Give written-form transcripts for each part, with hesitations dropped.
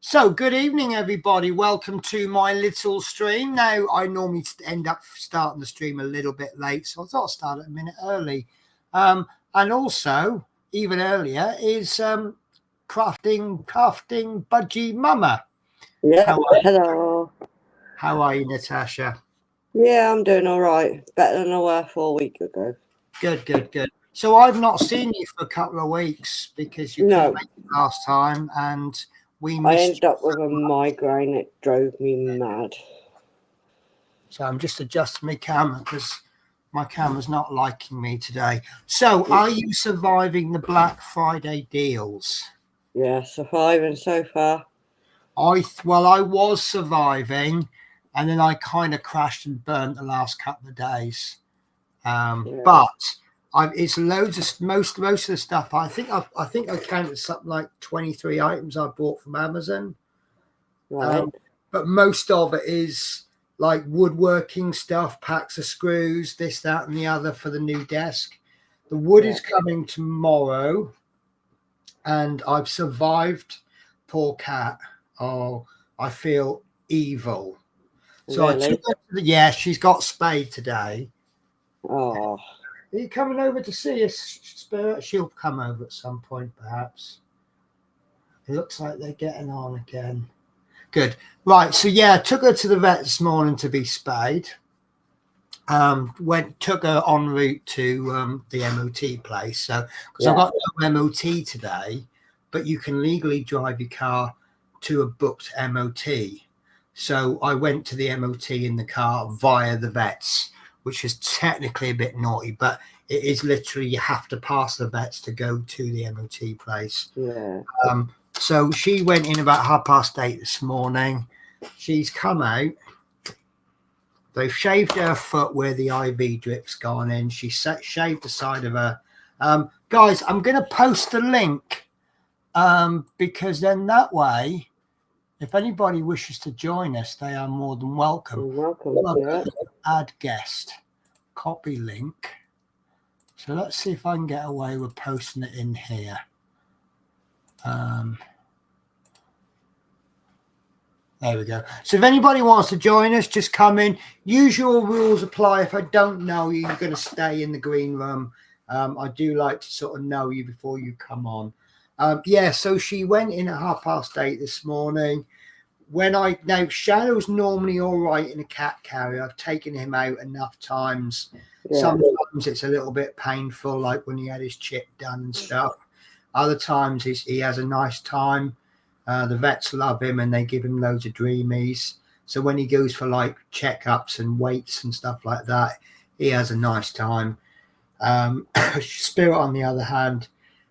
So, good evening, everybody. Welcome to my little stream. Now, I normally end up starting the stream a little bit late, so I thought I'd start it a minute early. And also, even earlier, is crafting Budgie Mama. Yeah, hello. How are you, Natasha? Yeah, I'm doing all right. Better than I were 4 weeks ago. Good. So, I've not seen you for a couple of weeks because you couldn't make it last time, and I ended up with a migraine. It drove me mad. So I'm just adjusting my camera because my camera's not liking me today. So are you surviving the Black Friday deals? Yeah, surviving so far. I was surviving, and then I kind of crashed and burnt the last couple of days. But it's loads of most of the stuff. I think I counted something like 23 items I bought from Amazon. Right. But most of it is like woodworking stuff, packs of screws, this, that, and the other for the new desk. The wood is coming tomorrow, and I've survived. Poor cat. Oh, I feel evil. So really? I took her to she's got spayed today. Oh. Are you coming over to see us, Spirit? She'll come over at some point, perhaps. It looks like they're getting on again. Good. Right. So, I took her to the vet this morning to be spayed. Took her en route to the MOT place. So, because I've got no MOT today, but you can legally drive your car to a booked MOT. So, I went to the MOT in the car via the vets, which is technically a bit naughty, but it is literally you have to pass the vets to go to the MOT place. Yeah. So she went in about 8:30 this morning. She's come out. They've shaved her foot where the IV drip's gone in. She shaved the side of her. Guys, I'm going to post the link because then that way, if anybody wishes to join us, they are more than welcome. You're welcome. Add guest. Copy link. So let's see if I can get away with posting it in here. There we go. So if anybody wants to join us, just come in. Usual rules apply. If I don't know you, you're going to stay in the green room. I do like to sort of know you before you come on. So she went in at 8:30 this morning. Now Shadow's normally all right in a cat carrier. I've taken him out enough times. Yeah. Sometimes it's a little bit painful, like when he had his chip done and stuff. Other times he has a nice time. The vets love him and they give him loads of dreamies. So when he goes for like checkups and weights and stuff like that, he has a nice time. Spirit, on the other hand,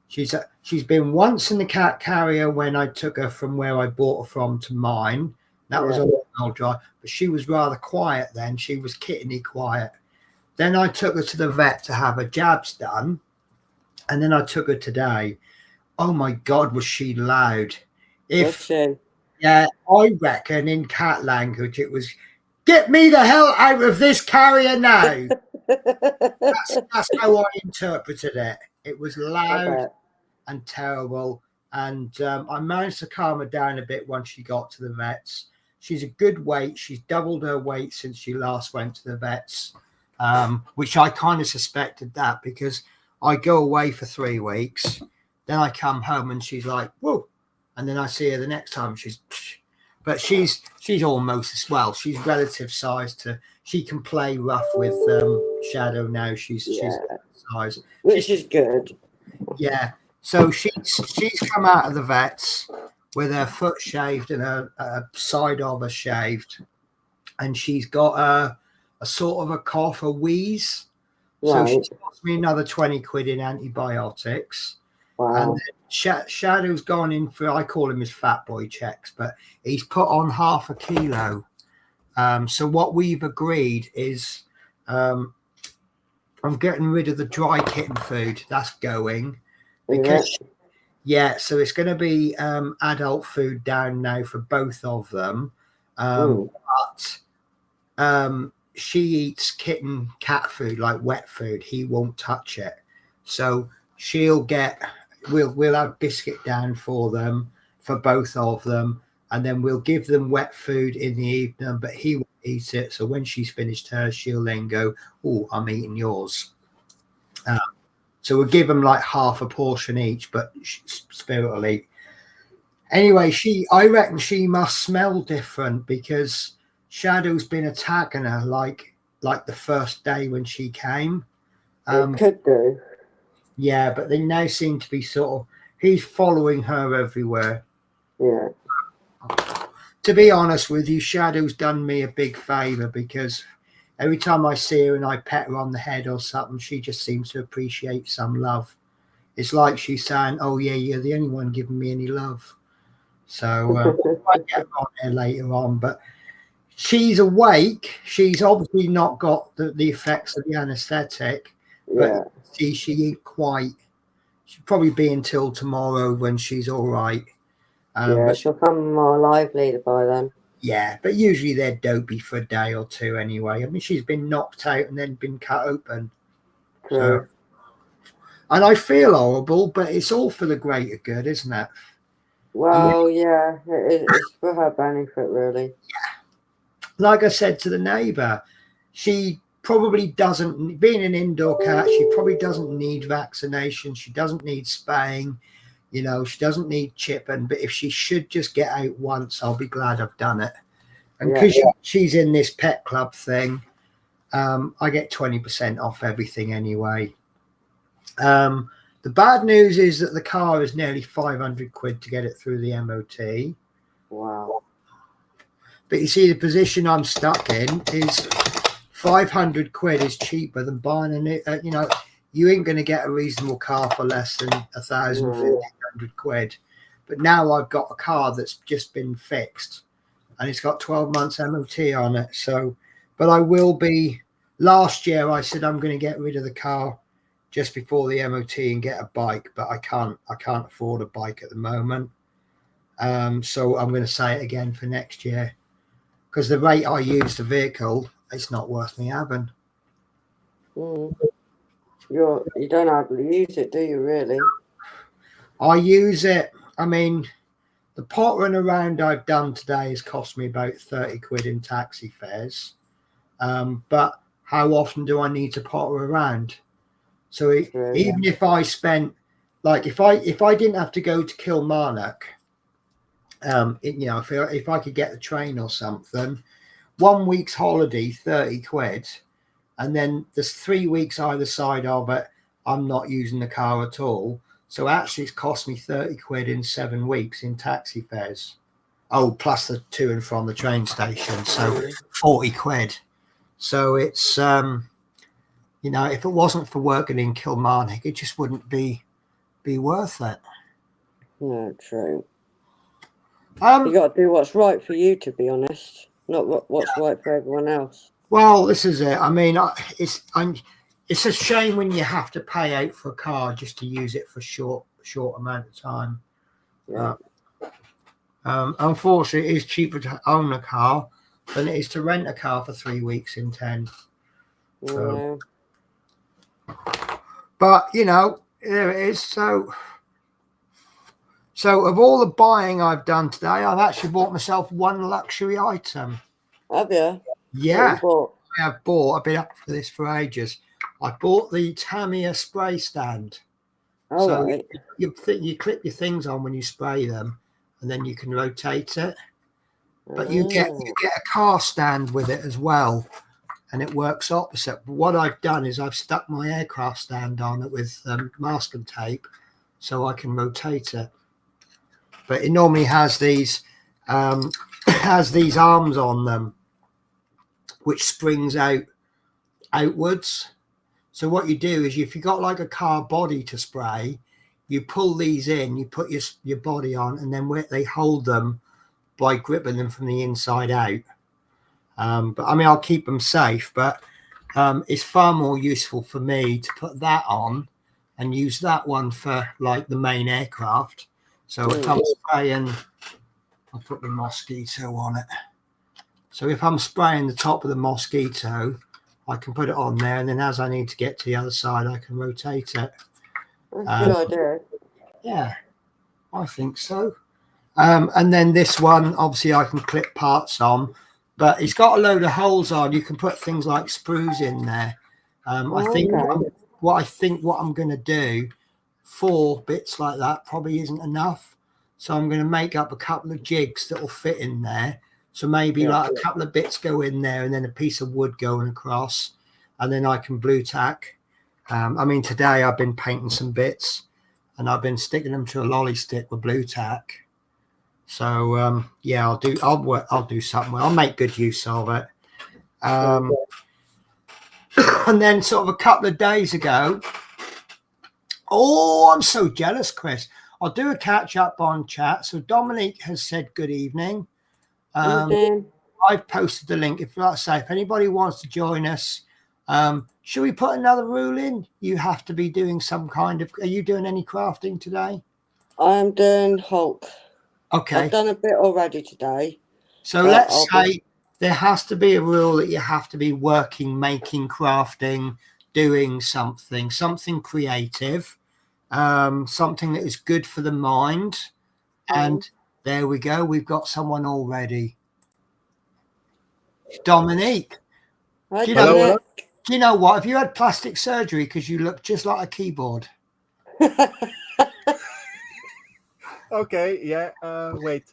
she's been once in the cat carrier when I took her from where I bought her from to mine. That was a long drive, but she was rather quiet then. She was kitteny quiet. Then I took her to the vet to have her jabs done, and then I took her today. Oh my God, was she loud! I reckon in cat language it was, "Get me the hell out of this carrier now." That's how I interpreted it. It was loud and terrible, and I managed to calm her down a bit once she got to the vets. She's a good weight. She's doubled her weight since she last went to the vets, which I kind of suspected that because I go away for 3 weeks. Then I come home and she's like, whoa. And then I see her the next time. But she's almost as well. She's relative size to. She can play rough with Shadow now. She's size, which is good. Yeah. So she's come out of the vets with her foot shaved and a side of her shaved, and she's got a sort of a cough, a wheeze. So she cost me another 20 quid in antibiotics. Wow. And then Shadow's gone in for, I call him his fat boy checks, but he's put on half a kilo. So what we've agreed is I'm getting rid of the dry kitten food. That's going. Because so it's going to be adult food down now for both of them. But she eats kitten cat food, like wet food. He won't touch it. So we'll have biscuit down for them, for both of them, and then we'll give them wet food in the evening, but he won't eat it. So when she's finished hers, she'll then go, oh, I'm eating yours. So we'll give them like half a portion each, but Spirit will eat. Anyway, I reckon she must smell different because Shadow's been attacking her like the first day when she came. It could do. Yeah, but they now seem to be sort of, he's following her everywhere. Yeah. To be honest with you, Shadow's done me a big favour because every time I see her and I pet her on the head or something, she just seems to appreciate some love. It's like she's saying, oh, yeah, you're the only one giving me any love. So I get her on there later on. But she's awake. She's obviously not got the effects of the anaesthetic. But she ain't quite. She'll probably be until tomorrow when she's all right. But she'll come more lively by then. Yeah, but usually they're dopey for a day or two anyway. I mean, she's been knocked out and then been cut open. So, and I feel horrible, but it's all for the greater good, isn't it? Well, it's for her benefit, really. Yeah. Like I said to the neighbour, she probably doesn't, being an indoor cat, she probably doesn't need vaccination. She doesn't need spaying. You know, she doesn't need chipping, but if she should just get out once, I'll be glad I've done it. And because she's in this pet club thing, I get 20% off everything anyway. The bad news is that the car is nearly 500 quid to get it through the MOT. Wow. But you see, the position I'm stuck in is 500 quid is cheaper than buying a new, you ain't going to get a reasonable car for less than 1,500 quid. But now I've got a car that's just been fixed and it's got 12 months MOT on it. So, but I will be, last year I said I'm going to get rid of the car just before the MOT and get a bike, but I can't afford a bike at the moment. So I'm going to say it again for next year because the rate I use the vehicle, it's not worth me having. You don't hardly use it, do you, really? I use it. I mean, the pottering around I've done today has cost me about 30 quid in taxi fares. But how often do I need to potter around? So even if I spent, like, if I didn't have to go to Kilmarnock, if I could get the train or something, 1 week's holiday, 30 quid. And then there's 3 weeks either side of it, I'm not using the car at all. So actually it's cost me 30 quid in 7 weeks in taxi fares. Oh, plus the to and from the train station. So 40 quid. So it's, if it wasn't for working in Kilmarnock, it just wouldn't be worth it. No, true. You got to do what's right for you, to be honest. Not what's right for everyone else. Well, this is it. I mean, it's a shame when you have to pay out for a car just to use it for short amount of time. Yeah. Unfortunately, it is cheaper to own a car than it is to rent a car for 3 weeks in 10. So, but there it is. So of all the buying I've done today, I've actually bought myself one luxury item. Have you? Yeah, I have bought. I've been up for this for ages. I bought the Tamiya spray stand. All So right. you clip your things on when you spray them, and then you can rotate it. But you get a car stand with it as well, and it works opposite. But what I've done is I've stuck my aircraft stand on it with masking tape, so I can rotate it. But it normally has these arms on them, which springs outwards. So what you do is, if you've got like a car body to spray, you pull these in, you put your body on, and then they hold them by gripping them from the inside out. But I mean, I'll keep them safe, but it's far more useful for me to put that on and use that one for like the main aircraft. So if I'm spraying, I'll put the Mosquito on it. So if I'm spraying the top of the Mosquito, I can put it on there, and then as I need to get to the other side, I can rotate it. That's a good idea. Yeah, I think so. And then this one, obviously, I can clip parts on, but it's got a load of holes on. You can put things like sprues in there. I think what I'm going to do, 4 bits like that probably isn't enough. So I'm going to make up a couple of jigs that will fit in there. So maybe like a couple of bits go in there, and then a piece of wood going across, and then I can blue tack. I mean, today I've been painting some bits, and I've been sticking them to a lolly stick with blue tack. So yeah, I'll do something. I'll make good use of it. And then sort of a couple of days ago, I'm so jealous, Chris. I'll do a catch up on chat. So Dominique has said good evening. I've posted the link. If anybody wants to join us, should we put another rule in? You have to be doing some kind of. Are you doing any crafting today? I'm doing Hulk. Okay. I've done a bit already today. So let's say there has to be a rule that you have to be working, making, crafting, doing something creative, something that is good for the mind. And there we go. We've got someone already. Dominique. Do you know what? Have you had plastic surgery? Because you look just like a keyboard. Okay, yeah. Wait.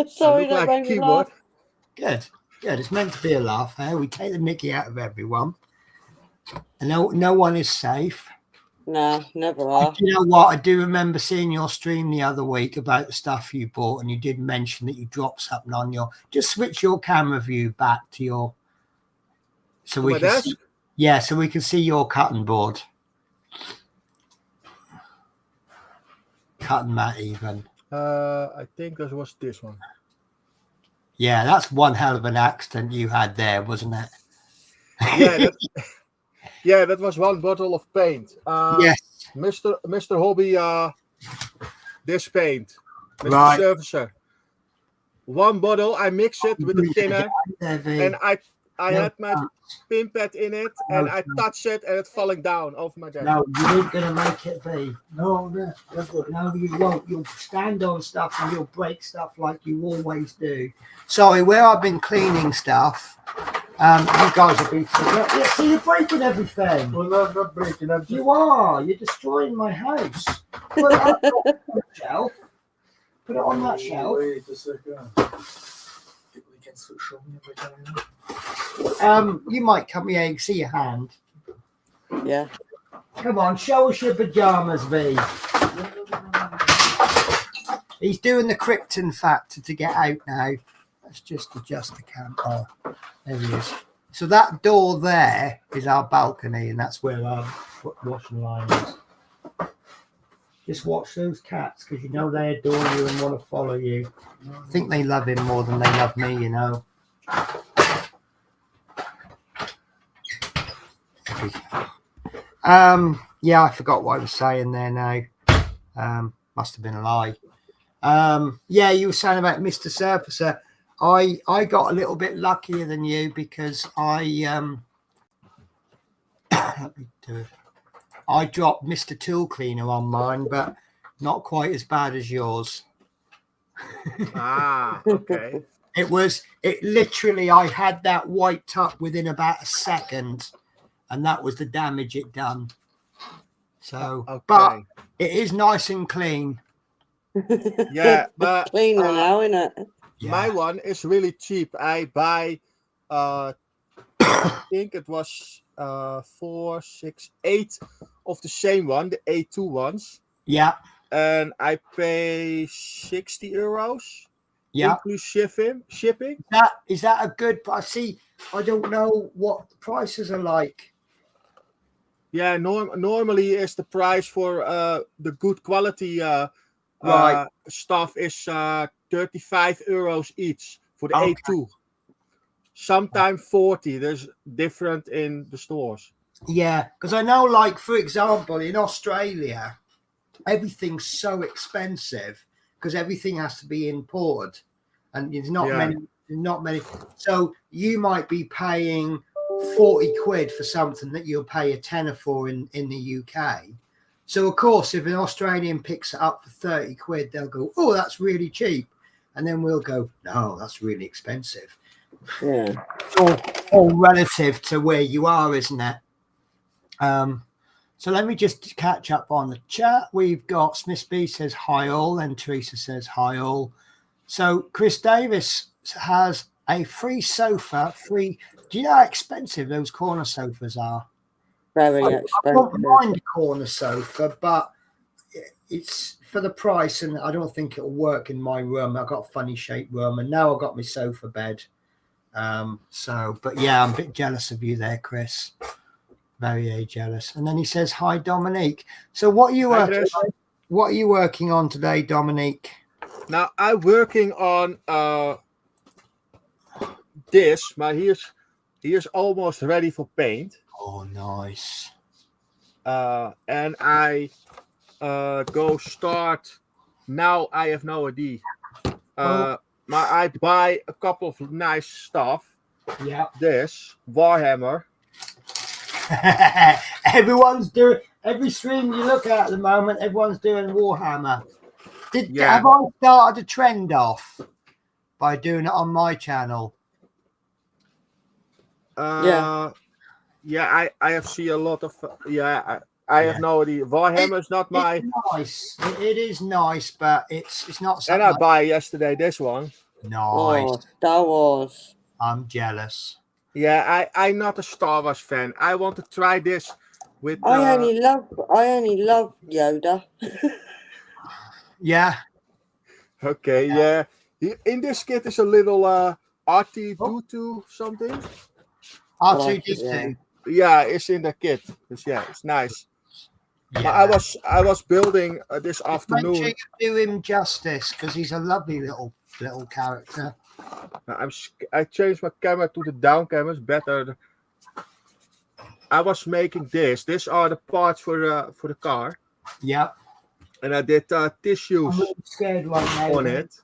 Sorry, that made me laugh. Good. It's meant to be a laugh. We take the mickey out of everyone. And no one is safe. No, never are. You know what? I do remember seeing your stream the other week about the stuff you bought, and you did mention that you dropped something on your. Just switch your camera view back to your. So we can see, so we can see your cutting board. Cutting mat even. I think that was this one. Yeah, that's one hell of an accident you had there, wasn't it? Yeah, that was one bottle of paint. Yes. Mr. Hobby, this paint. Mr. Right. Servicer. One bottle, I mix it with the thinner, and I had my pin pad in it, and I touched it, and it's falling down over my desk. No, you ain't going to make it be. No, you won't. You'll stand on stuff and you'll break stuff like you always do. Sorry, where I've been cleaning stuff, you guys have been... See, you're breaking everything. Well, no, I'm not breaking. You are. You're destroying my house. Put it on that shelf. Put it on that shelf. Wait a second. You might come here and see your hand. Yeah. Come on, show us your pajamas, V. He's doing the Krypton factor to get out now. Let's just adjust the camera. Oh, there he is. So that door there is our balcony, and that's where our washing line is. Just watch those cats, because you know they adore you and want to follow you. I think they love him more than they love me, you know. Yeah, I forgot what I was saying there now. Must have been a lie. Yeah, you were saying about Mr. Surfacer. I got a little bit luckier than you because let me do it. I dropped Mr. Tool Cleaner on mine, but not quite as bad as yours. Okay. It literally, I had that wiped up within about a second, and that was the damage it done. So, Okay. but it is nice and clean. Yeah, but cleaner now, isn't it? my one is really cheap. I buy, I think it was 4, 6, 8 of the same one, the A2 ones, Yeah, and I pay €60, yeah. include shipping. Is that a good price? See, I don't know what the prices are like. Yeah, normally is the price for the good quality Right. stuff is €35 each for the Okay. A2. Sometimes 40. There's different in the stores. Yeah, because I know, like, for example, in Australia, everything's so expensive because everything has to be imported, and there's not many. So you might be paying 40 quid for something that you'll pay a tenner for in the UK. So of course, if an Australian picks it up for 30 quid, they'll go, "Oh, that's really cheap," and then we'll go, "No, that's really expensive." Yeah. All relative to where you are, isn't it? So let me just catch up on the chat. We've got Smith B says hi all, and Teresa says hi all. So Chris Davis has a free sofa. Do you know how expensive those corner sofas are? Very I expensive. don't mind a corner sofa, but it's for the price, and I don't think it'll work in my room. I've got a funny shaped room, and now I've got my sofa bed. But yeah, I'm a bit jealous of you there, Chris. Very jealous. And then he says, "Hi, Dominique." So what are you working on? What are you working on today, Dominique? Now I'm working on this, but here's almost ready for paint. Oh, nice. And I go start. Now I have no idea. I buy a couple of nice stuff. Yeah. This Warhammer. Everyone's doing every stream you look at the moment. Everyone's doing Warhammer. Have I started a trend off by doing it on my channel? Yeah. Yeah, I have seen a lot of I have no idea. Warhammer is not my. It's nice. It is nice, but it's not something. And I buy yesterday this one. Nice. Oh, Star Wars. I'm jealous. Yeah, I'm not a Star Wars fan. I want to try this with. I only love Yoda. Yeah. Okay. Yeah. In this kit is a little R2D2 something. R2D2. Yeah, it's in the kit. Yeah, it's nice. Yeah. I was building this afternoon. Make sure you do him justice because he's a lovely little character. I changed my camera to the down camera. It's better. I was making this. These are the parts for the car. Yep. And I did tissues on it.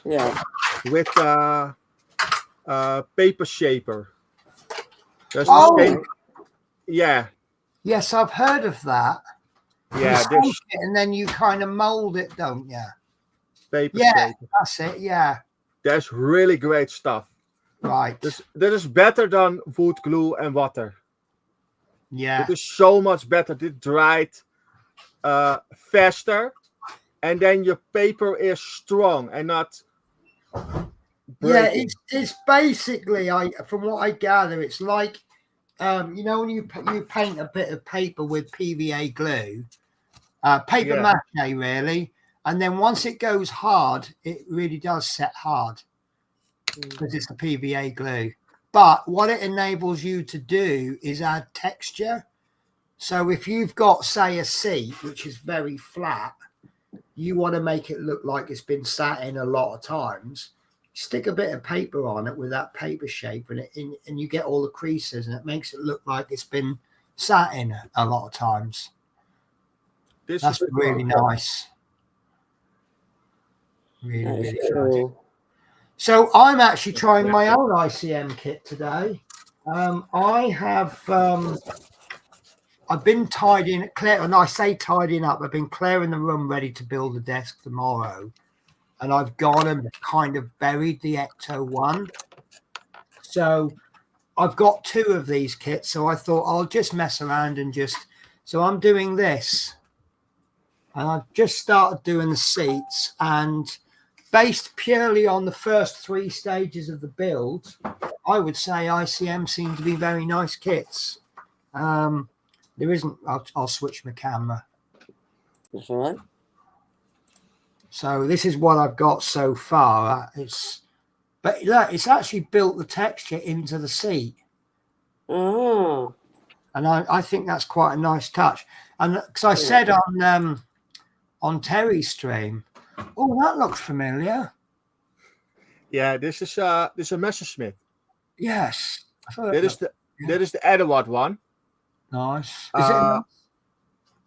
Yeah. With paper shaper. Yeah. Yes, I've heard of that. Yeah. And then you kind of mold it, don't you? Paper shaper. That's it. Yeah. That's really great stuff. Right. That is better than wood glue and water. Yeah. It is so much better. It dried faster, and then your paper is strong and not breaking. Yeah, it's basically, from what I gather, it's like when you paint a bit of paper with PVA glue, paper mache really. And then once it goes hard, it really does set hard because it's the PVA glue. But what it enables you to do is add texture. So if you've got, say, a seat, which is very flat, you want to make it look like it's been sat in a lot of times, stick a bit of paper on it with that paper shape and you get all the creases and it makes it look like it's been sat in a lot of times. That's really nice. Really cool. So I'm actually trying my own ICM kit today. I've been tidying, and I say tidying up. I've been clearing the room, ready to build the desk tomorrow, and I've gone and kind of buried the Ecto one. So I've got 2 of these kits. So I thought I'll just mess around and just So I'm doing this, and I've just started doing the seats, and based purely on the first 3 stages of the build, I would say ICM seem to be very nice kits. There isn't. I'll switch my camera. That's all right. So this is what I've got so far. But look, it's actually built the texture into the seat. Oh. And I think that's quite a nice touch. And because I said on Terry's stream, oh, that looks familiar. Yeah, this is a Messerschmitt. Yes. That is the Edward one. Nice.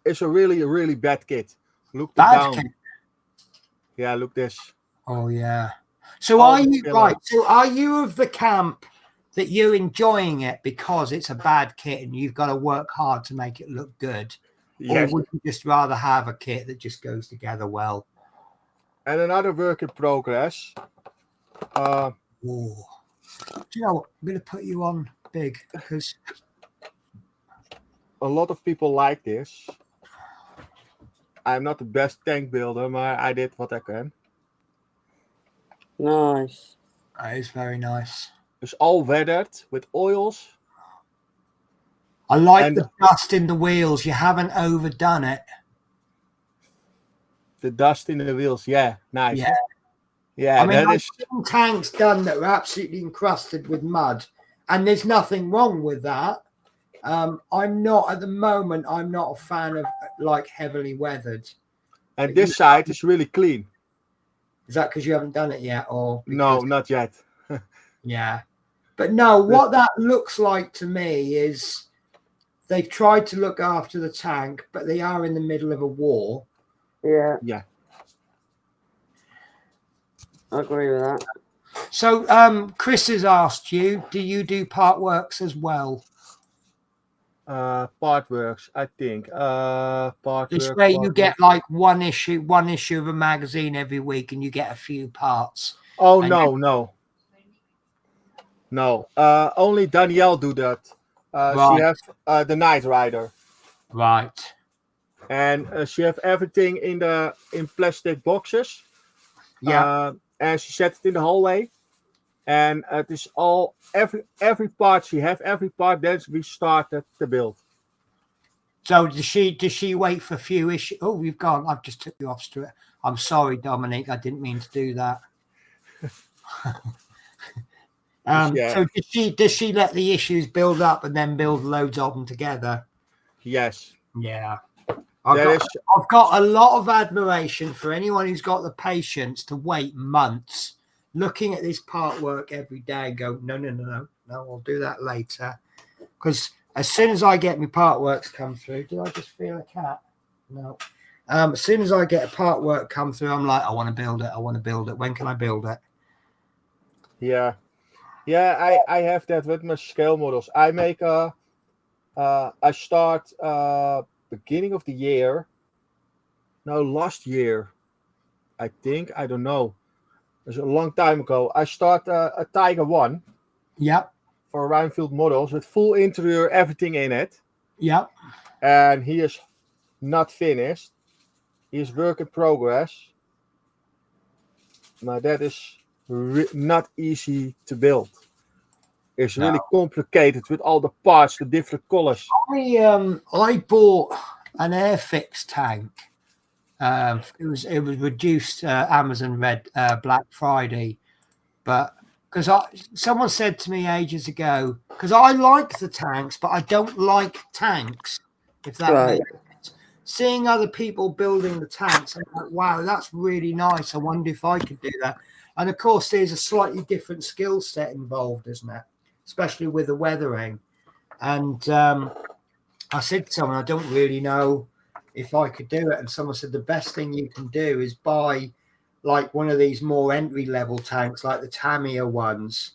It's a really bad kit. Look bad down. kit? Yeah, look this. Oh yeah. So All are the you filler. right? So are you of the camp that you're enjoying it because it's a bad kit and you've got to work hard to make it look good? Yes. Or would you just rather have a kit that just goes together well? And another work in progress. Oh. Do you know what? I'm going to put you on big because A lot of people like this. I'm not the best tank builder, but I did what I can. Nice. that is very nice. It's all weathered with oils. I like And- the dust in the wheels. You haven't overdone it. The dust in the wheels. Yeah, nice. Yeah. Yeah, I mean, that I've is. seen tanks done that are absolutely encrusted with mud, and there's nothing wrong with that. I'm not at the moment. I'm not a fan of like heavily weathered. And this side is really clean. Is that because you haven't done it yet, or No, because- not yet. Yeah, but no. What that looks like to me is they've tried to look after the tank, but they are in the middle of a war. Yeah. Yeah. I agree with that. So, Chris has asked you, do you do part works as well? Part works, I think. Part This work, way part you work. get like one issue of a magazine every week and you get a few parts. Oh and no. Only Danielle do that. Right. She has the Knight Rider, Right. and she have everything in plastic boxes. Yeah. And she set it in the hallway, and it is all every part she have every part. Then we started the build. So does she wait for a few issues? Oh, you've gone. I've just took you off straight. I'm sorry, Dominic. I didn't mean to do that. Yeah. So does she let the issues build up and then build loads of them together? Yes, Yeah. there is. I've got a lot of admiration for anyone who's got the patience to wait months looking at this part work every day and go, no, I'll do that later. Because as soon as I get my part works come through, did I just feel a cat? No. As soon as I get a part work come through, I'm like, I want to build it. When can I build it? Yeah. I have that with my scale models. I make I start beginning of the year. No, last year, I think. I don't know. It's a long time ago. I start a Tiger 1 Yep. for Rhinefield models with full interior, everything in it. Yep. And he is not finished. He is work in progress. Now that is not easy to build. It's really complicated with all the parts, the different colors. I bought an Airfix tank. It was reduced Amazon Red Black Friday, but because someone said to me ages ago, because I like the tanks, but I don't like tanks. If that Right. makes sense. Seeing other people building the tanks, I'm like, wow, that's really nice. I wonder if I could do that. And of course, there's a slightly different skill set involved, isn't it? Especially with the weathering. And I said to someone, I don't really know if I could do it. And someone said the best thing you can do is buy like one of these more entry level tanks, like the Tamiya ones.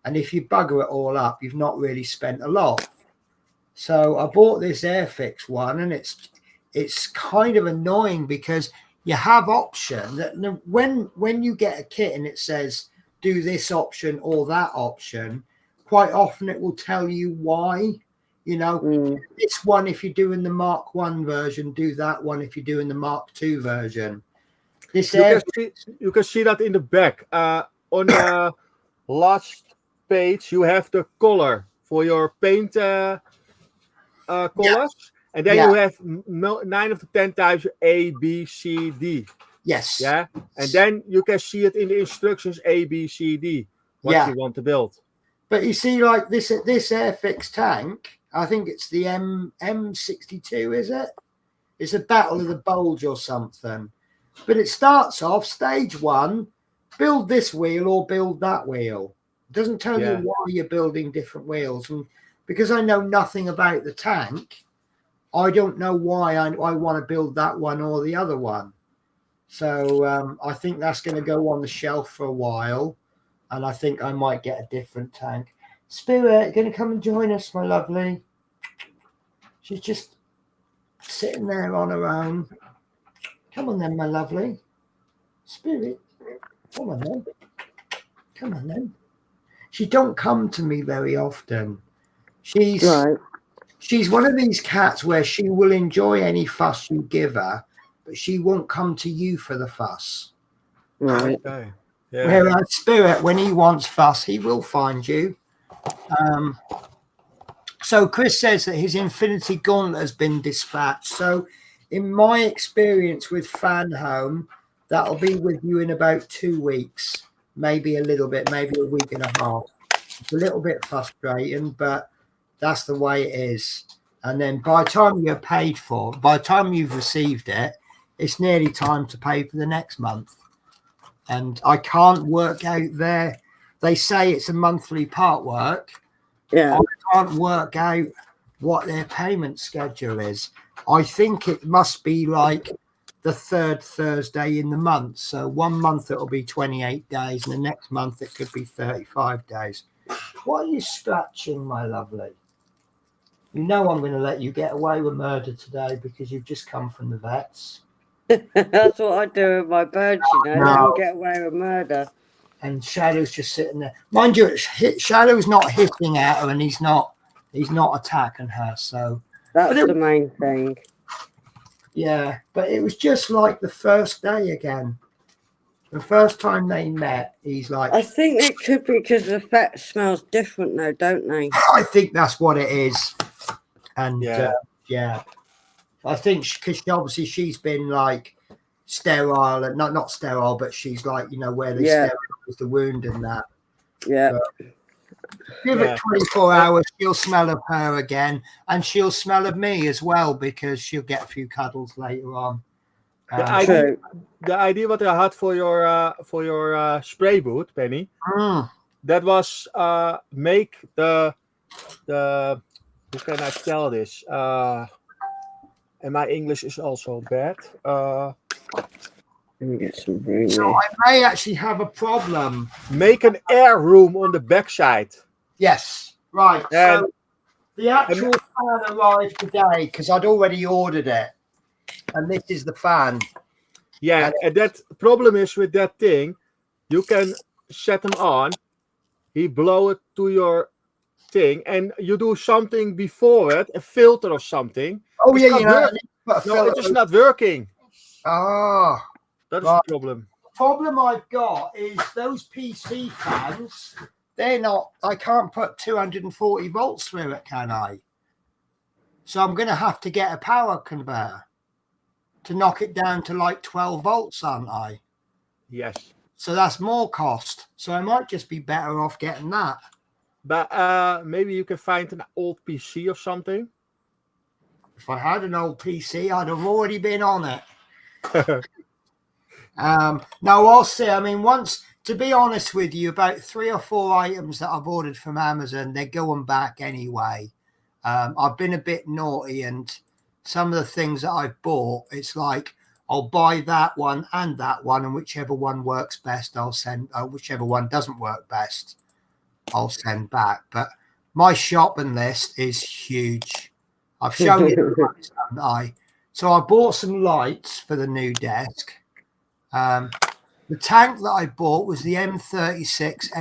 And if you bugger it all up, you've not really spent a lot. So I bought this Airfix one, and it's kind of annoying because you have option that when you get a kit and it says do this option or that option, quite often it will tell you why You know, this one if you're doing the Mark 1 version, do that one if you're doing the Mark 2 version. You can see that in the back. On the last page, you have the color for your paint colors. And then you have 9 of the 10 types A, B, C, D. Yes. Yeah. And then you can see it in the instructions A, B, C, D. What you want to build. But you see, like this Airfix tank, I think it's the M62, is it? It's a Battle of the Bulge or something. But it starts off stage 1, build this wheel or build that wheel. It doesn't tell you why you're building different wheels. And because I know nothing about the tank, I don't know why I want to build that one or the other one. So I think that's going to go on the shelf for a while. And I think I might get a different tank. Spirit, going to come and join us, my lovely. She's just sitting there on her own. Come on then, my lovely. Spirit, come on then. Come on then. She don't come to me very often. She's one of these cats where she will enjoy any fuss you give her, but she won't come to you for the fuss. Right. Okay. Yeah. Whereas Spirit, when he wants fuss, he will find you. So Chris says that his Infinity Gauntlet has been dispatched. So in my experience with Fan Home, that'll be with you in about 2 weeks, maybe a little bit, maybe a week and a half. It's a little bit frustrating, but that's the way it is. And then by the time you're paid for, by the time you've received it, it's nearly time to pay for the next month. And I can't work out there. They say it's a monthly part work. Yeah. I can't work out what their payment schedule is. I think it must be like the 3rd Thursday in the month. So 1 month it'll be 28 days, and the next month it could be 35 days. What are you scratching, my lovely? You know I'm going to let you get away with murder today because you've just come from the vets. That's what I do with my birds, you know. Let them get away with murder. And Shadow's just sitting there. Mind you, Shadow's not hitting at her, and he's not attacking her. So that's the main thing. Yeah, but it was just like the first day again. The first time they met, he's like... I think it could be because the vet smells different though, don't they? I think that's what it is. And I think because obviously she's been like sterile, and not sterile, but she's like, you know, where they sterilize the wound and that. Yeah. But give it 24 hours, she'll smell of her again, and she'll smell of me as well because she'll get a few cuddles later on. The idea what I had for your spray boot, Penny, that was make the how can I tell this? And my English is also bad. Let me get some room. So I may actually have a problem. Make an air room on the backside. Yes, right. And, so the actual fan arrived today because I'd already ordered it. And this is the fan. Yeah, and that problem is with that thing, you can set them on, he blow it to your thing, and you do something before it, a filter or something. Oh, it's no, it is not working. Ah. That's the problem. The problem I've got is those PC fans, I can't put 240 volts through it, can I? So I'm going to have to get a power converter to knock it down to like 12 volts, aren't I? Yes. So that's more cost. So I might just be better off getting that. But maybe you can find an old PC or something. If I had an old PC, I'd have already been on it. No, I'll see. I mean, to be honest with you, about 3 or 4 items that I've ordered from Amazon, they're going back anyway. I've been a bit naughty, and some of the things that I've bought, it's like I'll buy that one, and whichever one works best, I'll send. Whichever one doesn't work best, I'll send back. But my shopping list is huge. I've shown you the lights, haven't I? So I bought some lights for the new desk. The tank that I bought was the M36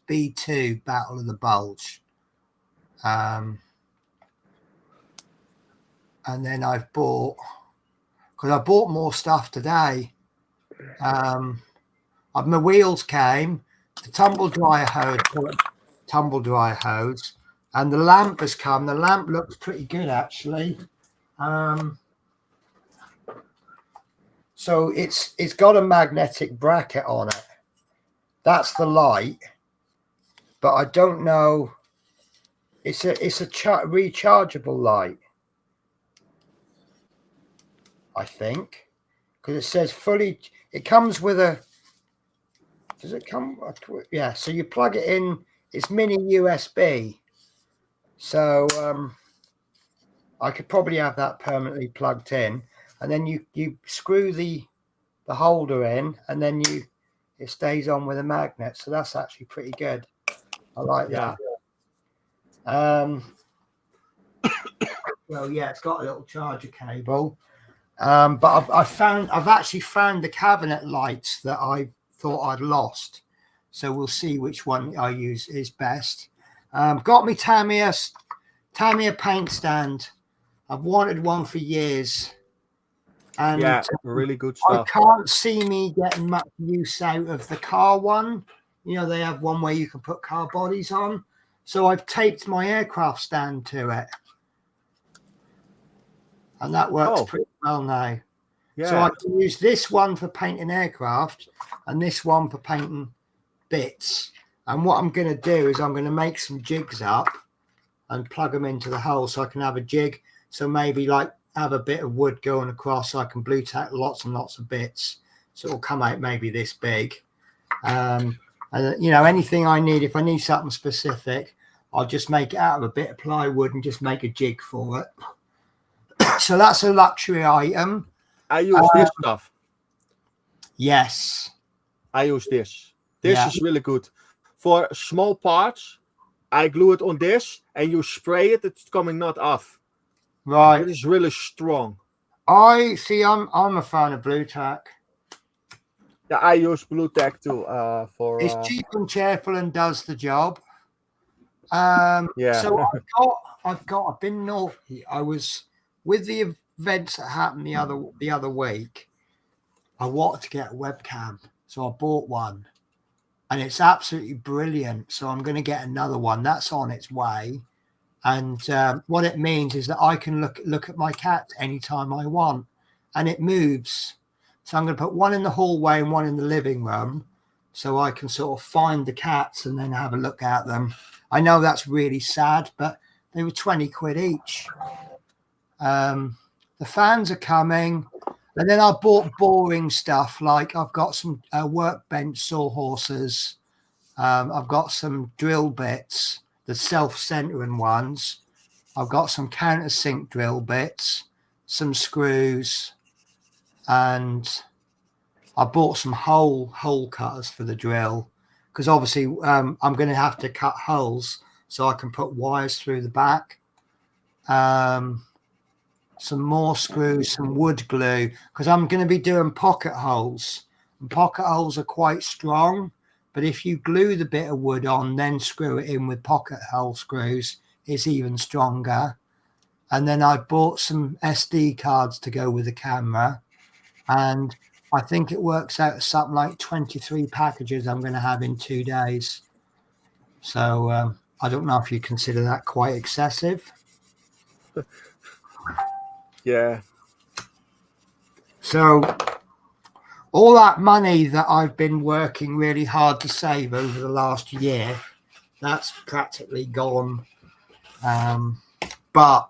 B2 Battle of the Bulge. and then I've bought, because I bought more stuff today. My wheels came, the tumble dryer hose, and the lamp has come. The lamp looks pretty good actually. So it's got a magnetic bracket on it. That's the light, but I don't know. It's a rechargeable light, I think, because it says fully. It comes with a. Does it come? Yeah. So you plug it in. It's mini USB. So I could probably have that permanently plugged in, and then you screw the holder in, and then it stays on with a magnet. So that's actually pretty good. I like that. Well, yeah, it's got a little charger cable. But I've actually found the cabinet lights that I thought I'd lost. So we'll see which one I use is best. Got me Tamiya paint stand. I've wanted one for years. And yeah, really good stuff. I can't see me getting much use out of the car one. You know, they have one where you can put car bodies on. So I've taped my aircraft stand to it. And that works pretty well now. Yeah. So I can use this one for painting aircraft and this one for painting bits. And what I'm going to do is I'm going to make some jigs up and plug them into the hole so I can have a jig. So maybe like have a bit of wood going across so I can blue tack lots and lots of bits. So it'll come out maybe this big. And, you know, anything I need, if I need something specific, I'll just make it out of a bit of plywood and just make a jig for it. So that's a luxury item. I use this stuff. Yes. I use this. This is really good. For small parts, I glue it on this and you spray it, it's coming not off. Right. It is really strong. I'm a fan of Blue Tack. Yeah, I use Blue Tack too. It's cheap and cheerful and does the job. Yeah. So I've been naughty. I was with the events that happened the other week. I wanted to get a webcam, so I bought one, and it's absolutely brilliant. So I'm going to get another one. That's on its way, and what it means is that I can look at my cat anytime I want, and it moves. So I'm going to put one in the hallway and one in the living room, so I can sort of find the cats and then have a look at them. I know that's really sad, but they were 20 quid each. The fans are coming, and then I bought boring stuff like I've got some workbench sawhorses. I've got some drill bits, the self-centering ones. I've got some countersink drill bits, some screws, and I bought some hole cutters for the drill because obviously I'm going to have to cut holes so I can put wires through the back. Some more screws, some wood glue, because I'm going to be doing pocket holes. And pocket holes are quite strong, but if you glue the bit of wood on, then screw it in with pocket hole screws, it's even stronger. And then I bought some SD cards to go with the camera, and I think it works out something like 23 packages I'm going to have in 2 days. So I don't know if you consider that quite excessive. Yeah. So all that money that I've been working really hard to save over the last year, that's practically gone. But,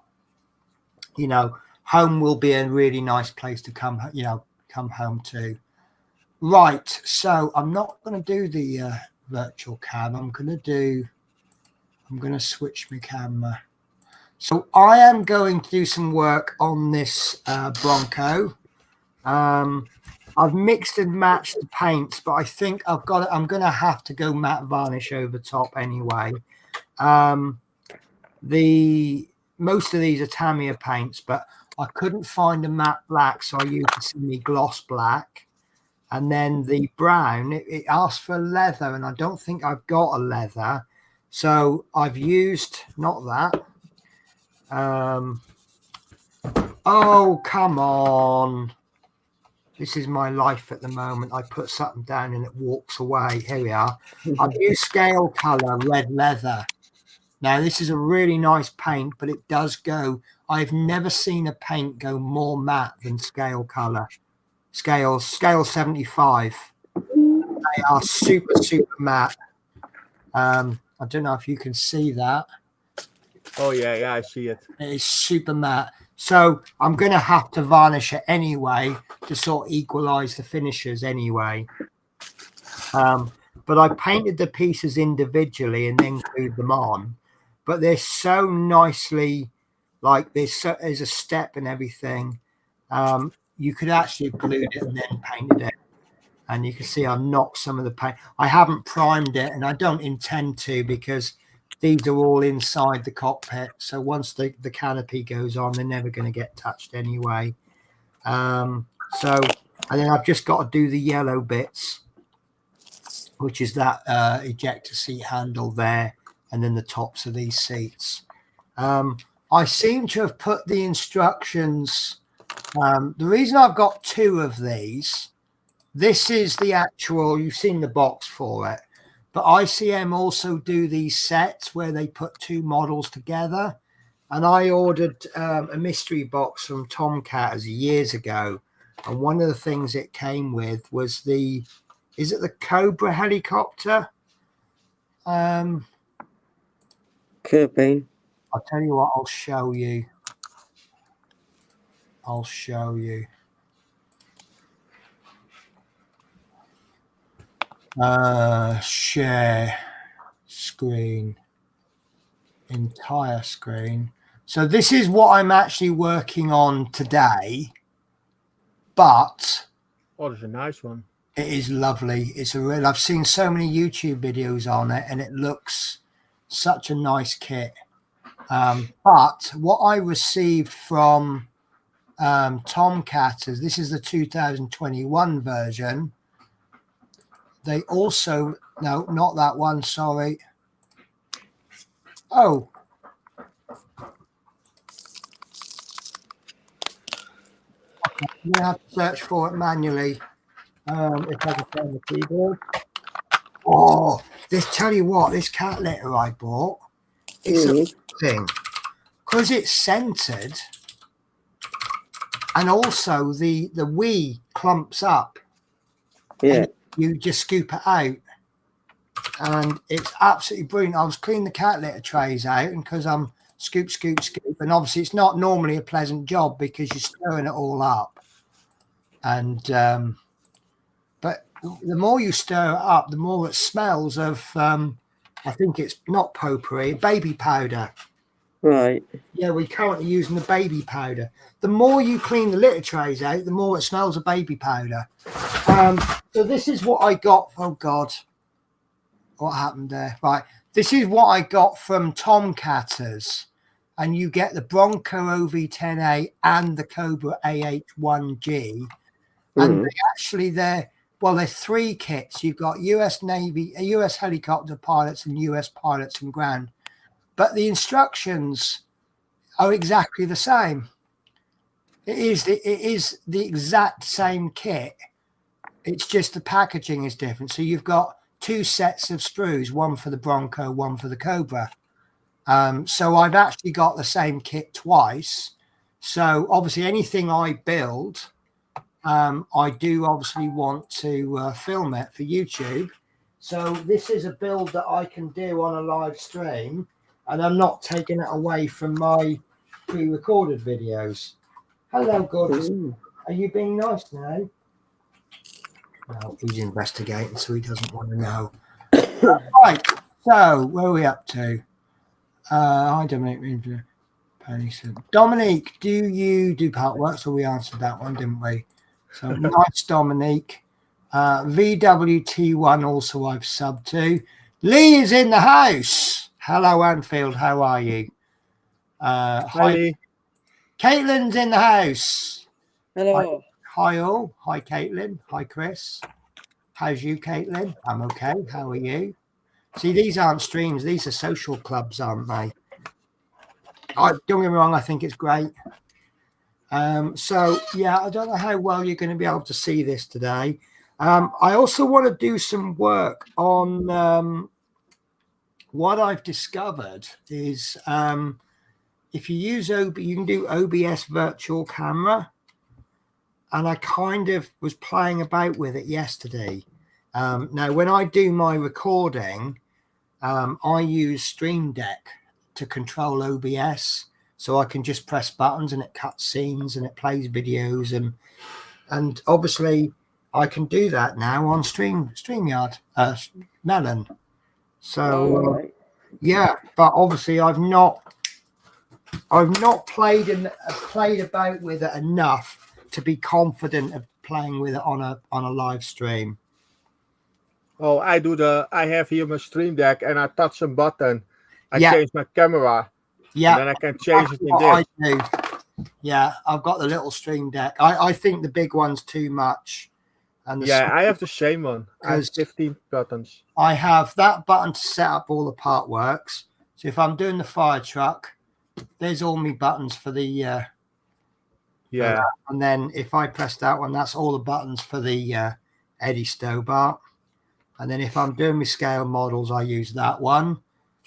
you know, home will be a really nice place to come home to. Right. So I'm not going to do the virtual cam. I'm going to switch my camera. So I am going to do some work on this Bronco. I've mixed and matched the paints, but I think I'm going to have to go matte varnish over top anyway. Most of these are Tamiya paints, but I couldn't find a matte black, so I used the semi gloss black. And then the brown, it asked for leather, and I don't think I've got a leather. So I've used, not that. Oh, come on. This is my life at the moment. I put something down and it walks away. Here we are. I've used Scale Color Red Leather. Now, this is a really nice paint, but it does go. I've never seen a paint go more matte than Scale Color. Scale 75. They are super, super matte. I don't know if you can see that. Oh, yeah, I see it. It is super matte. So I'm going to have to varnish it anyway to sort of equalize the finishes anyway. But I painted the pieces individually and then glued them on. But they're so nicely, like there's a step and everything. You could actually have glued it and then painted it. And you can see I knocked some of the paint. I haven't primed it, and I don't intend to because these are all inside the cockpit. So once the canopy goes on, they're never going to get touched anyway. And then I've just got to do the yellow bits, which is that ejector seat handle there, and then the tops of these seats. I seem to have put the instructions. The reason I've got two of these, this is the actual, you've seen the box for it, but ICM also do these sets where they put two models together. And I ordered a mystery box from Tomcat years ago. And one of the things it came with was is it the Cobra helicopter? Could be. I'll tell you what, I'll show you. Share screen, entire screen. So this is what I'm actually working on today, but that's a nice one. It is lovely. It's a real. I've seen so many YouTube videos on it, and it looks such a nice kit. But what I received from Tomcat is this is the 2021 version. They also, no, not that one, sorry. Oh. I'm going to have to search for it manually if I can find the keyboard. Oh, tell you what, this cat litter I bought, it's a thing. Because it's centered, and also the wee clumps up. Yeah. You just scoop it out, and it's absolutely brilliant. I was cleaning the cat litter trays out, and because I'm scoop, and obviously it's not normally a pleasant job because you're stirring it all up. And but the more you stir it up, the more it smells of. I think it's not potpourri, baby powder. Right. Yeah, we're currently using the baby powder. The more you clean the litter trays out, the more it smells of baby powder. So this is what I got. Oh God, what happened there? Right, this is what I got from Tomcatters, and you get the Bronco OV10A and the Cobra AH1G, and they actually they're three kits. You've got US Navy, US helicopter pilots, and US pilots and ground. But the instructions are exactly the same. It is the exact same kit. It's just the packaging is different. So you've got two sets of screws, one for the Bronco, one for the Cobra. So I've actually got the same kit twice. So obviously anything I build, I do obviously want to film it for YouTube. So this is a build that I can do on a live stream. And I'm not taking it away from my pre-recorded videos. Hello, gorgeous. Are you being nice now? No, he's investigating, so he doesn't want to know. Right, so where are we up to? Hi, Dominic. Dominique, do you do part work? So we answered that one, didn't we? So nice, Dominique. VWT1 also I've subbed to. Lee is in the house. Hello, Anfield. How are you? Hi. Caitlin's in the house. Hello. Hi, all. Hi, Caitlin. Hi, Chris. How's you, Caitlin? I'm okay. How are you? See, these aren't streams. These are social clubs, aren't they? Don't get me wrong. I think it's great. So yeah, I don't know how well you're going to be able to see this today. I also want to do some work on what I've discovered is if you use you can do OBS virtual camera, and I kind of was playing about with it yesterday. Now, when I do my recording, I use Stream Deck to control OBS, so I can just press buttons and it cuts scenes and it plays videos, and obviously I can do that now on StreamYard, Melon. So right. yeah, but obviously I've not played about with it enough to be confident of playing with it on a live stream. Oh, I have here my Stream Deck, and I touch a button. I Yeah. change my camera. Yeah, And then I can change it in what this. I do. Yeah, I've got the little Stream Deck. I think the big one's too much. And Yeah, I have the same one. I have 15 buttons. I have that button to set up all the part works. So if I'm doing the fire truck, there's all my buttons for the Yeah. and then if I press that one, that's all the buttons for the Eddie Stobart. And then if I'm doing my scale models, I use that one.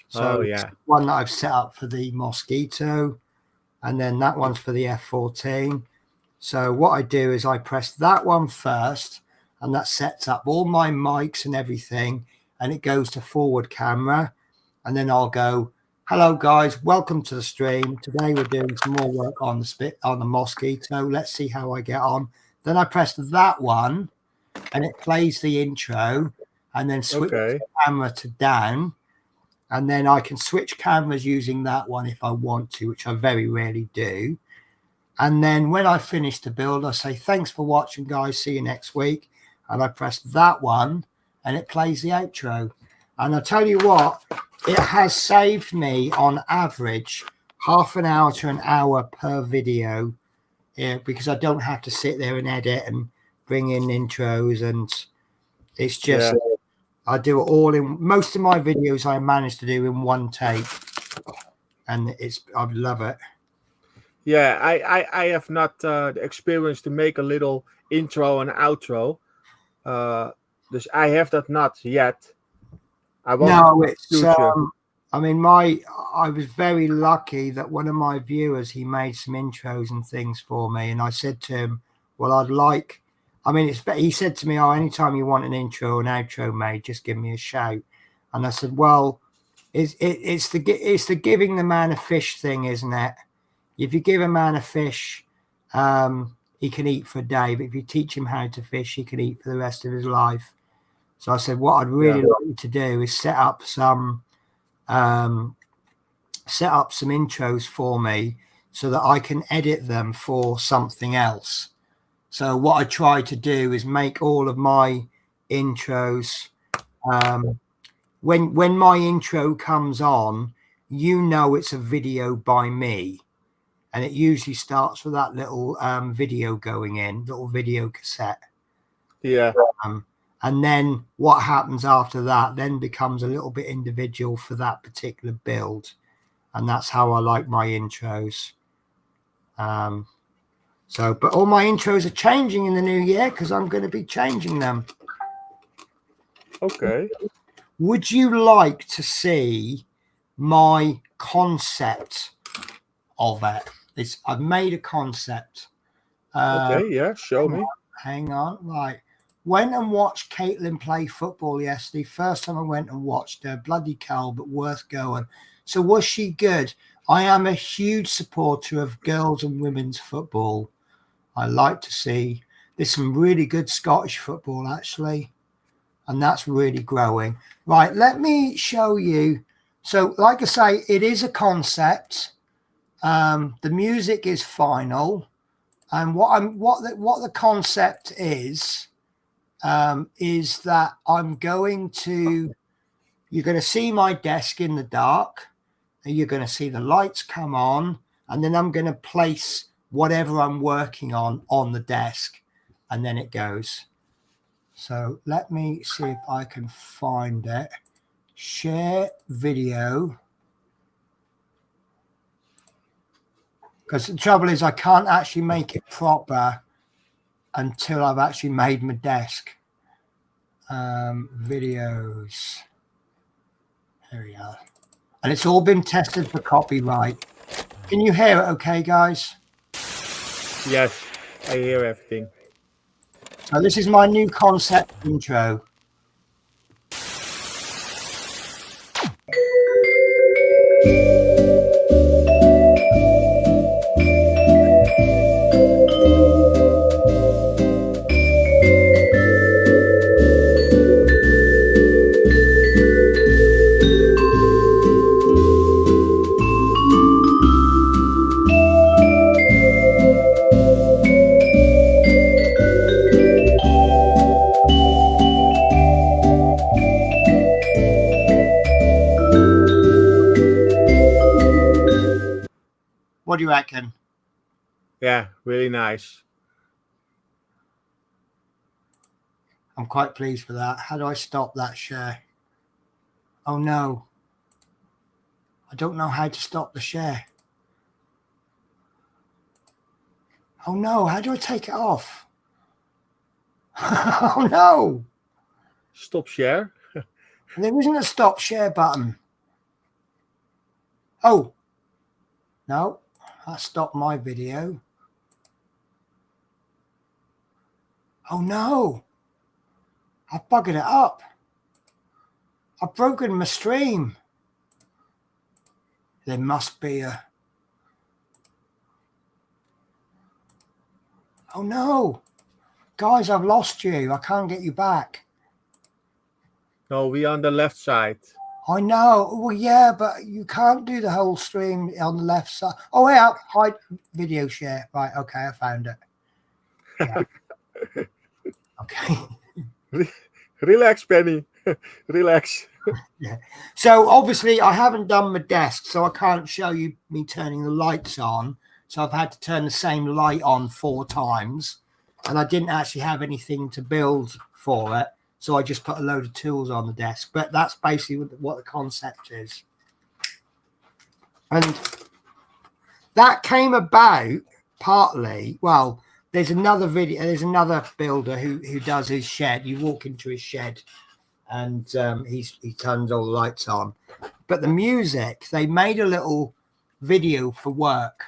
So one that I've set up for the Mosquito, and then that one's for the F14. So what I do is I press that one first, and that sets up all my mics and everything, and it goes to forward camera. And then I'll go, hello guys, welcome to the stream. Today we're doing some more work on the Mosquito. Let's see how I get on. Then I press that one, and it plays the intro, and then switch the camera to down. And then I can switch cameras using that one if I want to, which I very rarely do. And then when I finish the build, I say, thanks for watching, guys. See you next week. And I press that one, and it plays the outro. And I tell you what, it has saved me on average half an hour to an hour per video, because I don't have to sit there and edit and bring in intros. And it's just... I do it all in most of my videos. I manage to do in one take, and I love it. Yeah, I have not the experience to make a little intro and outro. Dus I have that not yet. I mean, I was very lucky that one of my viewers, he made some intros and things for me, and I said to him, well, I'd like... I mean, he said to me, oh, anytime you want an intro or an outro made, just give me a shout. And I said, well, it's the giving the man a fish thing, isn't it? If you give a man a fish, he can eat for a day. But if you teach him how to fish, he can eat for the rest of his life. So I said, what I'd really like you to do is set up some intros for me so that I can edit them for something else. So what I try to do is make all of my intros, when my intro comes on, you know it's a video by me. And it usually starts with that little video going in, little video cassette. Yeah. And then what happens after that then becomes a little bit individual for that particular build. And that's how I like my intros. But all my intros are changing in the new year because I'm going to be changing them. Okay. Would you like to see my concept of it? I've made a concept. Okay, yeah, show me. Hang on. Right. Went and watched Caitlin play football yesterday. First time I went and watched her. Bloody cold, but worth going. So was she good? I am a huge supporter of girls and women's football. I like to see there's some really good Scottish football, actually, and that's really growing. Right, let me show you. So, like I say, it is a concept. The music is final, and what the concept is that I'm going to. You're going to see my desk in the dark, and you're going to see the lights come on, and then I'm going to place whatever I'm working on the desk, and then it goes. So let me see if I can find it. Share video. Because the trouble is I can't actually make it proper until I've actually made my desk. Videos. Here we are. And it's all been tested for copyright. Can you hear it okay, guys? Yes, I hear everything. So this is my new concept intro. What do you reckon? Yeah, really nice. I'm quite pleased with that. How do I stop that share? Oh no. I don't know how to stop the share. Oh no, how do I take it off? Oh no. Stop share. There isn't a stop share button. Oh. No, that stopped my video. Oh no. I've buggered it up. I've broken my stream. There must be a... Oh no. Guys, I've lost you. I can't get you back. No, we on the left side. I know. Well, yeah, but you can't do the whole stream on the left side. Oh, yeah. Hide video share. Right. Okay. I found it. Yeah. Okay. Relax, Penny. Relax. Yeah. So obviously I haven't done my desk, so I can't show you me turning the lights on. So I've had to turn the same light on 4 times, and I didn't actually have anything to build for it. So I just put a load of tools on the desk. But that's basically what the concept is. And that came about partly, well, there's another builder who does his shed. You walk into his shed and he turns all the lights on. But the music, they made a little video for work,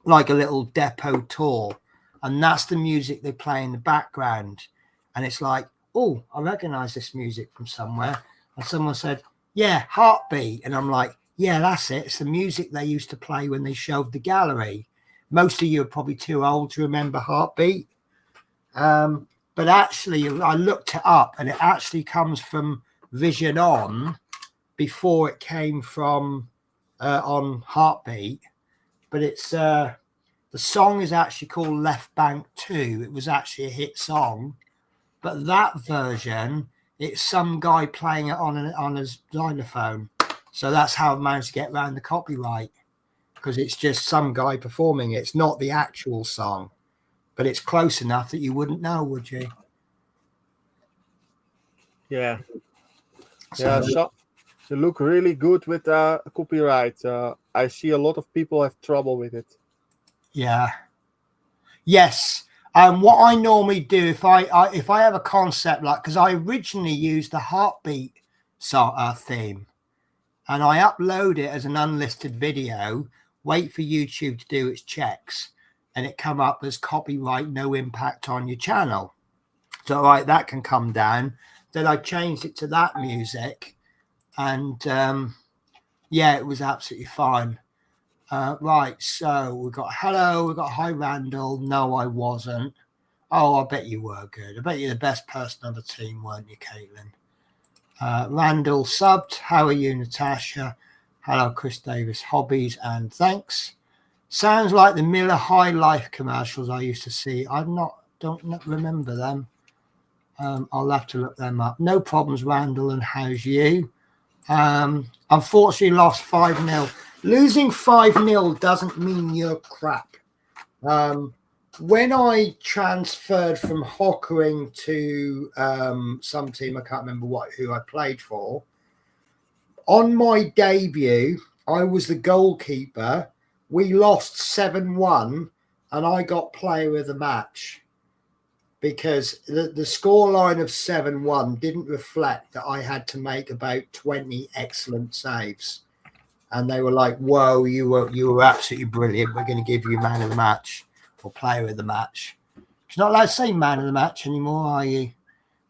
like a little depot tour. And that's the music they play in the background. And it's like, oh, I recognize this music from somewhere. And someone said, yeah, Heartbeat. And I'm like, yeah, that's it. It's the music they used to play when they showed the gallery. Most of you are probably too old to remember Heartbeat. But actually, I looked it up, and it actually comes from Vision On before it came from on Heartbeat. But it's the song is actually called Left Bank 2. It was actually a hit song. But that version, it's some guy playing it on his xylophone. So that's how I managed to get around the copyright, because it's just some guy performing it. It's not the actual song, but it's close enough that you wouldn't know, would you? Yeah. Yeah, so they look really good with copyright. I see a lot of people have trouble with it. Yeah. Yes. What I normally do if I have a concept like, because I originally used the Heartbeat theme, and I upload it as an unlisted video, wait for YouTube to do its checks, and it come up as copyright, no impact on your channel. So right, that can come down. Then I changed it to that music, and yeah, it was absolutely fine. Right, so we got hello, we got hi Randall. No, I wasn't. Oh, I bet you were good. I bet you're the best person on the team, weren't you, Caitlin? Randall subbed. How are you, Natasha? Hello, Chris Davis. Hobbies and thanks. Sounds like the Miller High Life commercials I used to see. I don't remember them. I'll have to look them up. No problems, Randall. And how's you? Unfortunately, lost 5-0. Losing 5-0 doesn't mean you're crap. When I transferred from Hockering to some team, I can't remember who I played for. On my debut, I was the goalkeeper we lost 7-1 and I got player of the match because the scoreline of 7-1 didn't reflect that I had to make about 20 excellent saves. And they were like, whoa, you were absolutely brilliant. We're going to give you man of the match or player of the match. You're not allowed to say man of the match anymore, are you?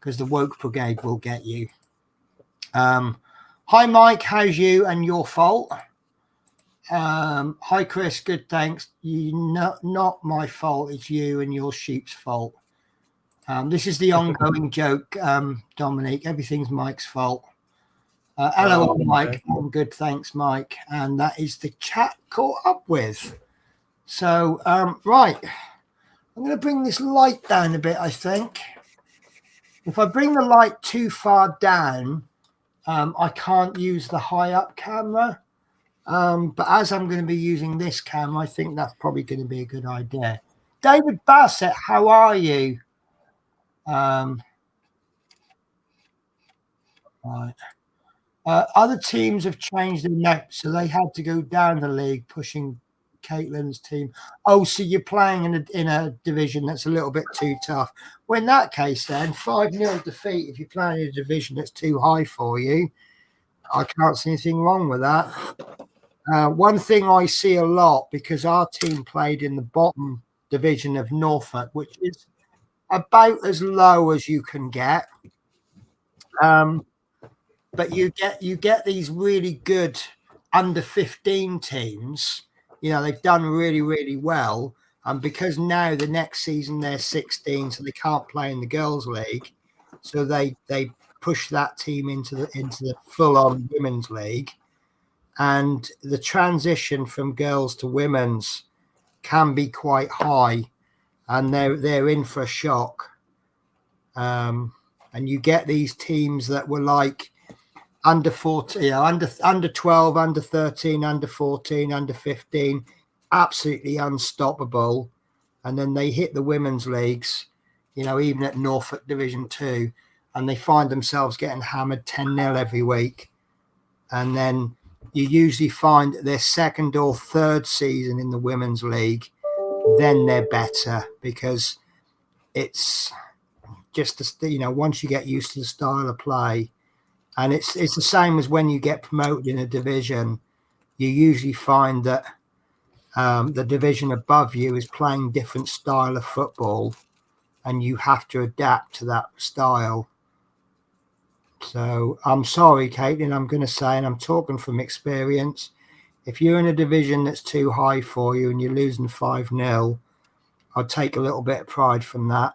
Because the woke brigade will get you. Hi, Mike. How's you and your fault? Hi, Chris. Good, thanks. Not my fault. It's you and your sheep's fault. This is the ongoing joke, Dominique. Everything's Mike's fault. Hello, Mike. I'm good, thanks, Mike. And that is the chat caught up with. So, right. I'm going to bring this light down a bit, I think. If I bring the light too far down, I can't use the high-up camera. But as I'm going to be using this camera, I think that's probably going to be a good idea. David Bassett, how are you? Right. Other teams have changed their net, so they had to go down the league, pushing Caitlin's team. Oh, so you're playing in a division that's a little bit too tough. Well, in that case, then 5-0 defeat. If you're playing in a division that's too high for you, I can't see anything wrong with that. One thing I see a lot, because our team played in the bottom division of Norfolk, which is about as low as you can get. But you get these really good under 15 teams. You know, they've done really, really well. And because now the next season they're 16, so they can't play in the girls' league. So they push that team into the full-on women's league. And the transition from girls to women's can be quite high. And they're in for a shock. And you get these teams that were like under 14, you know, under 12, under 13, under 14, under 15, absolutely unstoppable. And then they hit the women's leagues, you know, even at Norfolk Division 2, and they find themselves getting hammered 10-0 every week. And then you usually find their second or third season in the women's league, then they're better, because it's just, you know, once you get used to the style of play, and it's the same as when you get promoted in a division, you usually find that the division above you is playing different style of football, and you have to adapt to that style. So I'm sorry, Caitlin, I'm going to say, and I'm talking from experience, if you're in a division that's too high for you and you're losing 5-0, I'll take a little bit of pride from that.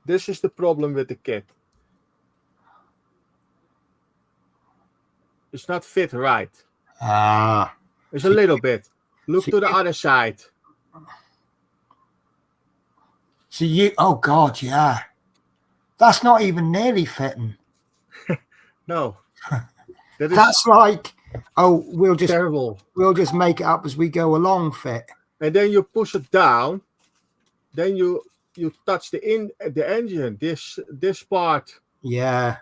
This is the problem with the kit. It's not fit right. It's a little bit. Look to the other side. So oh God, yeah. That's not even nearly fitting. No. That's like, oh, we'll just terrible. We'll just make it up as we go along fit. And then you push it down. Then you touch the engine. This part, yeah,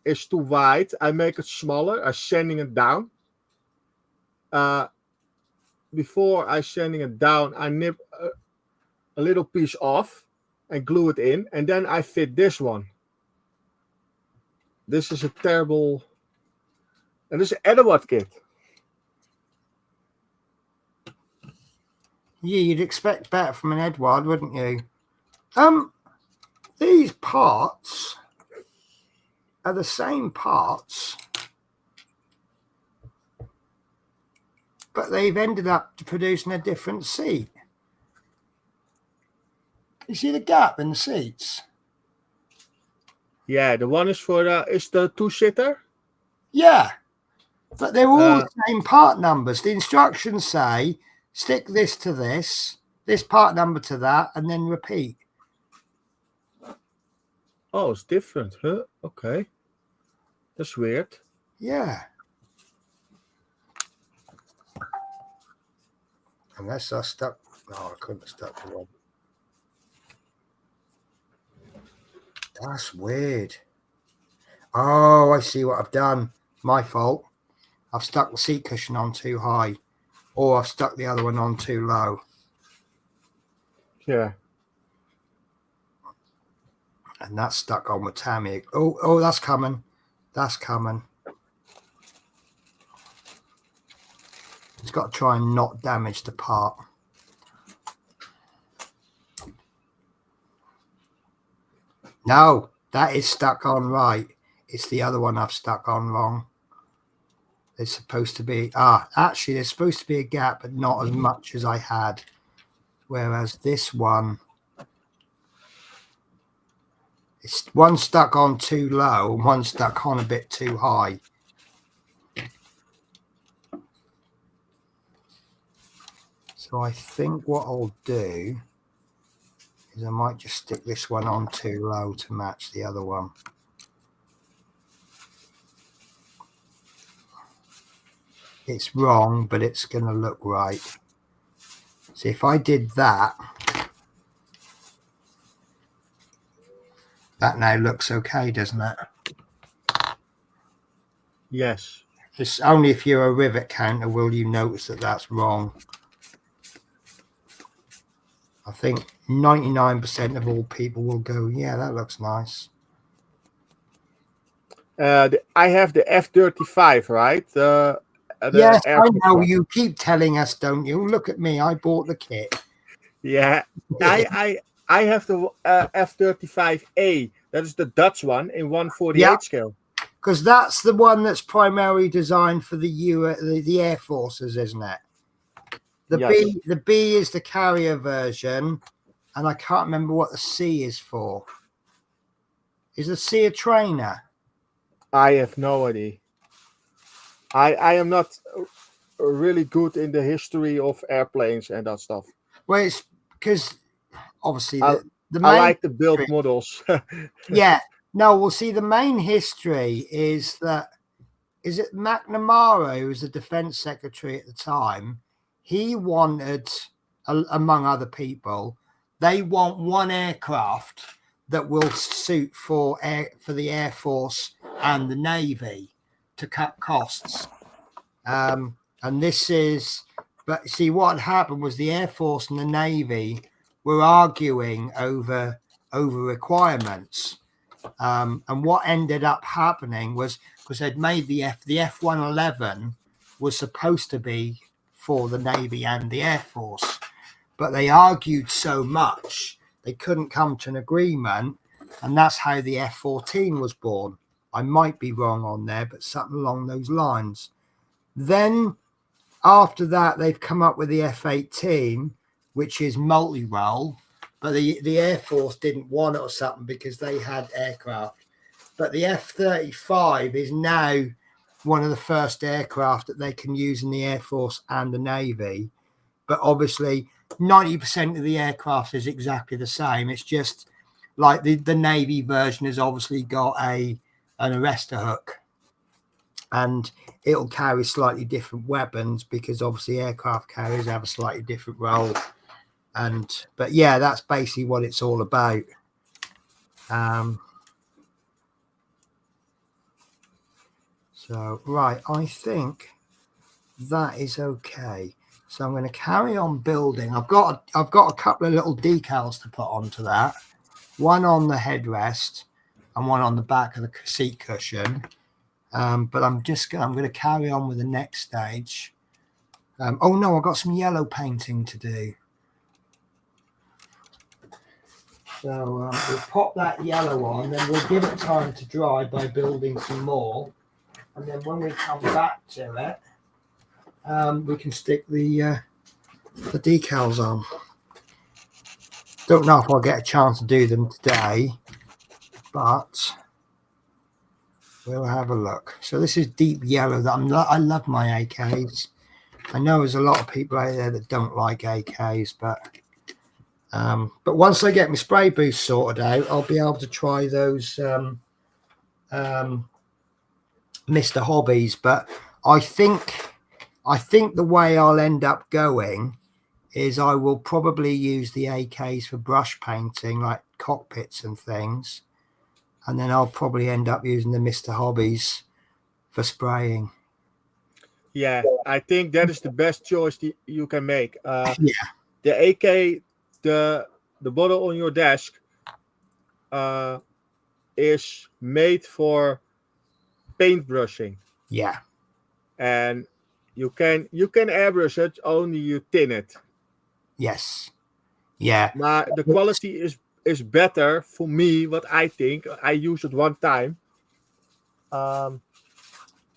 is too wide. I make it smaller. I'm sanding it down. Before I sanding it down, I nip a little piece off and glue it in, and then I fit this one. This is a terrible, and this is an Edward kit. Yeah, you'd expect better from an Edward, wouldn't you? These parts are the same parts, but they've ended up producing a different seat. You see the gap in the seats? Yeah, the one is for the two-seater. Yeah, but they're all the same part numbers. The instructions say stick this to this part number to that, and then repeat. Oh, it's different, huh? Okay. That's weird. Yeah. Unless I stuck. No, I couldn't have stuck the one. That's weird. Oh, I see what I've done. My fault. I've stuck the seat cushion on too high. or I've stuck the other one on too low. Yeah. And that's stuck on with Tammy. Oh, that's coming. That's coming. It's got to try and not damage the part. No, that is stuck on right. It's the other one I've stuck on wrong. There's supposed to be, actually there's supposed to be a gap, but not as much as I had. Whereas this one, it's one stuck on too low and one stuck on a bit too high. So I think what I'll do is I might just stick this one on too low to match the other one. It's wrong, but it's going to look right. So if I did that, that now looks okay, doesn't it? Yes. It's only if you're a rivet counter will you notice that that's wrong. I think 99% of all people will go, yeah, that looks nice. I have the F-35, right? Yes, I know. one. You keep telling us, don't you? Look at me. I bought the kit. Yeah. I have the F-35A. That is the Dutch one in 1/48 scale. Because that's the one that's primarily designed for the Air Forces, isn't it? The B is the carrier version, and I can't remember what the C is for. Is the C a trainer? I have no idea. I am not really good in the history of airplanes and that stuff. Well, it's because obviously I like the build models. Yeah. No, we'll see. The main history is that is it McNamara, who was the defense secretary at the time? He wanted, among other people, they want one aircraft that will suit for the Air Force and the Navy to cut costs. And this is, but see what happened was the Air Force and the Navy were arguing over requirements. And what ended up happening was, because they'd made the F-111 was supposed to be for the Navy and the Air Force, but they argued so much they couldn't come to an agreement, and that's how the F-14 was born. I might be wrong on there, but something along those lines. Then after that, they've come up with the F-18, which is multi-role, but the Air Force didn't want it or something because they had aircraft. But the F-35 is now one of the first aircraft that they can use in the Air Force and the Navy. But obviously, 90% of the aircraft is exactly the same. It's just like the Navy version has obviously got an arrestor hook. And it'll carry slightly different weapons because obviously aircraft carriers have a slightly different role. But yeah, that's basically what it's all about. So right, I think that is okay. So I'm going to carry on building. I've got a couple of little decals to put onto that. One on the headrest and one on the back of the seat cushion. But I'm going to carry on with the next stage. Oh no, I've got some yellow painting to do. So we'll pop that yellow on, then we'll give it time to dry by building some more. And then when we come back to it, we can stick the decals on. Don't know if I'll get a chance to do them today, but we'll have a look. So this is deep yellow. I love my AKs. I know there's a lot of people out there that don't like AKs, but once I get my spray boost sorted out, I'll be able to try those Mr. Hobbies. But I think the way I'll end up going is I will probably use the AKs for brush painting, like cockpits and things. And then I'll probably end up using the Mr. Hobbies for spraying. Yeah, I think that is the best choice you can make. Yeah. The AK, the bottle on your desk, is made for paintbrushing, Yeah. and you can airbrush it. Only you tin it. Yes. Yeah. But the quality is better for me. What I think, I used it one time. Um,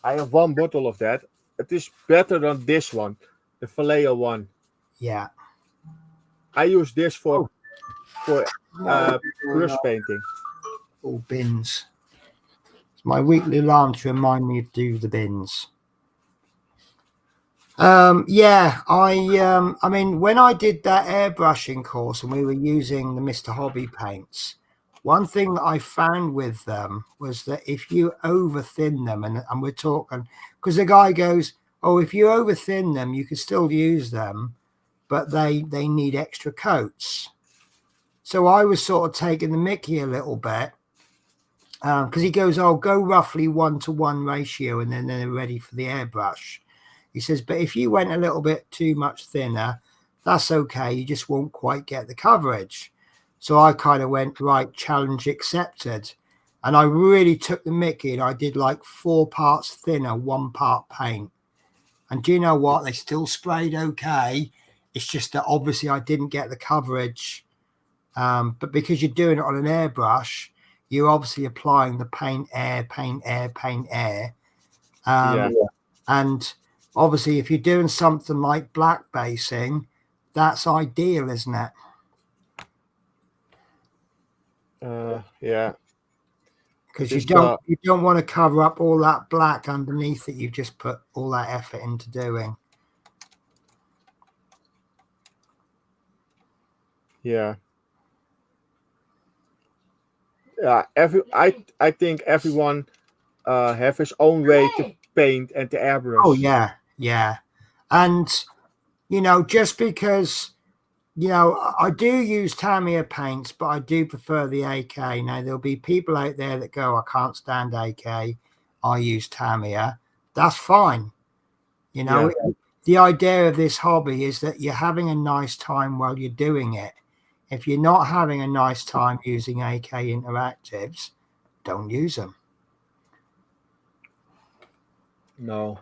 I have one bottle of that. It is better than this one, the Vallejo one. Yeah. I use this Oh. for brush painting. All bins. It's my weekly alarm to remind me to do the bins. Yeah, I mean, when I did that airbrushing course and we were using the Mr. Hobby paints, one thing that I found with them was that if you over thin them, and we're talking, because the guy goes, oh, if you over thin them, you can still use them, but they need extra coats. So I was sort of taking the mickey a little bit, because he goes, oh, go roughly 1-to-1 ratio, and then they're ready for the airbrush. He says, but if you went a little bit too much thinner, that's okay. You just won't quite get the coverage. So I kind of went, right, challenge accepted. And I really took the mickey, and I did like 4 parts thinner, 1 part paint. And do you know what? They still sprayed okay. It's just that obviously I didn't get the coverage. But because you're doing it on an airbrush, you're obviously applying the paint, air, paint, air, paint, air. And obviously, if you're doing something like black basing, that's ideal, isn't it? Yeah. Because you don't want to cover up all that black underneath that you've just put all that effort into doing. Yeah. Yeah. I think everyone have his own way to paint and to airbrush. Oh yeah, yeah. And you know, just because, you know, I do use Tamiya paints, but I do prefer the AK. Now, there'll be people out there that go, I can't stand AK. I use Tamiya. That's fine. You know, the idea of this hobby is that you're having a nice time while you're doing it. If you're not having a nice time using AK Interactives, don't use them. No.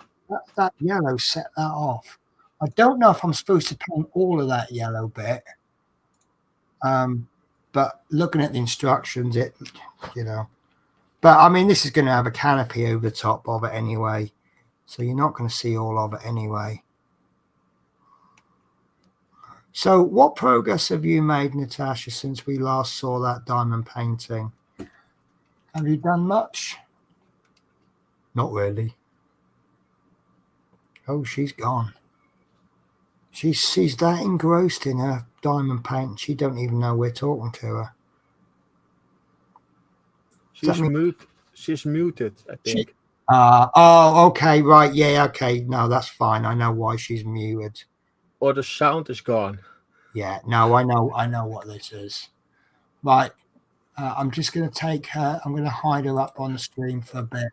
That yellow set that off. I don't know if I'm supposed to paint all of that yellow bit. But looking at the instructions, you know. But I mean, this is going to have a canopy over the top of it anyway. So you're not going to see all of it anyway. So what progress have you made, Natasha, since we last saw that diamond painting? Have you done much? Not really. Oh, she's gone. She's that engrossed in her diamond paint. She don't even know we're talking to her. She's muted, I think. Oh, okay, right. Yeah, okay. No, that's fine. I know why she's muted. Or the sound is gone. Yeah, no, I know what this is. Right. I'm just going to take her. I'm going to hide her up on the screen for a bit.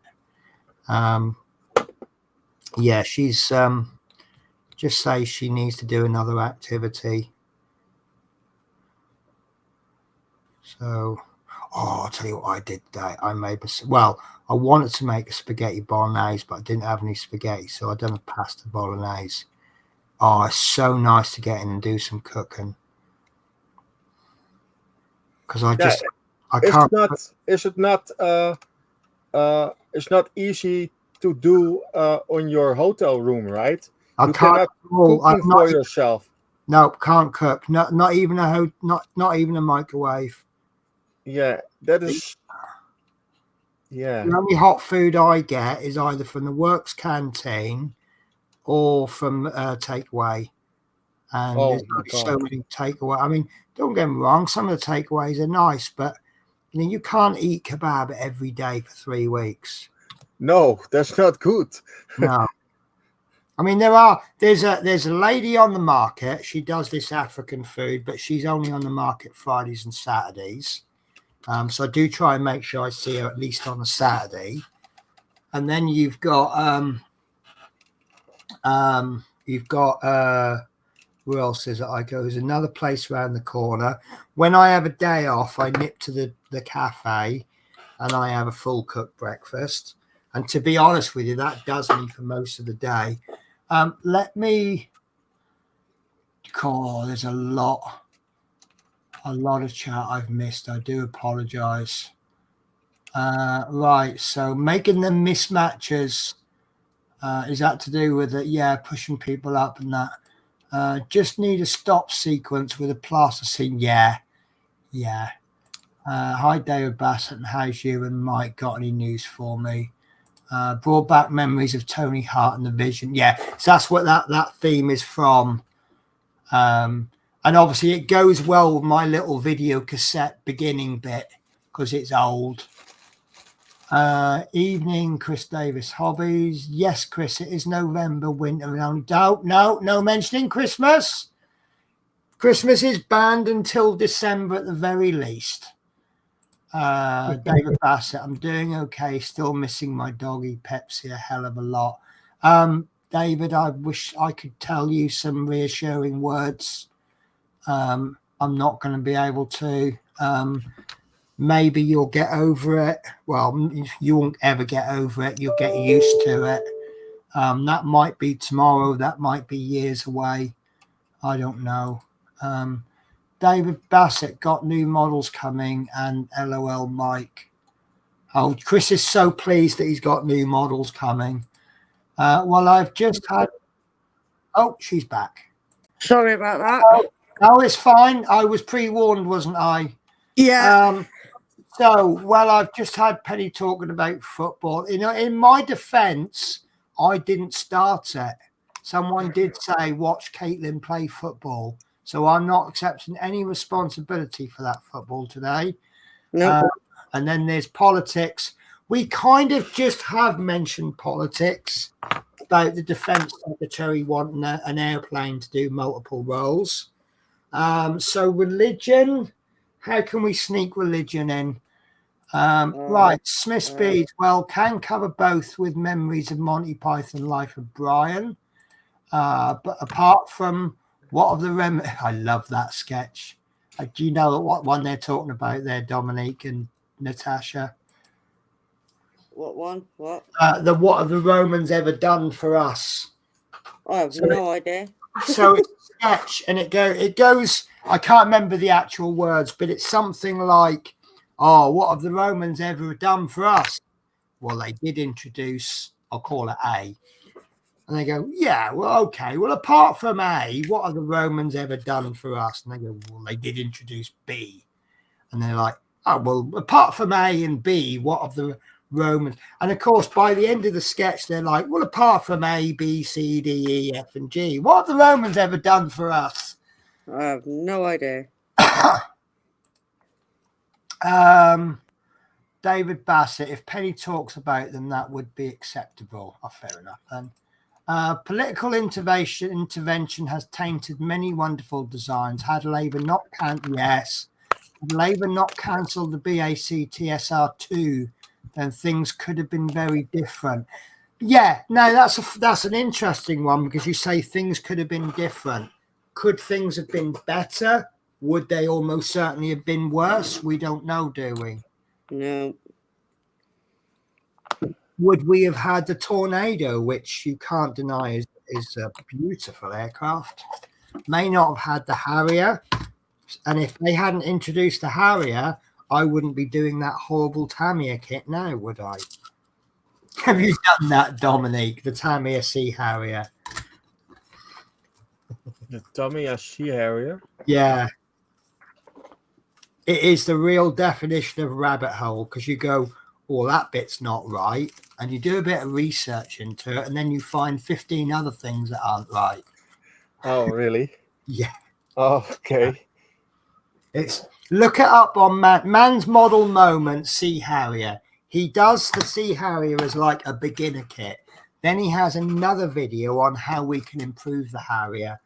Yeah, she's just say she needs to do another activity. So, I'll tell you what I did today. I wanted to make a spaghetti bolognese, but I didn't have any spaghetti, so I done a pasta bolognese. Oh, it's so nice to get in and do some cooking. Because I can't. It's not easy to do on your hotel room, right? I can't cook for yourself. No, can't cook. Not even a microwave. Yeah, that is. Yeah. The only hot food I get is either from the works canteen or from takeaway. And there's so many takeaway. I mean, don't get me wrong, some of the takeaways are nice, but you know, you can't eat kebab every day for 3 weeks. No, that's not good. No. I mean, there's a lady on the market. She does this African food, but she's only on the market Fridays and Saturdays. So I do try and make sure I see her at least on a Saturday. And then you've got You've got where else is it? I go. There's another place around the corner. When I have a day off, I nip to the cafe, and I have a full cooked breakfast. And to be honest with you, that does me for most of the day. Let me. Oh, there's a lot of chat I've missed. I do apologize. Right, so making them mismatches. Is that to do with it? Yeah, pushing people up and that. Just need a stop sequence with a plasticine. Yeah. Hi, David Bassett, and how's you and Mike? Got any news for me? Brought back memories of Tony Hart and the Vision. Yeah, so that's what that theme is from. And obviously it goes well with my little video cassette beginning bit because it's old. Evening, Chris Davis hobbies. Yes, Chris, it is November, winter, and only doubt. No mentioning Christmas. Christmas is banned until December at the very least. David Bassett, I'm doing okay. Still missing my doggy Pepsi a hell of a lot. David, I wish I could tell you some reassuring words. I'm not going to be able to. Maybe you'll get over it. Well, you won't ever get over it. You'll get used to it. That might be tomorrow. That might be years away. I don't know. David Bassett got new models coming and LOL Mike. Oh, Chris is so pleased that he's got new models coming. Well, I've just had... Oh, she's back. Sorry about that. Oh, it's fine. I was pre-warned, wasn't I? Yeah. I've just had Penny talking about football. You know, in my defence, I didn't start it. Someone did say, watch Caitlin play football. So I'm not accepting any responsibility for that football today. No. And then there's politics. We kind of just have mentioned politics about the defence secretary wanting an airplane to do multiple roles. So religion, how can we sneak religion in? Right, Smith Speed, well, can cover both with memories of Monty Python, Life of Brian. But apart from what of the I love that sketch. Do you know what one they're talking about there, Dominique and Natasha? What one? What? What have the Romans ever done for us? I have no idea. So it's a sketch, and it goes. I can't remember the actual words, but it's something like, "Oh, what have the Romans ever done for us?" Well, they did introduce. I'll call it A. And they go, yeah, well, okay. Well, apart from A, what have the Romans ever done for us? And they go, well, they did introduce B. And they're like, oh, well, apart from A and B, what have the Romans? And of course, by the end of the sketch, they're like, well, apart from A, B, C, D, E, F, and G, what have the Romans ever done for us? I have no idea. David Bassett, if Penny talks about them, that would be acceptable. Oh, fair enough then. Political intervention has tainted many wonderful designs. Had Labour not cancelled the BAC TSR2, then things could have been very different. Yeah, no, that's an interesting one because you say things could have been different. Could things have been better? Would they almost certainly have been worse? We don't know, do we? No. Would we have had the Tornado, which you can't deny is a beautiful aircraft? May not have had the Harrier. And if they hadn't introduced the Harrier, I wouldn't be doing that horrible Tamiya kit now, would I? Have you done that, Dominique? The Tamiya Sea Harrier? The Tamiya Sea Harrier? Yeah. It is the real definition of rabbit hole because you go, well, that bit's not right. And you do a bit of research into it, and then you find 15 other things that aren't right. Oh, really? Yeah. Oh, okay. It's look it up on Man's Model Moment Sea Harrier. He does the Sea Harrier as like a beginner kit. Then he has another video on how we can improve the Harrier.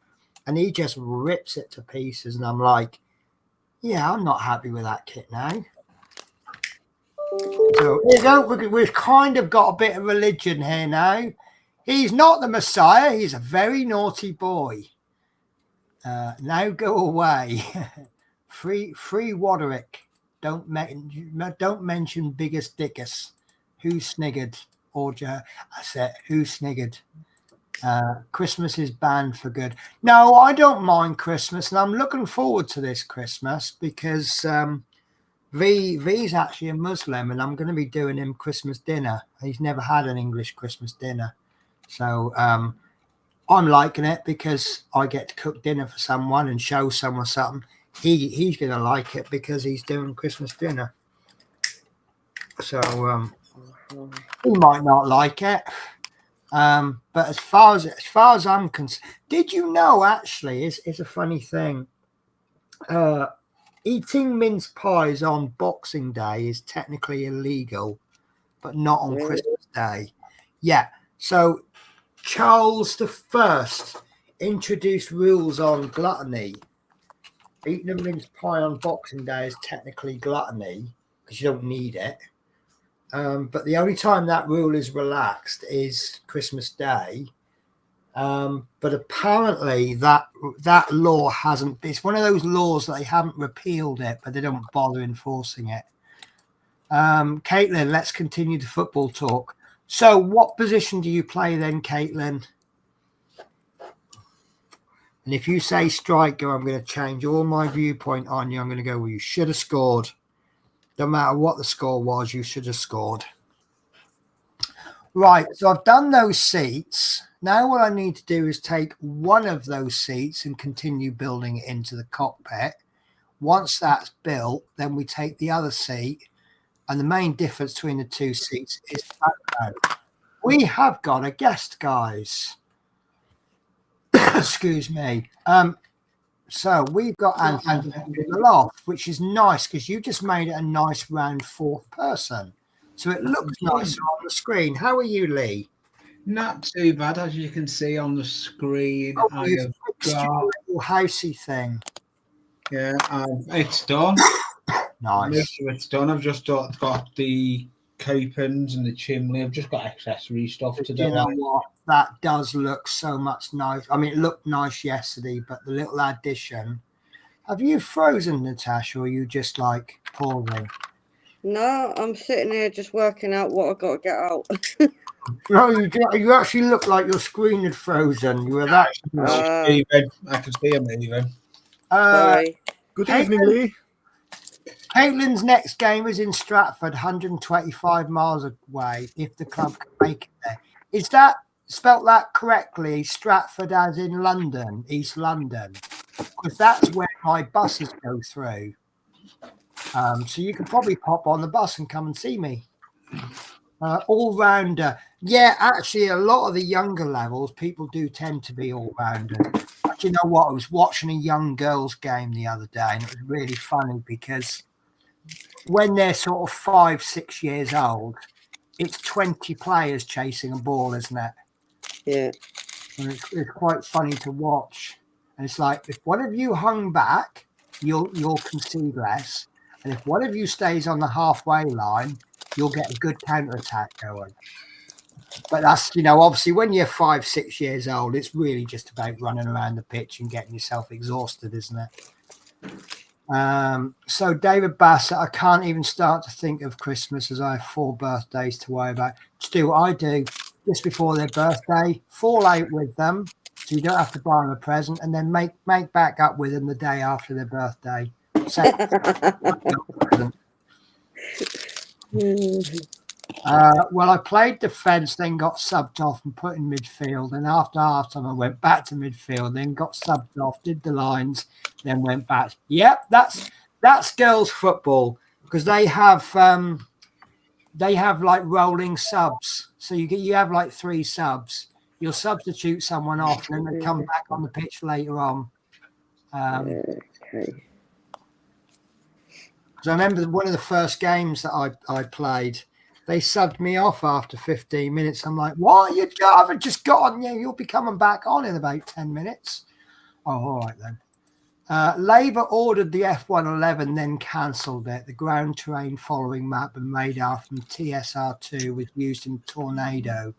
And he just rips it to pieces. And I'm like, yeah, I'm not happy with that kit now. So we've kind of got a bit of religion here now. He's not the Messiah. He's a very naughty boy. Now go away. Free Waderick. Don't mention Biggest Dickus. Who sniggered? I said, who sniggered? Christmas is banned for good. No, I don't mind Christmas, and I'm looking forward to this Christmas because V's actually a Muslim, and I'm going to be doing him Christmas dinner. He's never had an English Christmas dinner, so I'm liking it because I get to cook dinner for someone and show someone something. He's going to like it because he's doing Christmas dinner. So he might not like it, but as far as I'm concerned, did you know? Actually, it's a funny thing. Eating mince pies on Boxing Day is technically illegal, but not on Christmas Day. Yeah. So Charles I introduced rules on gluttony. Eating a mince pie on Boxing Day is technically gluttony because you don't need it. But the only time that rule is relaxed is Christmas Day. But apparently that law hasn't. It's one of those laws that they haven't repealed it, but they don't bother enforcing it. Caitlin, let's continue the football talk. So, what position do you play then, Caitlin? And if you say striker, I'm going to change all my viewpoint on you. I'm going to go, well, you should have scored. No matter what the score was, you should have scored. Right, so I've done those seats. Now what I need to do is take one of those seats and continue building it into the cockpit. Once that's built, then we take the other seat. And the main difference between the two seats is the background. We have got a guest, guys. Excuse me. So we've got Anthony in the loft, which is nice because you just made it a nice round fourth person. So it looks nicer on the screen. How are you, Lee? Not too bad, as you can see on the screen. Oh, I have got your little housey thing. Yeah, it's done. Nice. It's done. I've just got the copings and the chimney. I've just got accessory stuff to do. You know what? That does look so much nice. I mean, it looked nice yesterday, but the little addition. Have you frozen, Natasha, or are you just like pausing? No, I'm sitting here just working out what I've got to get out. No, you actually look like your screen had frozen. You were that. I can see him moving. Sorry. Good evening, Lee. Caitlin's next game is in Stratford, 125 miles away, if the club can make it there. Is that spelt that correctly? Stratford as in London, East London? Because that's where my buses go through. So you could probably pop on the bus and come and see me. All-rounder. Yeah, actually, a lot of the younger levels, people do tend to be all-rounders. But you know what? I was watching a young girls' game the other day, and it was really funny because when they're sort of 5, 6 years old, it's 20 players chasing a ball, isn't it? Yeah. And it's quite funny to watch. And it's like, if one of you hung back, you'll concede less. And if one of you stays on the halfway line, you'll get a good counter-attack going. But that's, obviously when you're 5, 6 years old, it's really just about running around the pitch and getting yourself exhausted, isn't it? So David Bassett, I can't even start to think of Christmas as I have 4 birthdays to worry about. Just do what I do just before their birthday, fall out with them so you don't have to buy them a present, and then make back up with them the day after their birthday. Well, I played defence, then got subbed off and put in midfield. And after half-time, I went back to midfield, then got subbed off, did the lines, then went back. Yep, that's girls' football because they have like rolling subs. So you have like 3 subs. You'll substitute someone off, and then they come back on the pitch later on. Okay. Because I remember one of the first games that I played. They subbed me off after 15 minutes. I'm like, what? You haven't just got on. Yeah, you'll be coming back on in about 10 minutes. Oh, all right then. Labour ordered the F111, then cancelled it. The ground terrain following map and radar from TSR2 was used in Tornado.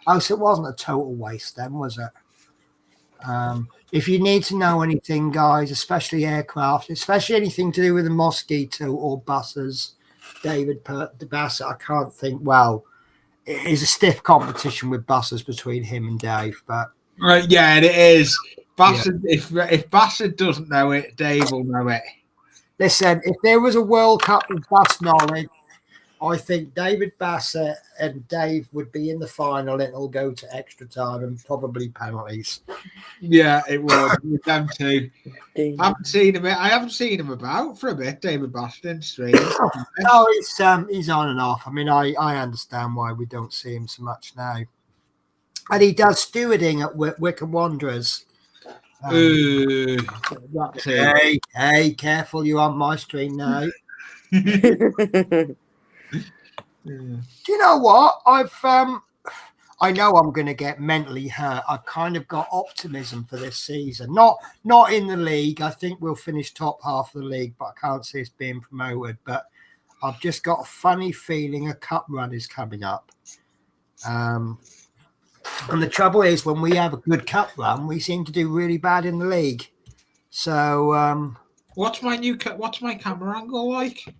Oh, so it wasn't a total waste then, was it? If you need to know anything, guys, especially aircraft, especially anything to do with the Mosquito or buses, David Bassett, I can't think. Well, it is a stiff competition with buses between him and Dave, but Right, yeah, it is. Bassett, if Bassett doesn't know it, Dave will know it. listen, if there was a World Cup with bus knowledge, I think David Bassett and Dave would be in the final. It'll go to extra time and probably penalties. Yeah, it would. With them two. Dean. I haven't seen him about for a bit, David Bassett. Strange. No, he's on and off. I mean, I understand why we don't see him so much now. And he does stewarding at Wycombe Wanderers. That's it. Hey, careful! You're on my stream now. Do you know what? I know I'm going to get mentally hurt. I've kind of got optimism for this season. Not in the league. I think we'll finish top half of the league, but I can't see us being promoted. But I've just got a funny feeling a cup run is coming up. And the trouble is, when we have a good cup run, we seem to do really bad in the league. So What's my camera angle like?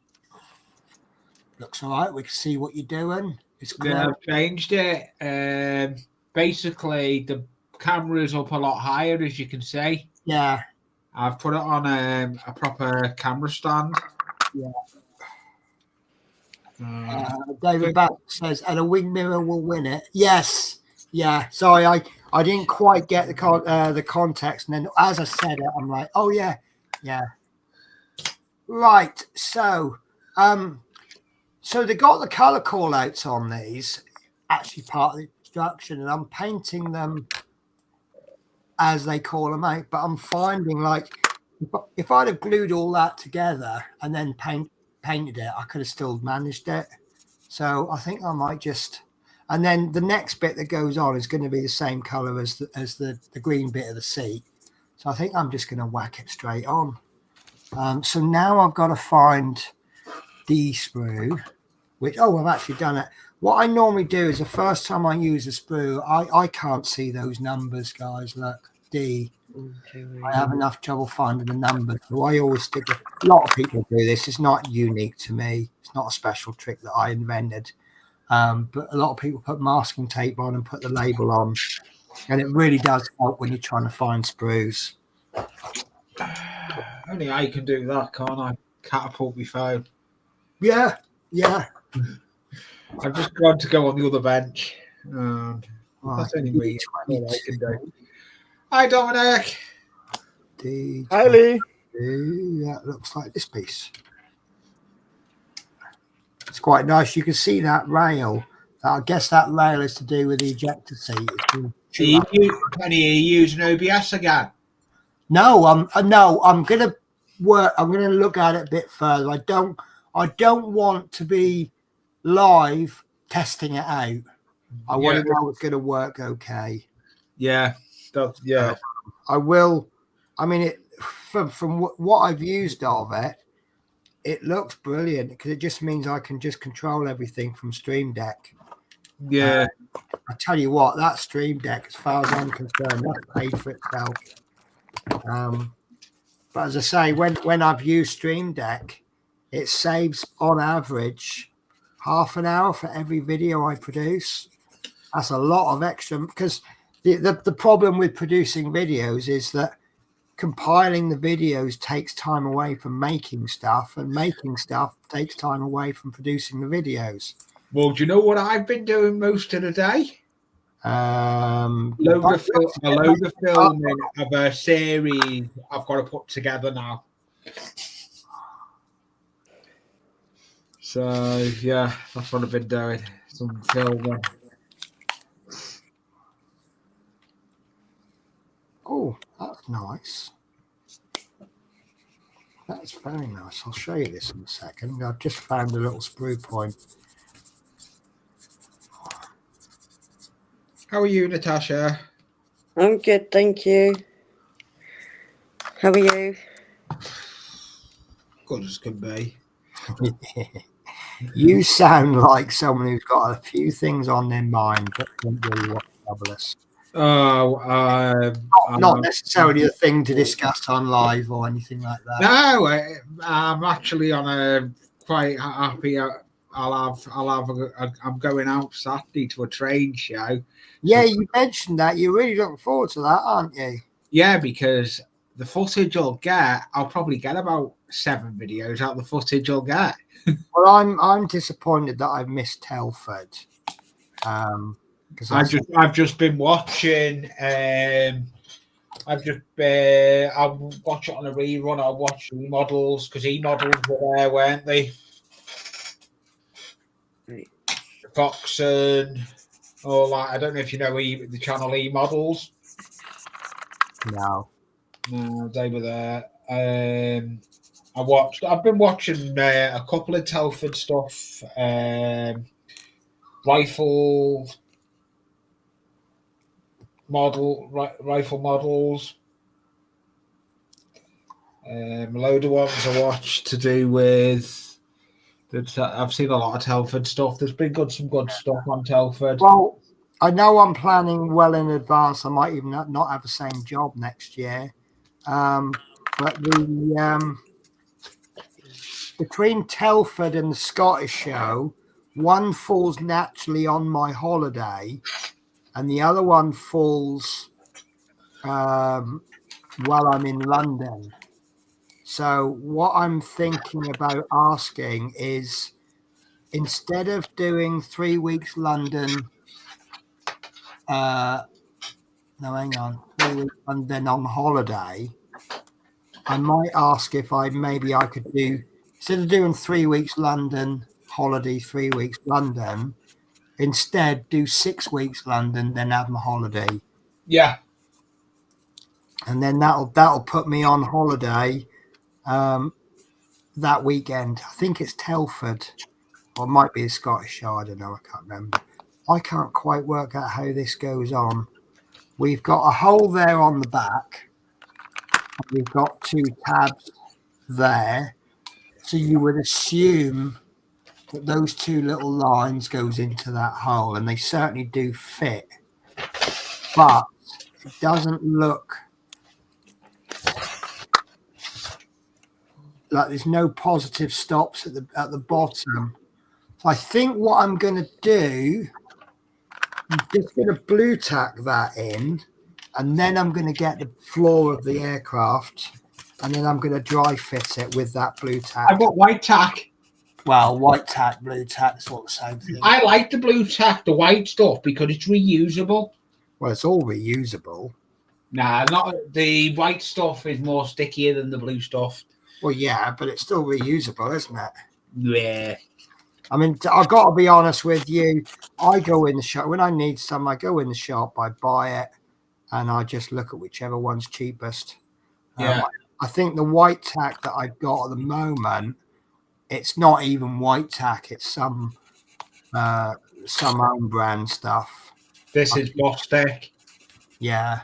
looks all right. We can see what you're doing. It's Yeah, clear. I've changed it. Basically, the camera's up a lot higher, as you can see. Yeah. I've put it on a proper camera stand. Yeah. Uh, David Batt says, and a wing mirror will win it. Yes. Yeah. Sorry, I didn't quite get the context. And then as I said it, I'm like, oh, yeah. Yeah. Right. So, so they got the color call outs on these, actually part of the instruction, and I'm painting them as they call them out. But I'm finding like if I'd have glued all that together and then painted it, I could have still managed it. So I think I might just, and then the next bit that goes on is going to be the same color as the green bit of the seat. So I think I'm just going to whack it straight on. So now I've got to find D sprue, which I've actually done it. What I normally do is the first time I use a sprue, I can't see those numbers, guys. Look, D. I have enough trouble finding the numbers. So I always stick with, a lot of people do this. It's not unique to me. It's not a special trick that I invented. But a lot of people put masking tape on and put the label on. And it really does help when you're trying to find sprues. only I can do that, can't I? Catapult my phone. Yeah, yeah. I've just got to go on the other bench. Right. That's only me. All I can do. Hi, Dominic. D. Hi, Lee. Yeah, it looks like this piece. It's quite nice. You can see that rail. I guess that rail is to do with the ejector seat. Are you using OBS again? No, I'm gonna work. I'm gonna look at it a bit further. I don't want to be live testing it out. I want to know it's going to work okay. Yeah, yeah. I will. I mean, it from what I've used of it, it looks brilliant because it just means I can just control everything from Stream Deck. Yeah. I tell you what, that Stream Deck, as far as I'm concerned, that's paid for itself. But as I say, when I've used Stream Deck, it saves on average half an hour for every video I produce. That's a lot of extra, because the problem with producing videos is that compiling the videos takes time away from making stuff, and making stuff takes time away from producing the videos. Well, do you know what I've been doing most of the day? A load of filming of a series I've got to put together now. So yeah, that's what I've been doing. Some filming. Oh, that's nice. That's very nice. I'll show you this in a second. I've just found a little sprue point. How are you, Natasha? I'm good, thank you. How are you? Good as can be. You sound like someone who's got a few things on their mind but don't really watch Fabulous. Not necessarily a thing to discuss on live or anything like that. No, I'm actually on a quite happy. I'm going out Saturday to a train show. Yeah, you mentioned that. You're really looking forward to that, aren't you? Yeah, because the footage I'll probably get about 7 videos out of the footage I'll get. Well, I'm disappointed that I've missed Telford. Because I've just been watching. I'll watch it on a rerun. I'll watch E-Models because E-Models were there, weren't they? Foxon, all that. I don't know if you know the channel E-Models. No, they were there. I've been watching a couple of Telford stuff. Rifle models. A load of ones I watched to do with. I've seen a lot of Telford stuff. There's been some good stuff on Telford. Well, I know I'm planning well in advance. I might even not have the same job next year. But between Telford and the Scottish show, one falls naturally on my holiday, and the other one falls while I'm in London. So what I'm thinking about asking is, instead of doing 3 weeks London, 3 weeks London on holiday, I might ask if I could do, instead of doing 3 weeks London holiday, 3 weeks London, instead do 6 weeks London, then have my holiday. Yeah. And then that'll put me on holiday that weekend. I think it's Telford, or it might be a Scottish show. I don't know. I can't remember. I can't quite work out how this goes on. We've got a hole there on the back. We've got 2 tabs there. So you would assume that those 2 little lines goes into that hole, and they certainly do fit. But it doesn't look like there's no positive stops at the bottom. So I think what I'm going to do, I'm just going to blue tack that in, and then I'm going to get the floor of the aircraft, and then I'm going to dry fit it with that blue tack. I've got white tack. Well, white tack, blue tack, it's all the same thing. I like the blue tack, the white stuff, because it's reusable. Well, it's all reusable. Nah, not the white stuff is more stickier than the blue stuff. Well, yeah, but it's still reusable, isn't it? Yeah. I mean, I've got to be honest with you. I go in the shop when I need some. I go in the shop, I buy it, and I just look at whichever one's cheapest. Yeah. I think the white tack that I've got at the moment, it's not even white tack. It's some own brand stuff. This is Bostech. Yeah.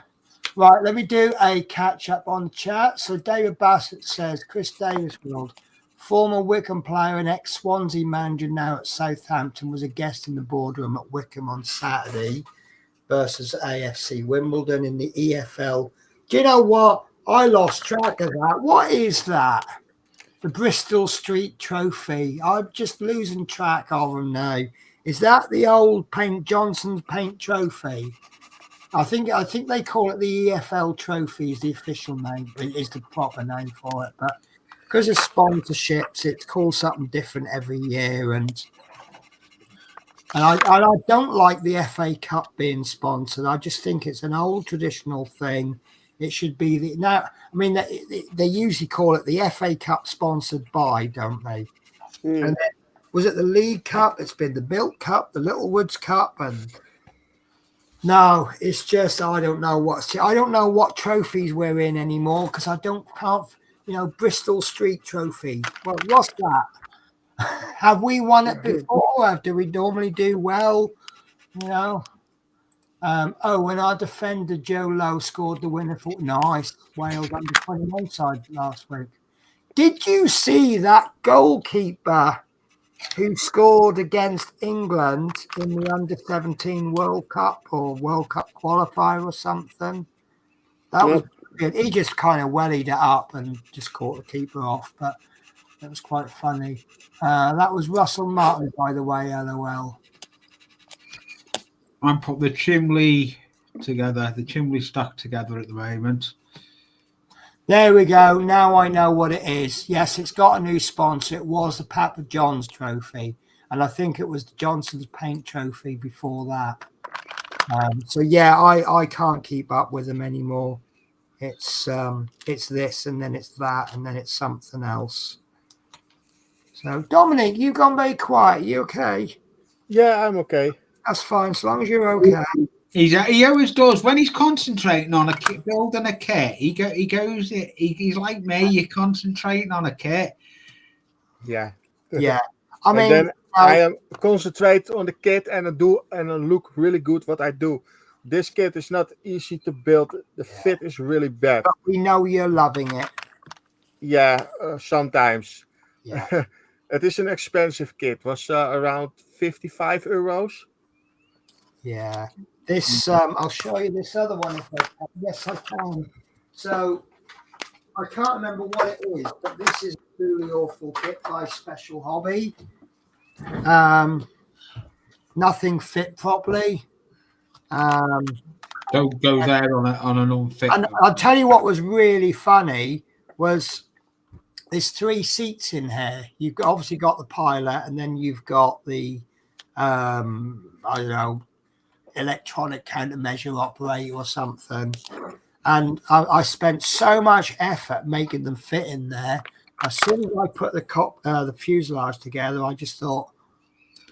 Right, let me do a catch-up on the chat. So David Bassett says, Chris Davisfield, former Wycombe player and ex-Swansea manager now at Southampton, was a guest in the boardroom at Wycombe on Saturday versus AFC Wimbledon in the EFL. Do you know what? I lost track of that. What is that? The Bristol Street Trophy. I'm just losing track of them now. Is that the old Johnson's Paint Trophy? I think they call it the EFL Trophy is the official name, is the proper name for it. But because of sponsorships, it's called something different every year. And I don't like the FA Cup being sponsored. I just think it's an old traditional thing. It should be they usually call it the FA Cup sponsored by, don't they? Mm. And then, was it the League Cup? It's been the Milk Cup, the Littlewoods Cup, and no, it's just I don't know what trophies we're in anymore because can't Bristol Street Trophy. Well, what's that? Have we won it before? Do we normally do well? When our defender Joe Lowe scored the winner for Wales under 21 side last week. Did you see that goalkeeper who scored against England in the under-17 World Cup or World Cup qualifier or something. That was good. He just kind of wellied it up and just caught the keeper off, but it was quite funny. That was Russell Martin, by the way, LOL. I'm put the chimney together, the chimney stuck together at the moment. There we go. Now I know what it is. Yes, it's got a new sponsor. It was the Papa John's trophy, and I think it was the Johnson's Paint trophy before that. So yeah, I can't keep up with them anymore. It's this, and then it's that, and then it's something else. So Dominic, you've gone very quiet. You okay? Yeah, I'm okay. That's fine, as long as you're okay. He always does when he's concentrating on a kit, building a kit. He's like me. You're concentrating on a kit. Yeah. Yeah. I mean, then I am concentrate on the kit and I look really good what I do. This kit is not easy to build. The fit is really bad. But we know you're loving it. Yeah, sometimes. Yeah. It is an expensive kit. It was around €55. Yeah. This I'll show you this other one if I can. Yes, I can. So I can't remember what it is, but this is a really awful kit by Special Hobby. Nothing fit properly. Don't go there on an unfit. And I'll tell you what was really funny was there's 3 seats in here. You've obviously got the pilot, and then you've got the I don't know, electronic countermeasure operator or something. And I spent so much effort making them fit in there. As soon as I put the fuselage together, I just thought,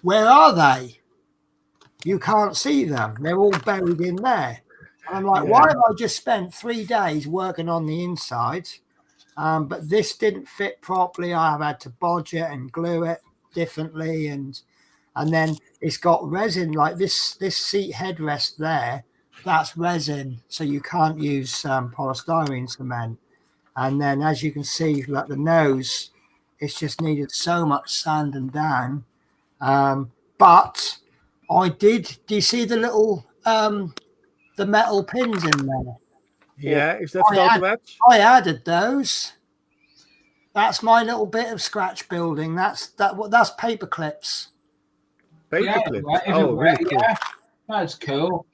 where are they? You can't see them. They're all buried in there. And I'm like, why have I just spent 3 days working on the inside? But this didn't fit properly. I've had to bodge it and glue it differently. And then it's got resin, like this seat headrest there, that's resin. So you can't use polystyrene cement. And then as you can see, like the nose, it's just needed so much sanding down. But I did you see the little the metal pins in there? Yeah, is that photo match? I added those. That's my little bit of scratch building. That's paper clips. Paper clips. Oh, really cool. Yeah, that's cool.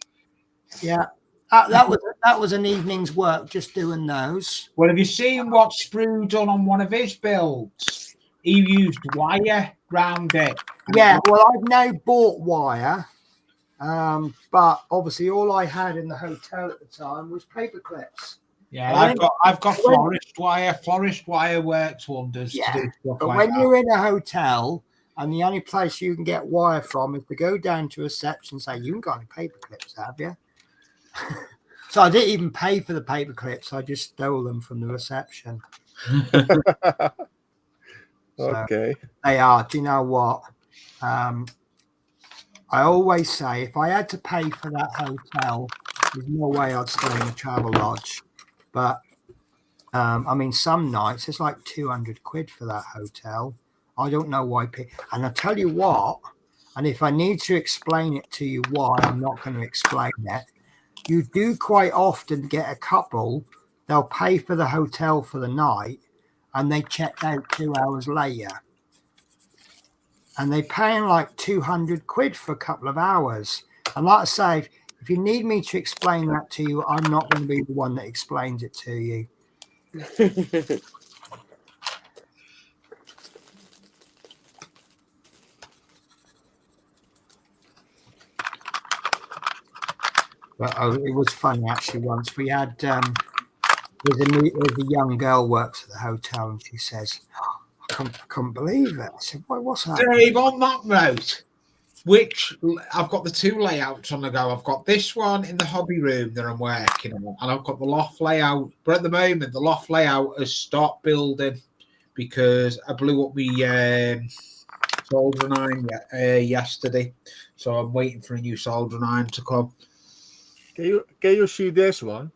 Yeah. That was an evening's work just doing those. Well, have you seen what Sprue done on one of his builds? He used wire round it. Yeah, well, I've now bought wire, but obviously all I had in the hotel at the time was paper clips. Yeah, I've got florist wire. Florist wire works wonders. Yeah, to do stuff but like when that. you're in a hotel and the only place you can get wire from is to go down to reception and say, "You haven't got any paper clips, have you?" So I didn't even pay for the paper clips. I just stole them from the reception. Okay. They are. Do you know what? I always say if I had to pay for that hotel, there's no way I'd stay in a travel lodge. But I mean, some nights it's like 200 quid for that hotel. I don't know why. And I tell you what, and if I need to explain it to you why, I'm not going to explain it. You do quite often get a couple, they'll pay for the hotel for the night and they check out 2 hours later. And they're paying like 200 quid for a couple of hours. And like I say, if you need me to explain that to you, I'm not going to be the one that explains it to you. But it was funny actually. Once we had there's a young girl works at the hotel, and she says, "I can't believe it." I said, "What's that?" Dave, on that note, which I've got the 2 layouts on the go. I've got this one in the hobby room that I'm working on, and I've got the loft layout. But at the moment, the loft layout has stopped building because I blew up my soldering iron yesterday. So I'm waiting for a new soldering iron to come. Can you see this one?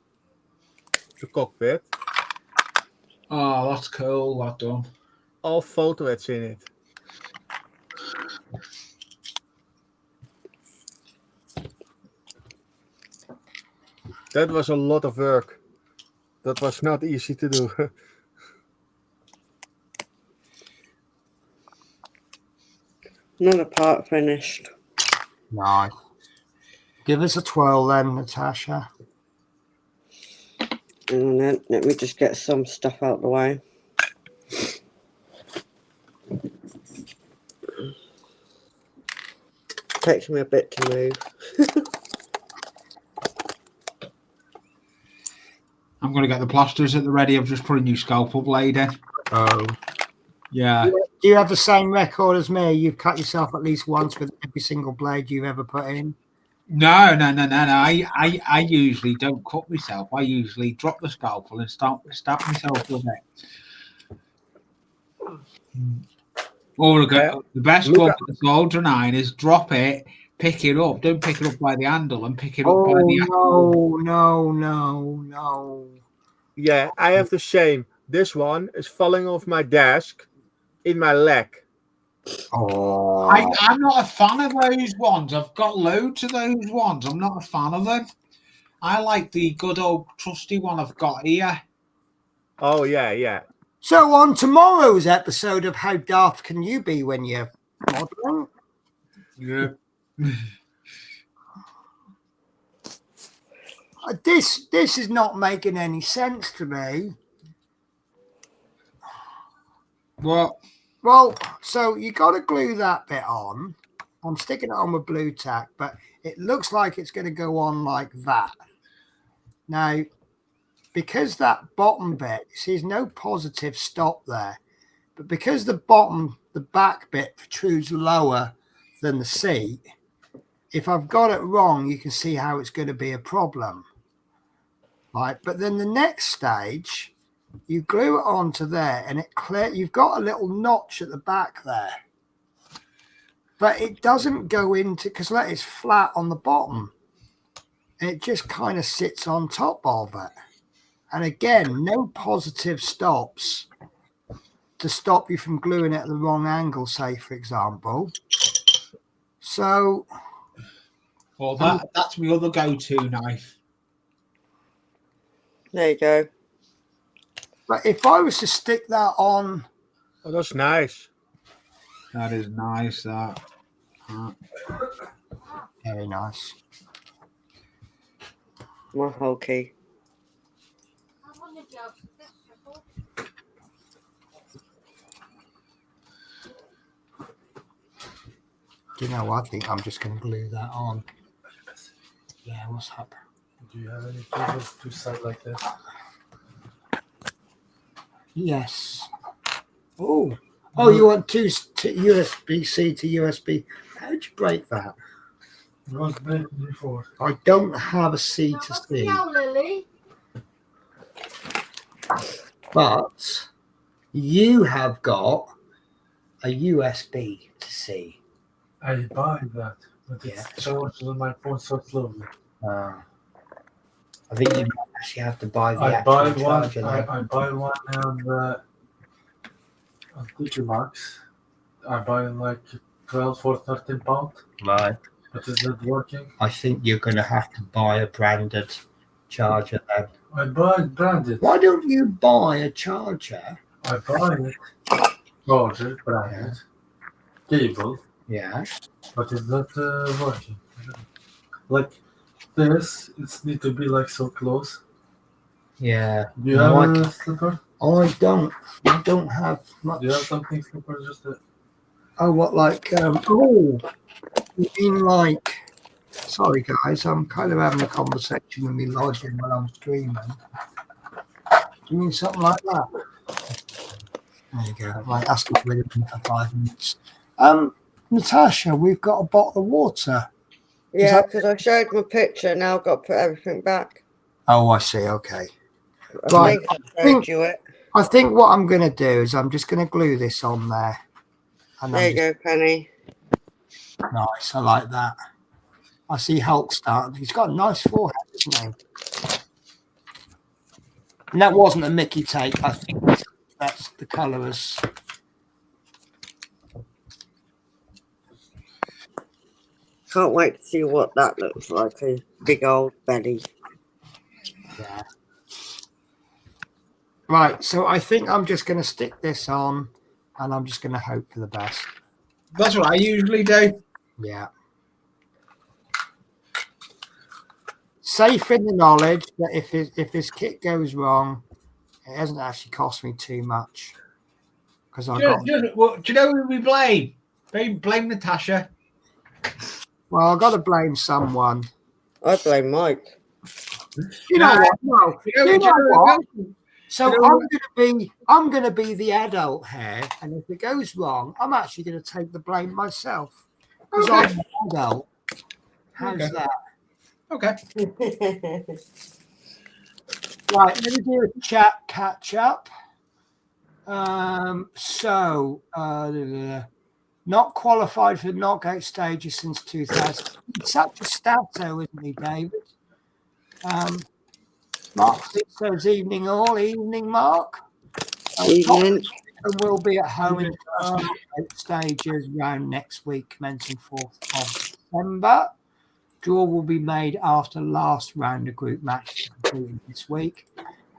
The cockpit. Oh, that's cool. Well done. All photo heads in it. That was a lot of work. That was not easy to do. Another part finished. Nice. Give us a twirl then, Natasha. And then let me just get some stuff out the way. Takes me a bit to move. I'm going to get the plasters at the ready. I've just put a new scalpel blade in. Oh. Yeah. Do you have the same record as me? You've cut yourself at least once with every single blade you've ever put in? No. I usually don't cut myself. I usually drop the scalpel and stab myself with it. Or the best one with the soldier 9 is drop it, pick it up. Don't pick it up by the handle and pick it up by the handle. No. Yeah, I have the same. This one is falling off my desk in my leg. Oh. I'm not a fan of those ones. I've got loads of those ones. I'm not a fan of them. I like the good old trusty one I've got here. Oh, yeah. So on tomorrow's episode of How Daft Can You Be When You're Modeling? Yeah. This is not making any sense to me. What? Well, so you got to glue that bit on. I'm sticking it on with blue tack, but it looks like it's going to go on like that. Now, because that bottom bit, see, there's no positive stop there, but because the back bit protrudes lower than the seat, if I've got it wrong, you can see how it's going to be a problem. Right, but then the next stage, you glue it onto there, and you've got a little notch at the back there, but it doesn't go into, because it's flat on the bottom. It just kind of sits on top of it. And again, no positive stops to stop you from gluing it at the wrong angle, say, for example. So, Well, that's my other go-to knife. There you go. but if I was to stick that on, Oh, that's nice. That is nice. That. very nice. My whole key. Do you know what? I think I'm just going to glue that on. Yeah, what's up? Do you have any cables to side like this? Yes. Oh, you want two USB-C to USB? How did you break that? It was made before. I don't have a C to C, but you have got a USB to C. I buy that, but Yeah. it's charged on my phone so slowly. I think you might actually have to buy the I actual buy one. charger. I buy one on Digimax. I buy like 12 or 13 pounds, Right. but it's not working. I think you're going to have to buy a branded charger then. I buy branded. Why don't you buy a charger? I buy it charger branded cable, Yeah. but it's not working. Like this, it need to be like so close. Yeah. Do you No, have a slipper? I don't have much. Do you have something slipper? Just a... Oh, what, like, you mean like, sorry guys, I'm kind of having a conversation with me lodging while I'm streaming. Do you mean something like that? There you go. Like, ask it with me for 5 minutes. Natasha, we've got a bottle of water. Yeah, because I showed my picture. Now I've got to put everything back. Oh, I see. Okay. I Right. think I showed you it. I think what I'm going to do is I'm just going to glue this on there. And There you go, Penny. Nice. I like that. I see Hulk starting. He's got a nice forehead, isn't he? And that wasn't a Mickey tape. I think that's the colours. Can't wait to see what that looks like. A big old belly. Yeah. Right, so I think I'm just going to stick this on, and I'm just going to hope for the best. That's what I usually do. Yeah. Safe in the knowledge that if this kit goes wrong, it hasn't actually cost me too much. Because I got. Do you know who we blame? Blame Natasha. Well, I've got to blame someone. I blame Mike. You know what? No. You know what? what? So I'm gonna be the adult here, and if it goes wrong, I'm actually gonna take the blame myself. Because Okay. I'm an adult. How's Okay. that? Okay. Right, let me do a chat catch up. Not qualified for knockout stages since 2000. He's such a stato, isn't he, David? Mark says evening all, evening, Mark. Evening. And we'll be at home in the first knockout stages round next week, commencing 4th of December. Draw will be made after last round of group matches concluded this week.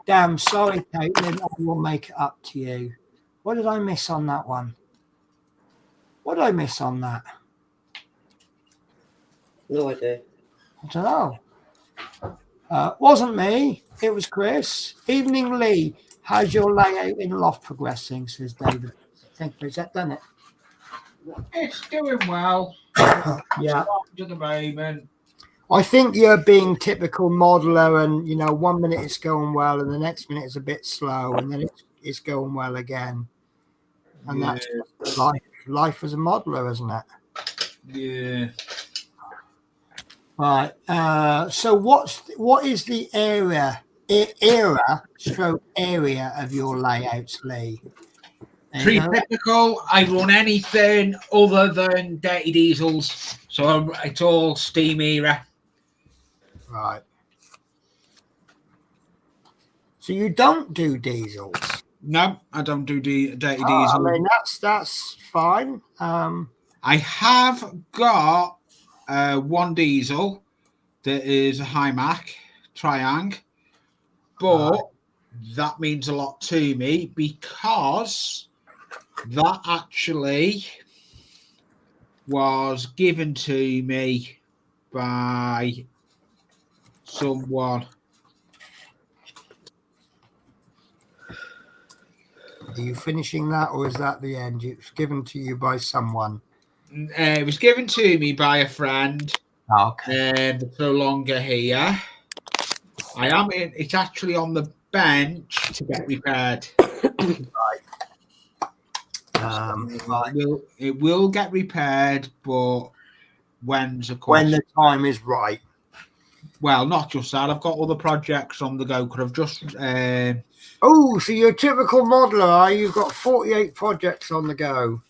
Damn sorry, Caitlin. I will make it up to you. What did I miss on that one? What did I miss on that? No idea. I don't know. Wasn't me. It was Chris. Evening, Lee. How's your layout in loft progressing? Says David. Thank you. Has that done it? It's doing well. Yeah. At the moment. I think you're being typical modeler, and 1 minute it's going well, and the next minute it's a bit slow, and then it's going well again. And that's just life as a modeler, isn't it? Yeah. Right. So what is the era of your layouts, Lee? Pretty typical. I run anything other than dirty diesels, so it's all steam era. Right. So you don't do diesels? No, I don't do dirty diesel. I mean, that's fine. I have got one diesel that is a Hymac Triang, but that means a lot to me because that actually was given to me by someone. Are you finishing that, or is that the end? It's given to you by someone. It was given to me by a friend. Okay. It's no longer here. It's actually on the bench to get repaired. It will get repaired, but when the time is right. Well, not just that. I've got other projects on the go. Could have just. So you're a typical modeler, are you? You've got 48 projects on the go.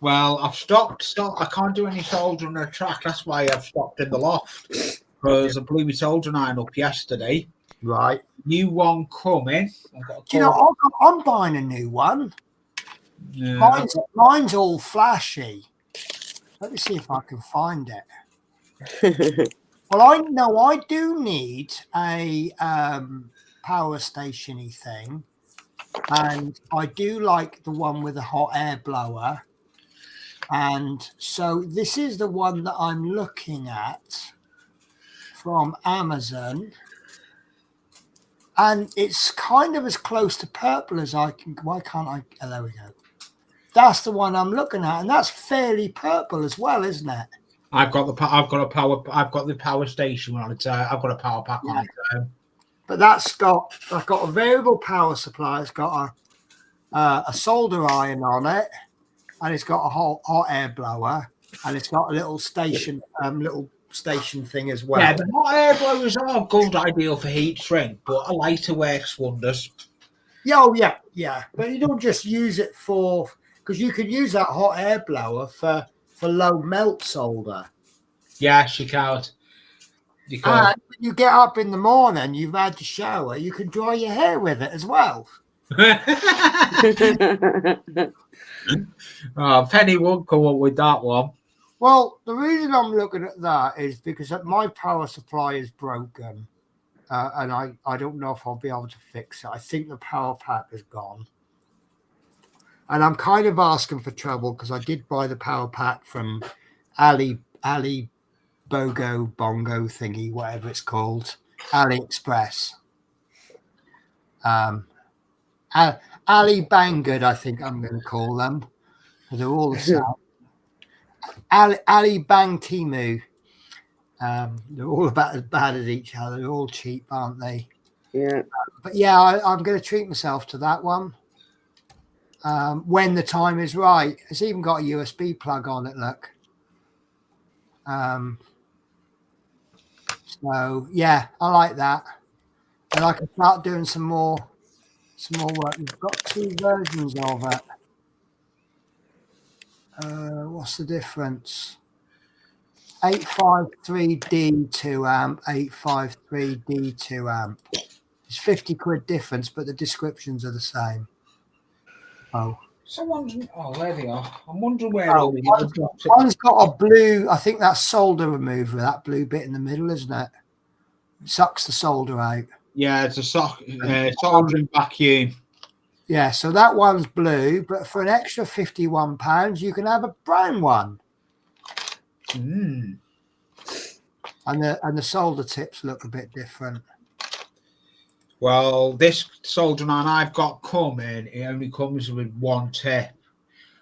Well, I've stopped. I can't do any soldering on a track. That's why I've stopped in the loft. Because I blew my soldering iron up yesterday. Right. New one coming. I'm buying a new one. Yeah. Mine's all flashy. Let me see if I can find it. Well, I do need a power station-y thing. And I do like the one with a hot air blower. And so this is the one that I'm looking at from Amazon. And it's kind of as close to purple as I can. Why can't I? Oh, there we go. That's the one I'm looking at, and that's fairly purple as well, isn't it? I've got the power station on it. I've got a power pack on it. But I've got a variable power supply. It's got a solder iron on it, and it's got a hot air blower, and it's got a little station thing as well. Yeah, the hot air blowers are good, ideal for heat shrink, but a lighter works wonders. Yeah. But you don't just use it because you could use that hot air blower for low melt solder. Yes, you can. And when you get up in the morning, you've had the shower, you can dry your hair with it as well. Penny won't come up with that one. Well, the reason I'm looking at that is because my power supply is broken, and I don't know if I'll be able to fix it. I think the power pack is gone, and I'm kind of asking for trouble because I did buy the power pack from Ali Bongo thingy, whatever it's called, AliExpress. Ali Banggood, I think I'm going to call them. They're all the same. Ali Bang Timu. They're all about as bad as each other. They're all cheap, aren't they? Yeah. But yeah, I'm going to treat myself to that one when the time is right. It's even got a USB plug on it. Look. So yeah, I like that, and I can start doing some more work. We've got 2 versions of it. What's the difference? 853D 2 amp, 853D 2 amp. It's 50 quid difference, but the descriptions are the same. Oh. There they are. I'm wondering where all the other drops are. One's got a blue, I think that's solder remover, that blue bit in the middle, isn't it? Sucks the solder out. Yeah, it's a soldering vacuum. Yeah, so that one's blue, but for an extra £51, you can have a brown one. Mm. And the solder tips look a bit different. Well, this soldering iron I've got coming, it only comes with 1 tip.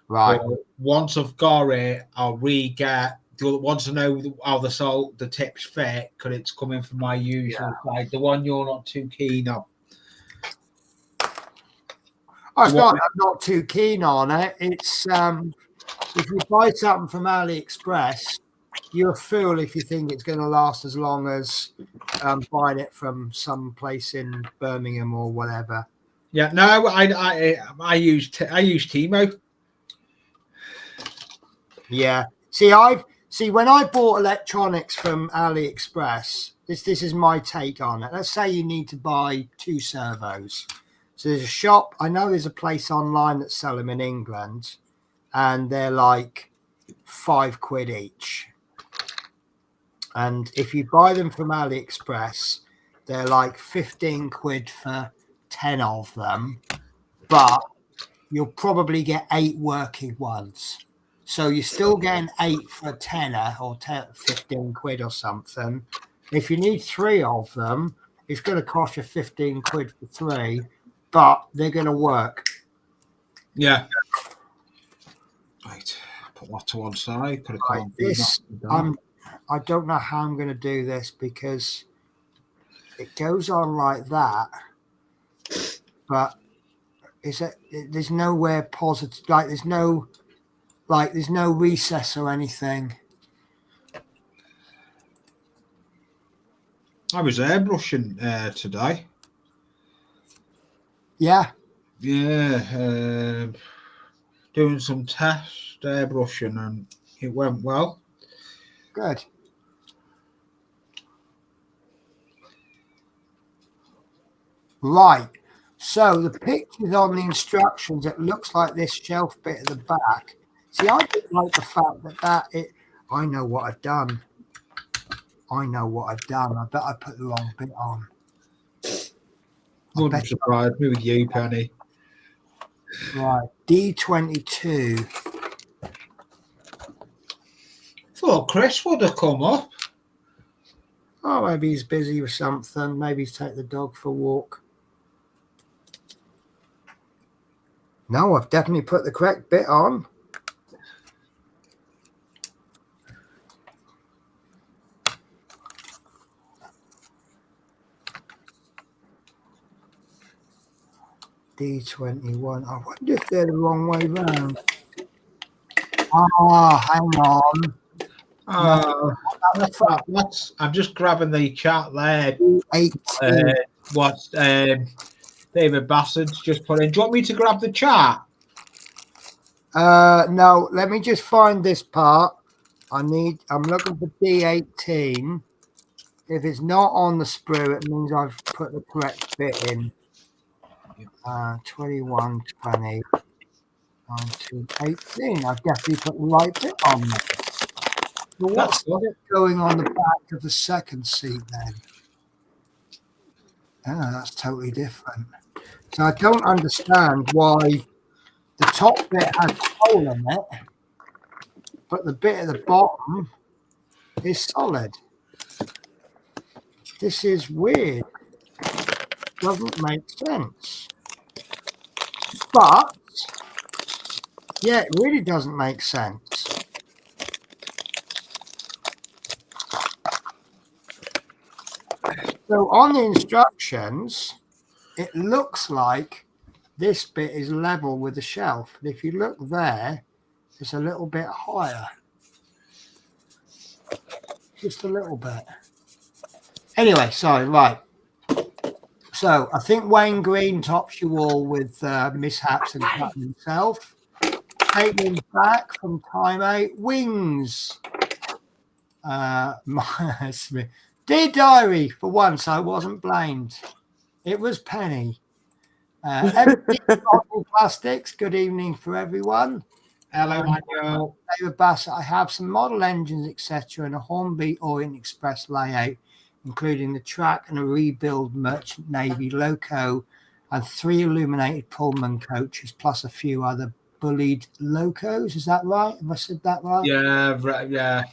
Right. But once I've got it, I'll re-get the other. Once I know how the tips fit, because it's coming from my usual side, the one you're not too keen on. I'm not too keen on it. It's if you buy something from AliExpress, you're a fool if you think it's going to last as long as buying it from some place in Birmingham or whatever. Yeah, no, I use Timo. Yeah. See when I bought electronics from AliExpress, this is my take on it. Let's say you need to buy 2 servos. So there's a shop. I know there's a place online that sell them in England, and they're like £5 each. And if you buy them from AliExpress, they're like 15 quid for 10 of them, but you'll probably get 8 working ones. So you're still getting 8 for a tenner or 15 quid or something. If you need 3 of them, it's going to cost you 15 quid for 3, but they're going to work. Yeah. Right. Put that to one side. I don't know how I'm going to do this because it goes on like that, but there's nowhere positive, there's no recess or anything. I was airbrushing today. Yeah. Yeah. Doing some test airbrushing, and it went well. Good. Right. So the pictures on the instructions, it looks like this shelf bit at the back. See, I don't like the fact I know what I've done. I bet I put the wrong bit on. Wouldn't surprise me with you, Penny. Right. D22. Thought Chris would have come up. Oh, maybe he's busy with something. Maybe he's taking the dog for a walk. No, I've definitely put the correct bit on. D21. I wonder if they're the wrong way round. Hang on. I'm just grabbing the chat there. 18. What David Bassett's just put in. Do you want me to grab the chart? No, let me just find this part. I'm looking for D18. If it's not on the sprue, it means I've put the correct bit in. 21, 20, 19, 18. I've definitely put the right bit on there. But what's going on the back of the second seat then? Oh, that's totally different. So I don't understand why the top bit has a hole in it, but the bit at the bottom is solid. This is weird. Doesn't make sense. But yeah, it really doesn't make sense. So on the instructions, it looks like this bit is level with the shelf. And if you look there, it's a little bit higher. Just a little bit. Anyway, sorry, right. So I think Wayne Green tops you all with mishaps and cutting himself. Taking back from time 8, Wings. Smith. Dear Diary, for once I wasn't blamed. It was Penny. Plastics, good evening for everyone. Hello, Michael. David Bassett, I have some model engines, etc., and a Hornby Orient Express layout, including the track and a rebuild Merchant Navy loco and 3 illuminated Pullman coaches, plus a few other bullied locos. Is that right? Have I said that right? Yeah, right, yeah.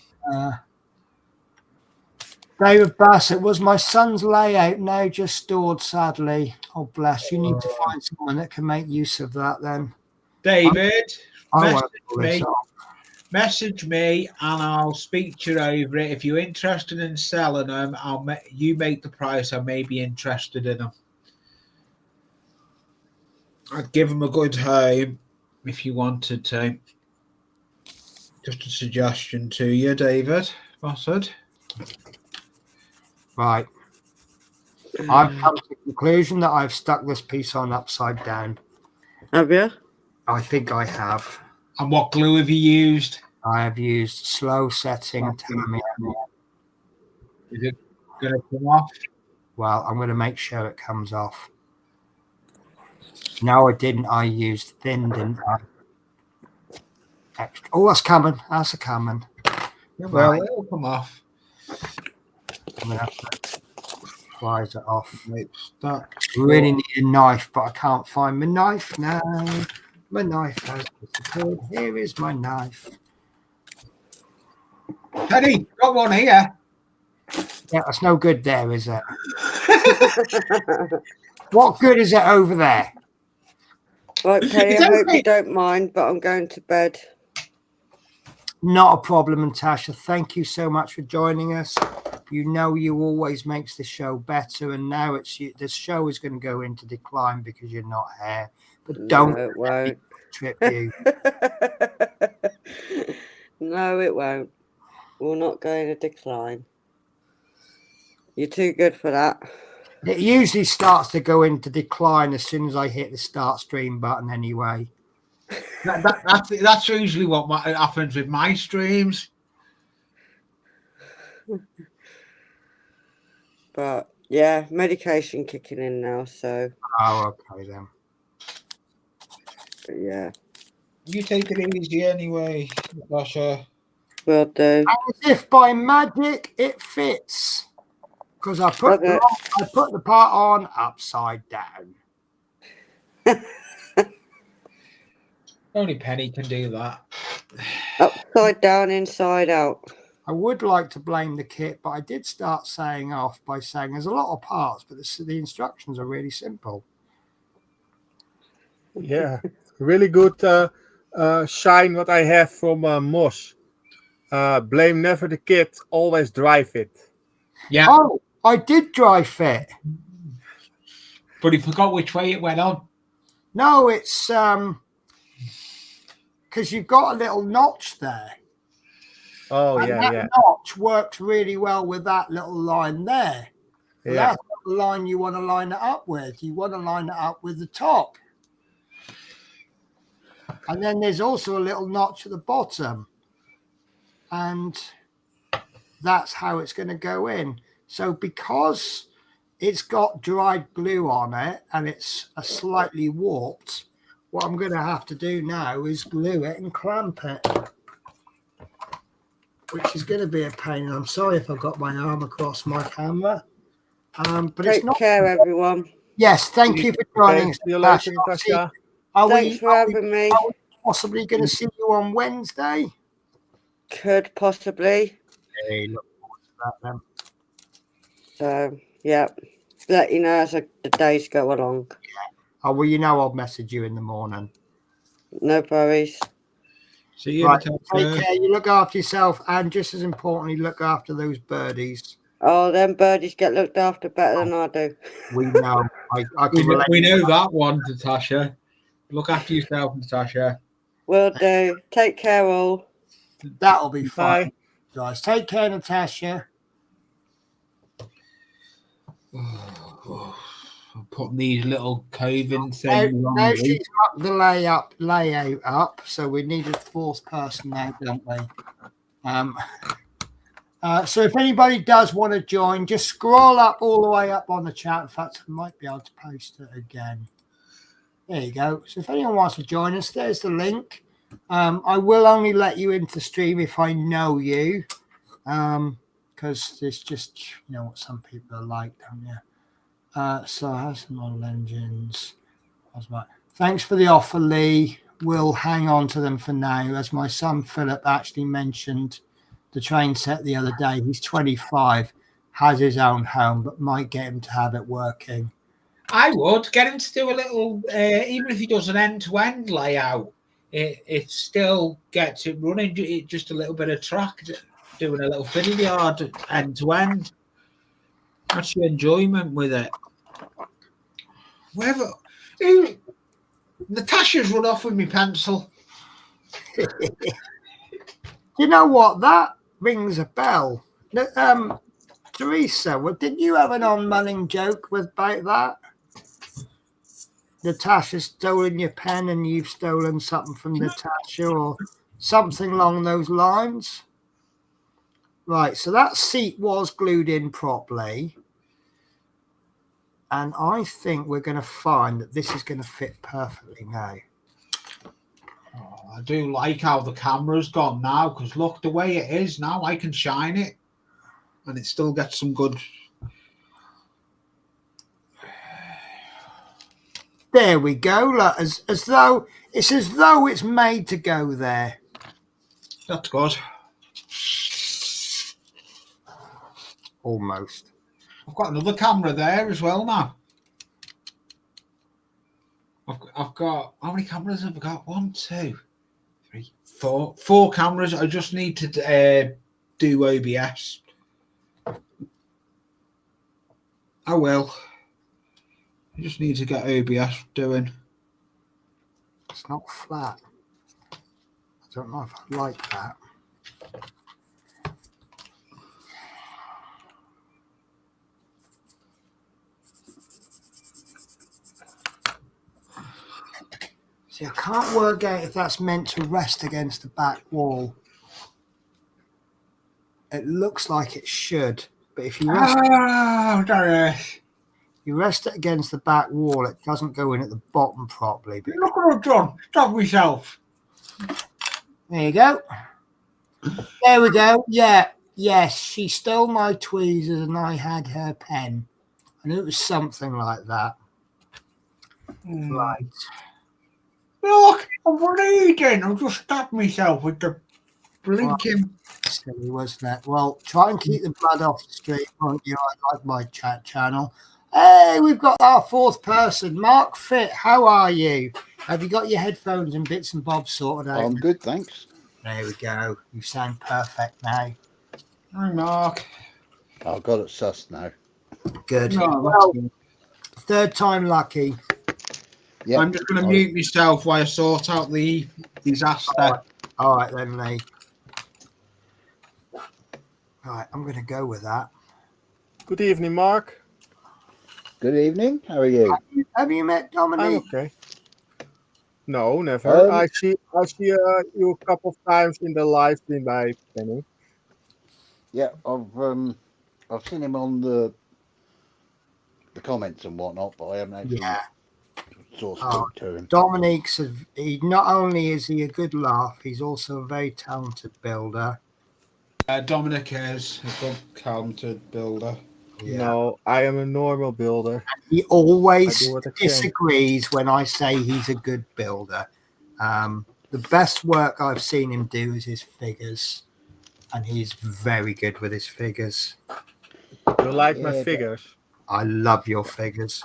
David Bassett, was my son's layout now just stored, sadly? Oh, bless. You need to find someone that can make use of that then. David, I message me and I'll speak to you over it. If you're interested in selling them, you make the price. I may be interested in them. I'd give them a good home if you wanted to. Just a suggestion to you, David Bassett. Right. I've come to the conclusion that I've stuck this piece on upside down. Have you? I think I have. And what glue have you used? I have used slow setting Tamiya. Is it going to come off? Well, I'm going to make sure it comes off. No, I didn't. I used thin, didn't I? Extra. Oh, that's coming. That's a coming. Yeah, well, Right. it'll come off. I'm going to have to slice it off. That Really need a knife, but I can't find my knife now. My knife has disappeared. Here is my knife. Penny, got one here. Yeah, that's no good there, is it? What good is it over there? Right, Penny, I hope you don't mind, but I'm going to bed. Not a problem, Natasha. Thank you so much for joining us. You know you always makes the show better, and now it's the show is going to go into decline because you're not here. But don't No, it won't. trip you. No, it won't. We're not going to decline. You're too good for that. It usually starts to go into decline as soon as I hit the start stream button anyway. That's usually what happens with my streams. But yeah, medication kicking in now, so Oh, okay then. but yeah, You take it easy anyway, Natasha. will do. As if by magic it fits. Because I put Okay. the part on upside down. Only Penny can do that. Upside down, inside out. I would like to blame the kit, but I did start saying off by saying there's a lot of parts, but the instructions are really simple. Yeah, really good shine what I have from Moss. Blame never the kit, always drive it. Yeah, Oh, I did dry fit. but he forgot which way it went on. No, it's because you've got a little notch there. Oh, And yeah, that yeah. notch works really well with that little line there. Well, Yeah. that's the line you want to line it up with. You want to line it up with the top. And then there's also a little notch at the bottom. And that's how it's going to go in. So because it's got dried glue on it and it's a slightly warped, what I'm going to have to do now is glue it and clamp it. which is going to be a pain. And I'm sorry if I've got my arm across my camera. But it's Take not. care, everyone. Yes, thank you for joining Okay, us. see you Natasha. later, Natasha. Thanks for having me. Are we possibly going to see you on Wednesday? Could possibly. Hey, look forward to that then. So, yeah. Let you know as the days go along. Oh, well, you know I'll message you in the morning. No worries. See you, Right, Natasha. take care. You look after yourself, and just as importantly, look after those birdies. Oh, them birdies get looked after better than I do. We know. I can relate. We know that one, Natasha. Look after yourself, Natasha. Will do. Take care, all. That'll be fine, Bye. guys. Take care, Natasha. I'm putting these little coving Now, things on. now me. she's got the layout up, so we need a fourth person now, don't we? So if anybody does want to join, just scroll up all the way up on the chat. In fact, I might be able to post it again. There you go. So if anyone wants to join us, there's the link. I will only let you into the stream if I know you, because there's just, you know what some people are like, don't you? So I have some model engines. Thanks for the offer, Lee. We'll hang on to them for now. As my son Philip actually mentioned the train set the other day, he's 25, has his own home, but might get him to have it working. I would get him to do a little, even if he does an end-to-end layout, it still gets it running. Just a little bit of track, doing a little fiddle yard end-to-end. That's your enjoyment with it. Natasha's run off with my pencil. You know what? That rings a bell. Teresa, didn't you have an on-manning joke about that? Natasha's stolen your pen and you've stolen something from Natasha or something along those lines? Right, so that seat was glued in properly. And I think we're going to find that this is going to fit perfectly now. Oh, I do like how the camera's gone now, because look, the way it is now, I can shine it and it still gets some good. There we go. Look, as though it's made to go there. That's good. Almost. I've got another camera there as well now. I've got, how many cameras have I got? 1, 2, 3, 4. 4 cameras. I just need to do OBS. I will. I just need to get OBS doing. It's not flat. I don't know if I like that. See, I can't work out if that's meant to rest against the back wall. It looks like it should, but if you rest, you rest it against the back wall, it doesn't go in at the bottom properly. But Look what I've done. Stop myself. there you go. There we go. Yeah. Yes, she stole my tweezers and I had her pen. And it was something like that. Right. Look, I'm bleeding. I've just stabbed myself with the blinking. Silly, wasn't it? Well, try and keep the blood off the street, won't you? I like my chat channel. Hey, we've got our fourth person. Mark Fit, how are you? Have you got your headphones and bits and bobs sorted out? I'm good, thanks. There we go. You sound perfect now. Hi, Mark. I've got it sussed now. Good. No, that's Well, good. third time lucky. Yeah, I'm just going to mute myself while I sort out the disaster. All right, then, Lee. All right, I'm going to go with that. Good evening, Mark. Good evening. How are you? Have you met I'm Dominique? okay. No, never. Um, I see you a couple of times in the live stream by Penny. Yeah, I've seen him on the comments and whatnot, but I haven't actually Yeah. sort of spoke to him. Dominique's he not only is he a good laugh, he's also a very talented builder. Dominic is a good talented builder. No, I am a normal builder. He I always do what I can. disagrees when I say he's a good builder. The best work I've seen him do is his figures, and he's very good with his figures. You like my Yeah, but- figures? I love your figures.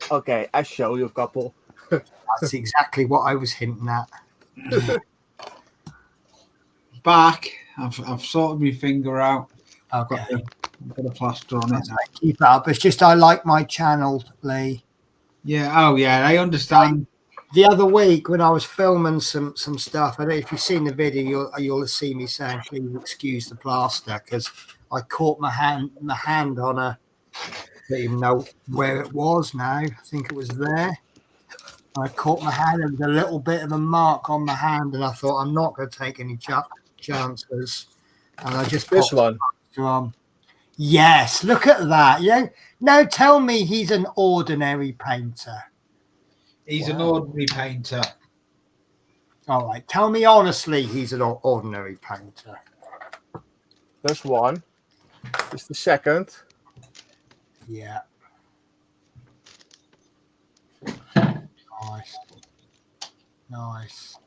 Okay, I show you a couple. That's exactly what I was hinting at. Back. I've sorted my finger out. Okay. I've got a plaster on it. Keep it up. It's just I like my channel, Lee. Yeah. Oh, yeah. I understand. The other week when I was filming some stuff, I don't know if you've seen the video, you'll see me saying, "Please excuse the plaster," because I caught my hand on a. I don't even know where it was now. I think it was there. I caught my hand and there was a little bit of a mark on my hand, and I thought I'm not going to take any chances, and I just This popped one. on. Yes, look at that. Yeah. Now tell me he's an ordinary painter. He's an ordinary painter. All right. Tell me honestly he's an ordinary painter. This one is the second. Yeah. Nice. Nice.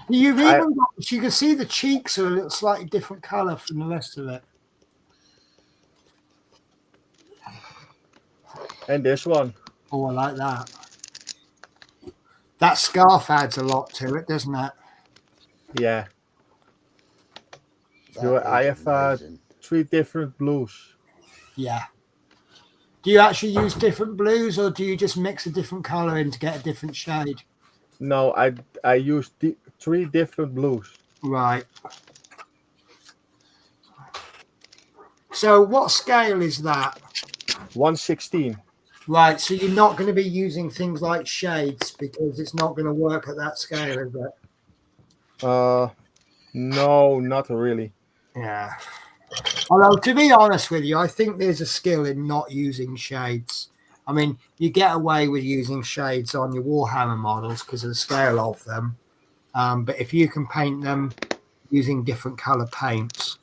You've even got, you can see the cheeks are a little slightly different colour from the rest of it. And this one. Oh, I like that. That scarf adds a lot to it, doesn't it? Yeah. That I is have amazing. 3 different blues. Yeah. Do you actually use different blues, or do you just mix a different colour in to get a different shade? No, I used 3 different blues. Right. So what scale is that? 1/16. Right, so you're not going to be using things like shades because it's not going to work at that scale, is it? No, not really. Yeah. Although, to be honest with you, I think there's a skill in not using shades. I mean, you get away with using shades on your Warhammer models because of the scale of them. But if you can paint them using different color paints,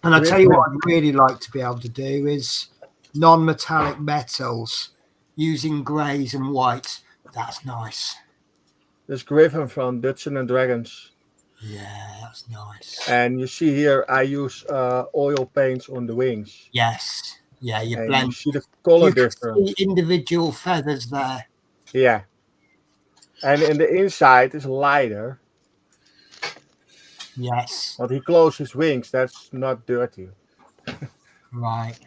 and I tell you what, I'd really like to be able to do is non-metallic metals using greys and whites. That's nice. There's Griffin from Dungeons and Dragons. Yeah, that's nice. And you see here, I use oil paints on the wings. Yes. Yeah, you And blend. you see the color You can difference. see individual feathers there. Yeah. And in the inside is lighter. Yes. But he closed his wings. That's not dirty. Right.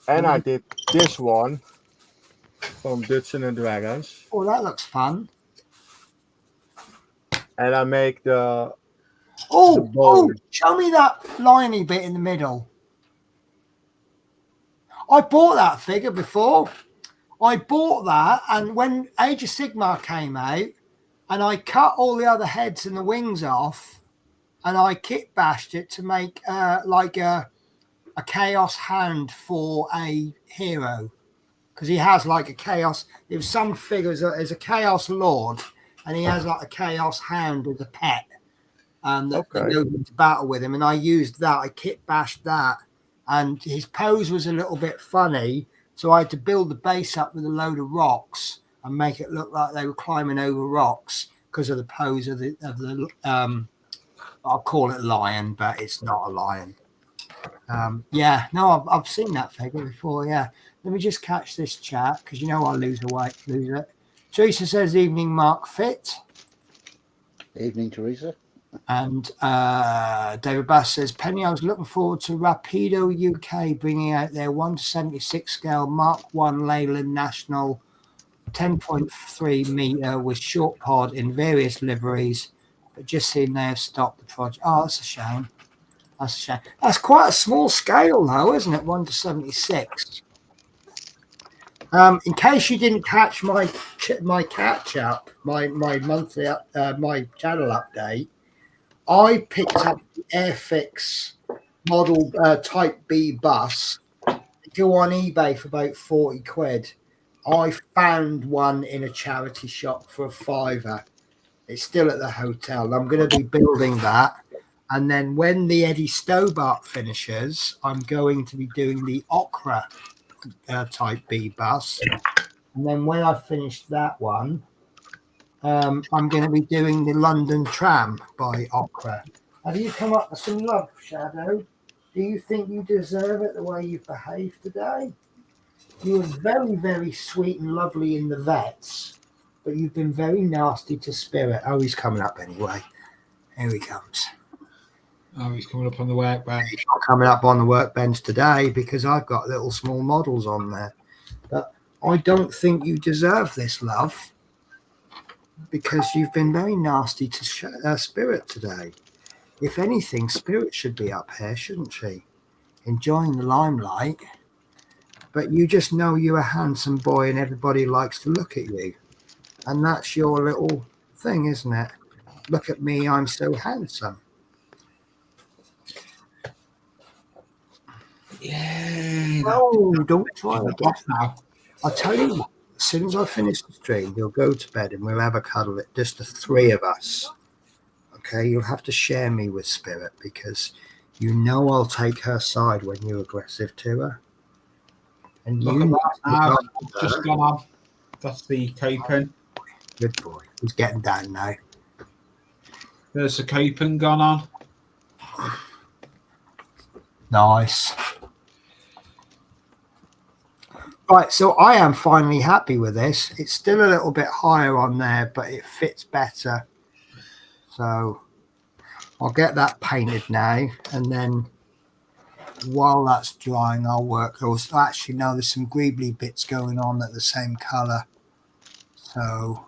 And I did this one from Dungeons and Dragons. Oh, that looks fun. And I make the Oh, bow. show me that liney bit in the middle. I bought that figure before. I bought that, and when Age of Sigmar came out, and I cut all the other heads and the wings off, and I kit bashed it to make like a chaos hand for a hero, because he has like a chaos. There was some figures as a chaos lord, and he has like a chaos hound as a pet. That goes into battle with him, and I used that. I kit bashed that, and his pose was a little bit funny, so I had to build the base up with a load of rocks and make it look like they were climbing over rocks because of the pose of the I'll call it lion, but it's not a lion. Yeah, no, I've seen that figure before. Yeah, let me just catch this chat because you know I'll lose it. Teresa says, "Evening, Mark Fit." Evening, Teresa. And David Bass says, "Penny, I was looking forward to Rapido UK bringing out their 1/76 scale Mark 1 Leyland National 10.3 meter with short pod in various liveries, but just seeing they have stopped the project." Oh, that's a shame. That's a shame. That's quite a small scale, though, isn't it? 1/76. In case you didn't catch my catch up, my monthly my channel update, I picked up the Airfix model Type B bus. Go on eBay for about 40 quid. I found one in a charity shop for a £5. It's still at the hotel. I'm going to be building that, And then when the Eddie Stobart finishes, I'm going to be doing the Okra type B bus. And then when I've finished that one, I'm going to be doing the London Tram by Okra. Have you come up with some love, Shadow? Do you think you deserve it the way you've behaved today? You were very, very sweet and lovely in the vets, but you've been very nasty to Spirit. Oh, he's coming up anyway. Here he comes. Oh, he's coming up on the workbench. He's not coming up on the workbench today because I've got little small models on there. But I don't think you deserve this, love, because you've been very nasty to Spirit today. If anything, Spirit should be up here, shouldn't she? Enjoying the limelight. But you just know you're a handsome boy and everybody likes to look at you. And that's your little thing, isn't it? Look at me, I'm so handsome. Yeah. No, don't try I'm again. off now. I'll tell you what, as soon as I finish the stream, you'll go to bed and we'll have a cuddle, just the three of us. Okay, you'll have to share me with Spirit because you know I'll take her side when you're aggressive to her. And Look you at need that to now. look It's after just her. gone on. That's the coping. Good boy. He's getting down now. There's the coping gone on. Nice. Right, so I am finally happy with this. It's still a little bit higher on there, but it fits better. So I'll get that painted now, and then while that's drying, I'll work. Actually, no, there's some greebly bits going on at the same colour. So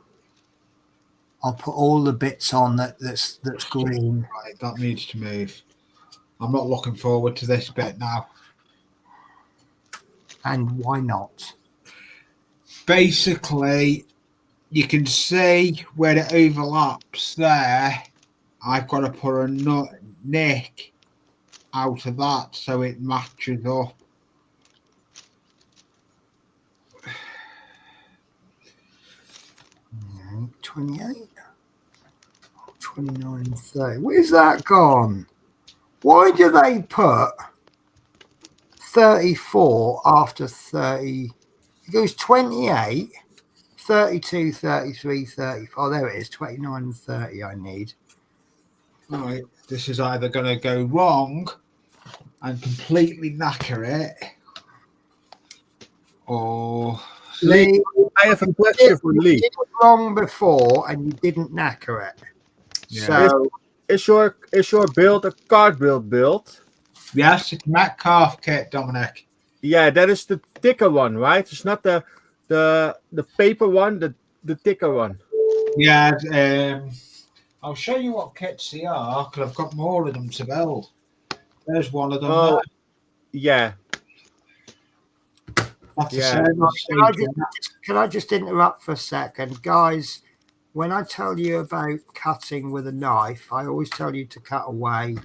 I'll put all the bits on that's green. Right, that needs to move. I'm not looking forward to this bit now. And why not? Basically, you can see where it overlaps there. I've got to put a nick out of that so it matches up. Yeah, 28, 29, 30. Where's that gone? Why do they put 34 after 30? It goes 28, 32, 33, 34. Oh, there it is. 29 and 30 I need. All right, this is either going to go wrong and completely knacker it, or Lee, I have a question for you Lee. did it wrong before and you didn't knacker it. Yeah. So Is your build a card build? yes, it's Metcalf kit, Dominic. Yeah, that is the thicker one, right? It's not the paper one, the thicker one. Yeah, I'll show you what kits they are because I've got more of them to build. There's one of them. Oh, there. yeah. That's the Yeah. same. Can I just interrupt for a second? Guys, when I tell you about cutting with a knife, I always tell you to cut away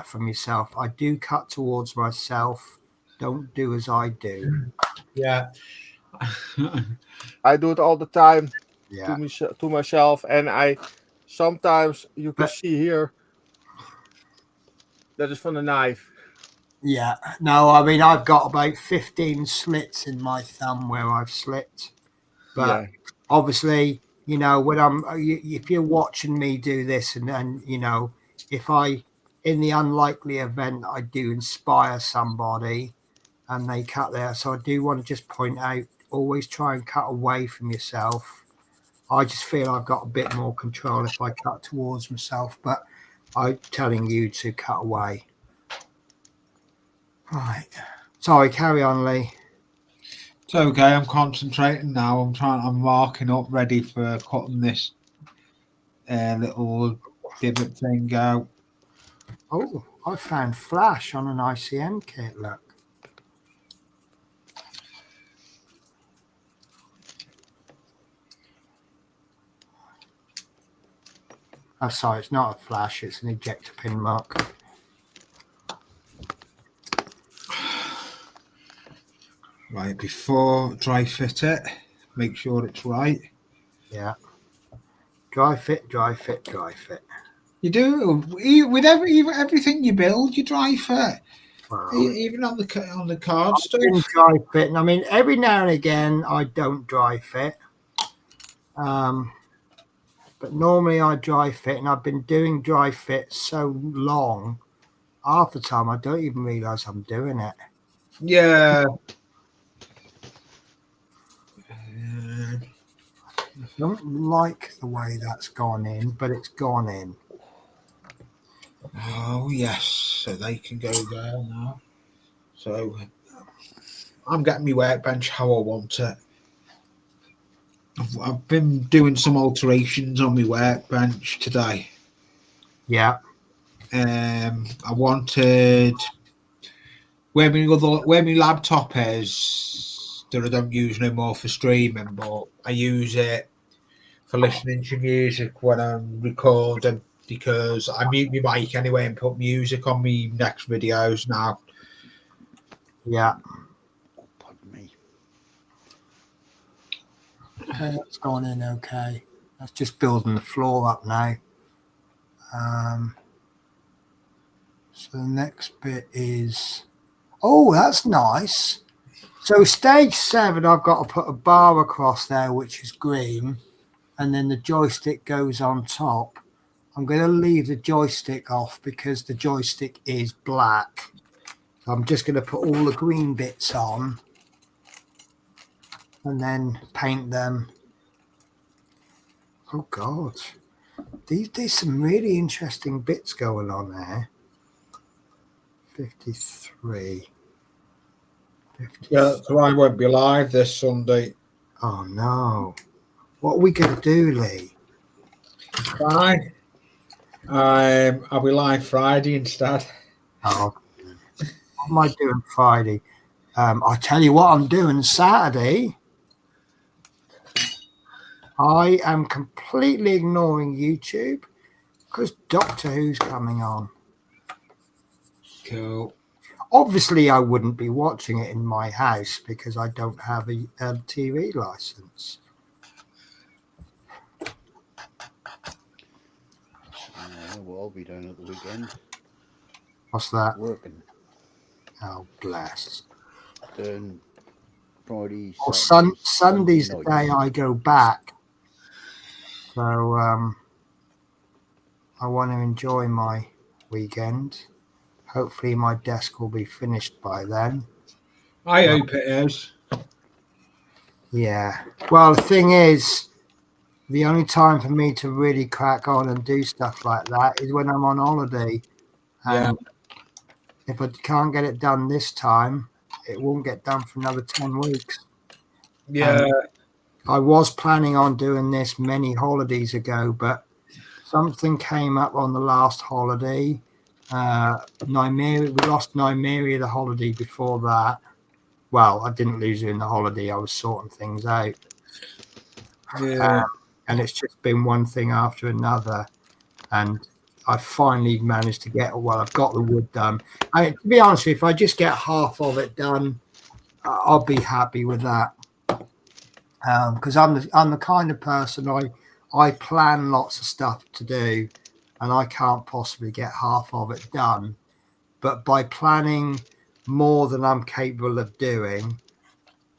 from yourself. I do cut towards myself. Don't do as I do. Yeah. I do it all the time Yeah. to myself, and I sometimes you can But- see here that is from the knife. Yeah. No, I mean, I've got about 15 slits in my thumb where I've slit. But Yeah. obviously, you know, when if you're watching me do this and you know, if in the unlikely event I do inspire somebody and they cut there, so I do want to just point out, always try and cut away from yourself. I just feel I've got a bit more control if I cut towards myself, but I'm telling you to cut away. Right. Sorry, carry on, Lee. It's okay. I'm concentrating now. I'm marking up, ready for cutting this little divot thing out. Oh, I found flash on an ICM kit. Look. Oh, sorry, it's not a flash. It's an ejector pin mark. Right, before dry fit it, make sure it's right. Yeah. Dry fit, dry fit, dry fit. You do with everything you build. You dry fit, even on the card stuff. Dry fit. I mean, every now and again, I don't dry fit. But normally I dry fit, and I've been doing dry fit so long. Half the time, I don't even realize I'm doing it. Yeah. I don't like the way that's gone in, but it's gone in. Oh yes, so they can go there now. So I'm getting my workbench how I want it. I've been doing some alterations on my workbench today. Yeah. I wanted where my laptop is that I don't use no more for streaming, but I use it for listening to music when I'm recording because I mute my mic anyway and put music on my next videos now. Yeah. Oh, pardon me. Okay, that's gone in okay. That's just building the floor up now. So the next bit is, oh, that's nice. So stage 7, I've got to put a bar across there, which is green, and then the joystick goes on top. I'm going to leave the joystick off because the joystick is black. So I'm just going to put all the green bits on and then paint them. Oh God, there's some really interesting bits going on there. 53. Yeah, so I won't be live this Sunday. Oh no. What are we going to do, Lee? Bye. I'll be live Friday instead. Oh, what am I doing Friday? I'll tell you what I'm doing Saturday. I am completely ignoring YouTube because Doctor Who's coming on. Cool. Obviously, I wouldn't be watching it in my house because I don't have a TV license. What I'll be doing at the weekend. What's that? Working. Oh, bless. Doing Friday. Well, Saturday, Sunday's the Sunday day nights. I go back. So I want to enjoy my weekend. Hopefully my desk will be finished by then. I hope it is. Yeah. Well, the thing is, the only time for me to really crack on and do stuff like that is when I'm on holiday. And if I can't get it done this time, it won't get done for another 10 weeks. Yeah. I was planning on doing this many holidays ago, but something came up on the last holiday. Nymeria, we lost Nymeria the holiday before that. Well, I didn't lose her in the holiday. I was sorting things out. Yeah. And it's just been one thing after another. And I finally managed to get, well, I've got the wood done. To be honest with you, if I just get half of it done, I'll be happy with that. Because I'm the kind of person I plan lots of stuff to do, and I can't possibly get half of it done. But by planning more than I'm capable of doing,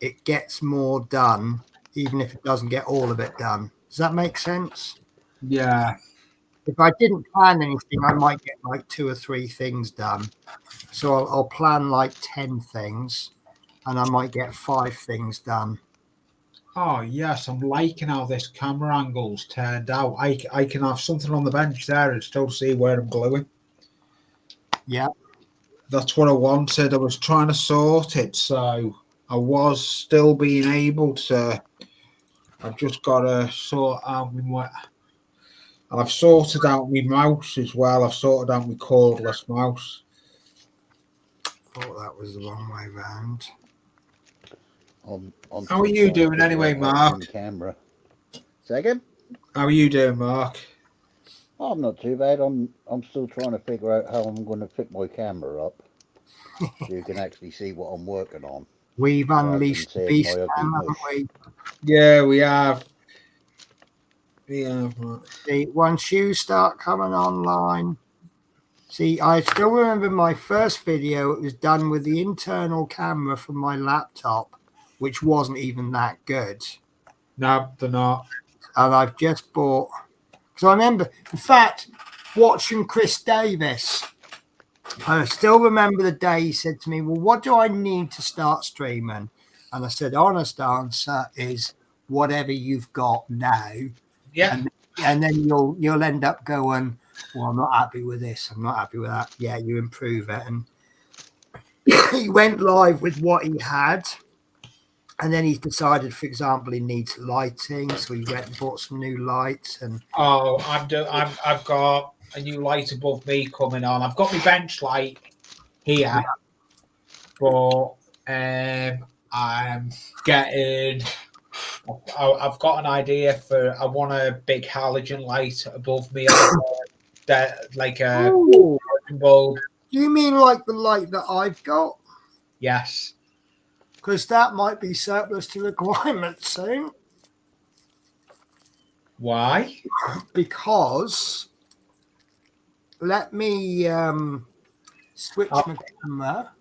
it gets more done, even if it doesn't get all of it done. Does that make sense? Yeah. If I didn't plan anything, I might get like 2 or 3 things done. So I'll plan like 10 things, and I might get 5 things done. Oh yes, I'm liking how this camera angle's turned out. I can have something on the bench there and still see where I'm gluing. Yeah. That's what I wanted. I was trying to sort it so I was still being able to. I've just got to sort out my. And I've sorted out my mouse as well. I've sorted out my cordless mouse. Thought that was the wrong way round. How are you doing anyway, Mark? Camera. Second. How are you doing, Mark? Oh, I'm not too bad. I'm still trying to figure out how I'm going to fit my camera up so you can actually see what I'm working on. We've unleashed the beast, haven't we? Yeah, we have. Yeah. See, once you start coming online, see, I still remember my first video. It was done with the internal camera from my laptop, which wasn't even that good. No, they're not. And I've just bought, because I remember, in fact, watching Chris Davis, I still remember the day he said to me, well, what do I need to start streaming? And I said, honest answer is whatever you've got now. Yeah. And then you'll end up going, well, I'm not happy with this. I'm not happy with that. Yeah, you improve it. And he went live with what he had. And then he decided, for example, he needs lighting. So he went and bought some new lights. And I've got a new light above me coming on. I've got my bench light here, but I'm getting. I've got an idea for. I want a big halogen light above me, like a bulb. Do you mean like the light that I've got? Yes. Because that might be surplus to requirements soon. Why? Because let me switch my camera.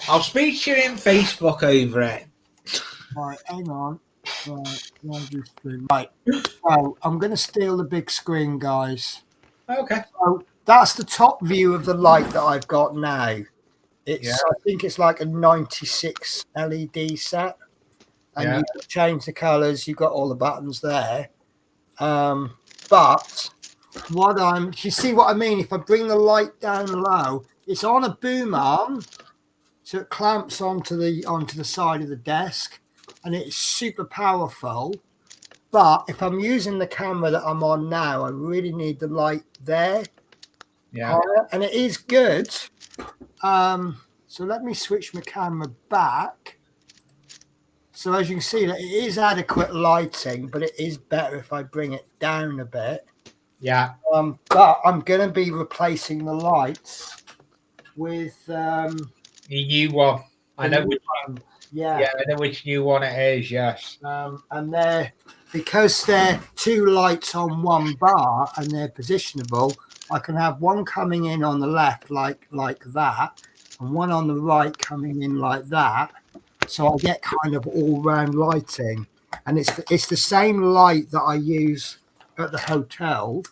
I'll speak to you in Facebook over it. Right, hang on. Right. So I'm going to steal the big screen, guys. Okay. So that's the top view of the light that I've got now. It's I think it's like a 96 LED set, and you can change the colors. You've got all the buttons there. But you see what I mean? If I bring the light down low, it's on a boom arm, so it clamps onto the side of the desk, and it's super powerful. But if I'm using the camera that I'm on now, I really need the light there. Yeah. And it is good. So let me switch my camera back. So as you can see, that it is adequate lighting, but it is better if I bring it down a bit. Yeah. But I'm going to be replacing the lights with the new one. I know which one. Yeah, I know which new one it is. Yes. And because they're two lights on one bar and they're positionable, I can have one coming in on the left like that, and one on the right coming in like that. So I get kind of all round lighting, and it's the same light that I use at the hotel.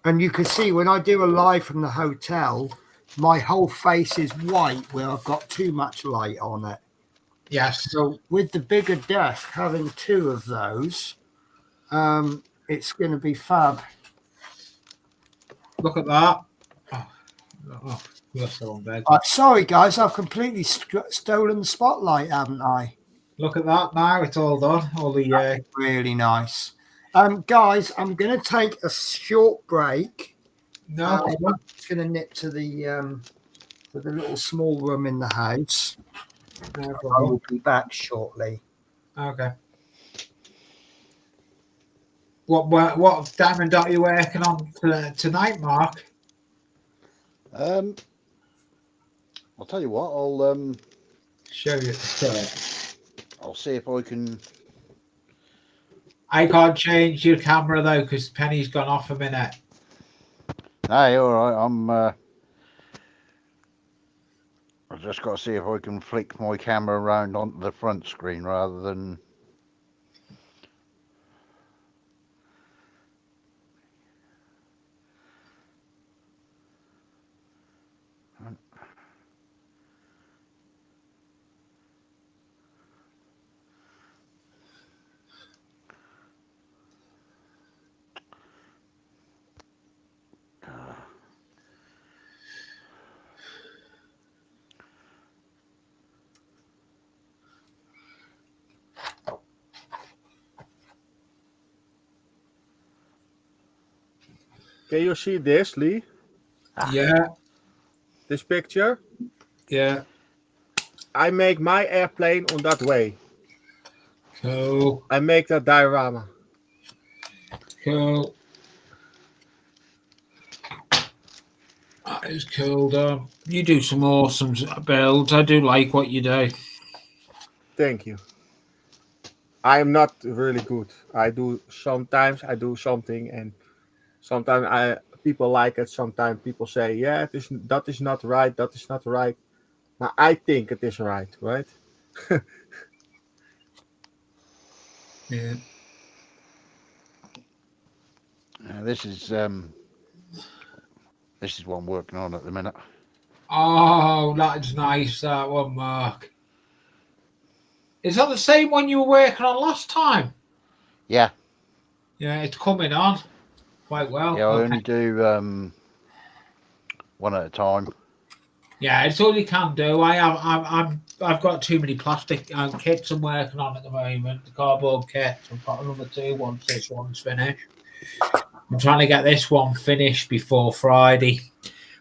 And you can see when I do a live from the hotel, my whole face is white where I've got too much light on it. Yes. So with the bigger desk, having two of those, it's going to be fab. Look at that. Oh, you're still on bed. Sorry, guys, I've completely stolen the spotlight, haven't I? Look at that now. It's all done. All the really nice. Guys, I'm going to take a short break. No, I'm just going to nip to the little small room in the house. No I will be back shortly. Okay. What diamond dot are you working on tonight, Mark? I'll tell you what. I'll show you. I'll see if I can. I can't change your camera though because Penny's gone off a minute. Hey, all right. I've just got to see if I can flick my camera around onto the front screen rather than. Can you see this, Lee? Yeah. This picture? Yeah. I make my airplane on that way. Cool. I make that diorama. Cool. That is cool, though. You do some awesome builds. I do like what you do. Thank you. I am not really good. I do sometimes I do something, and sometimes people like it. Sometimes people say, "Yeah, that is not right. That is not right." Now I think it is right, right? Yeah. This is what I'm working on at the minute. Oh, that's nice, that one, Mark. Is that the same one you were working on last time? Yeah. Yeah, it's coming on quite well. Yeah, I Okay. only do one at a time. Yeah, it's all you can do. I've got too many plastic kits I'm working on at the moment. The cardboard kits. I've got another 2 once this one's finished. I'm trying to get this one finished before Friday,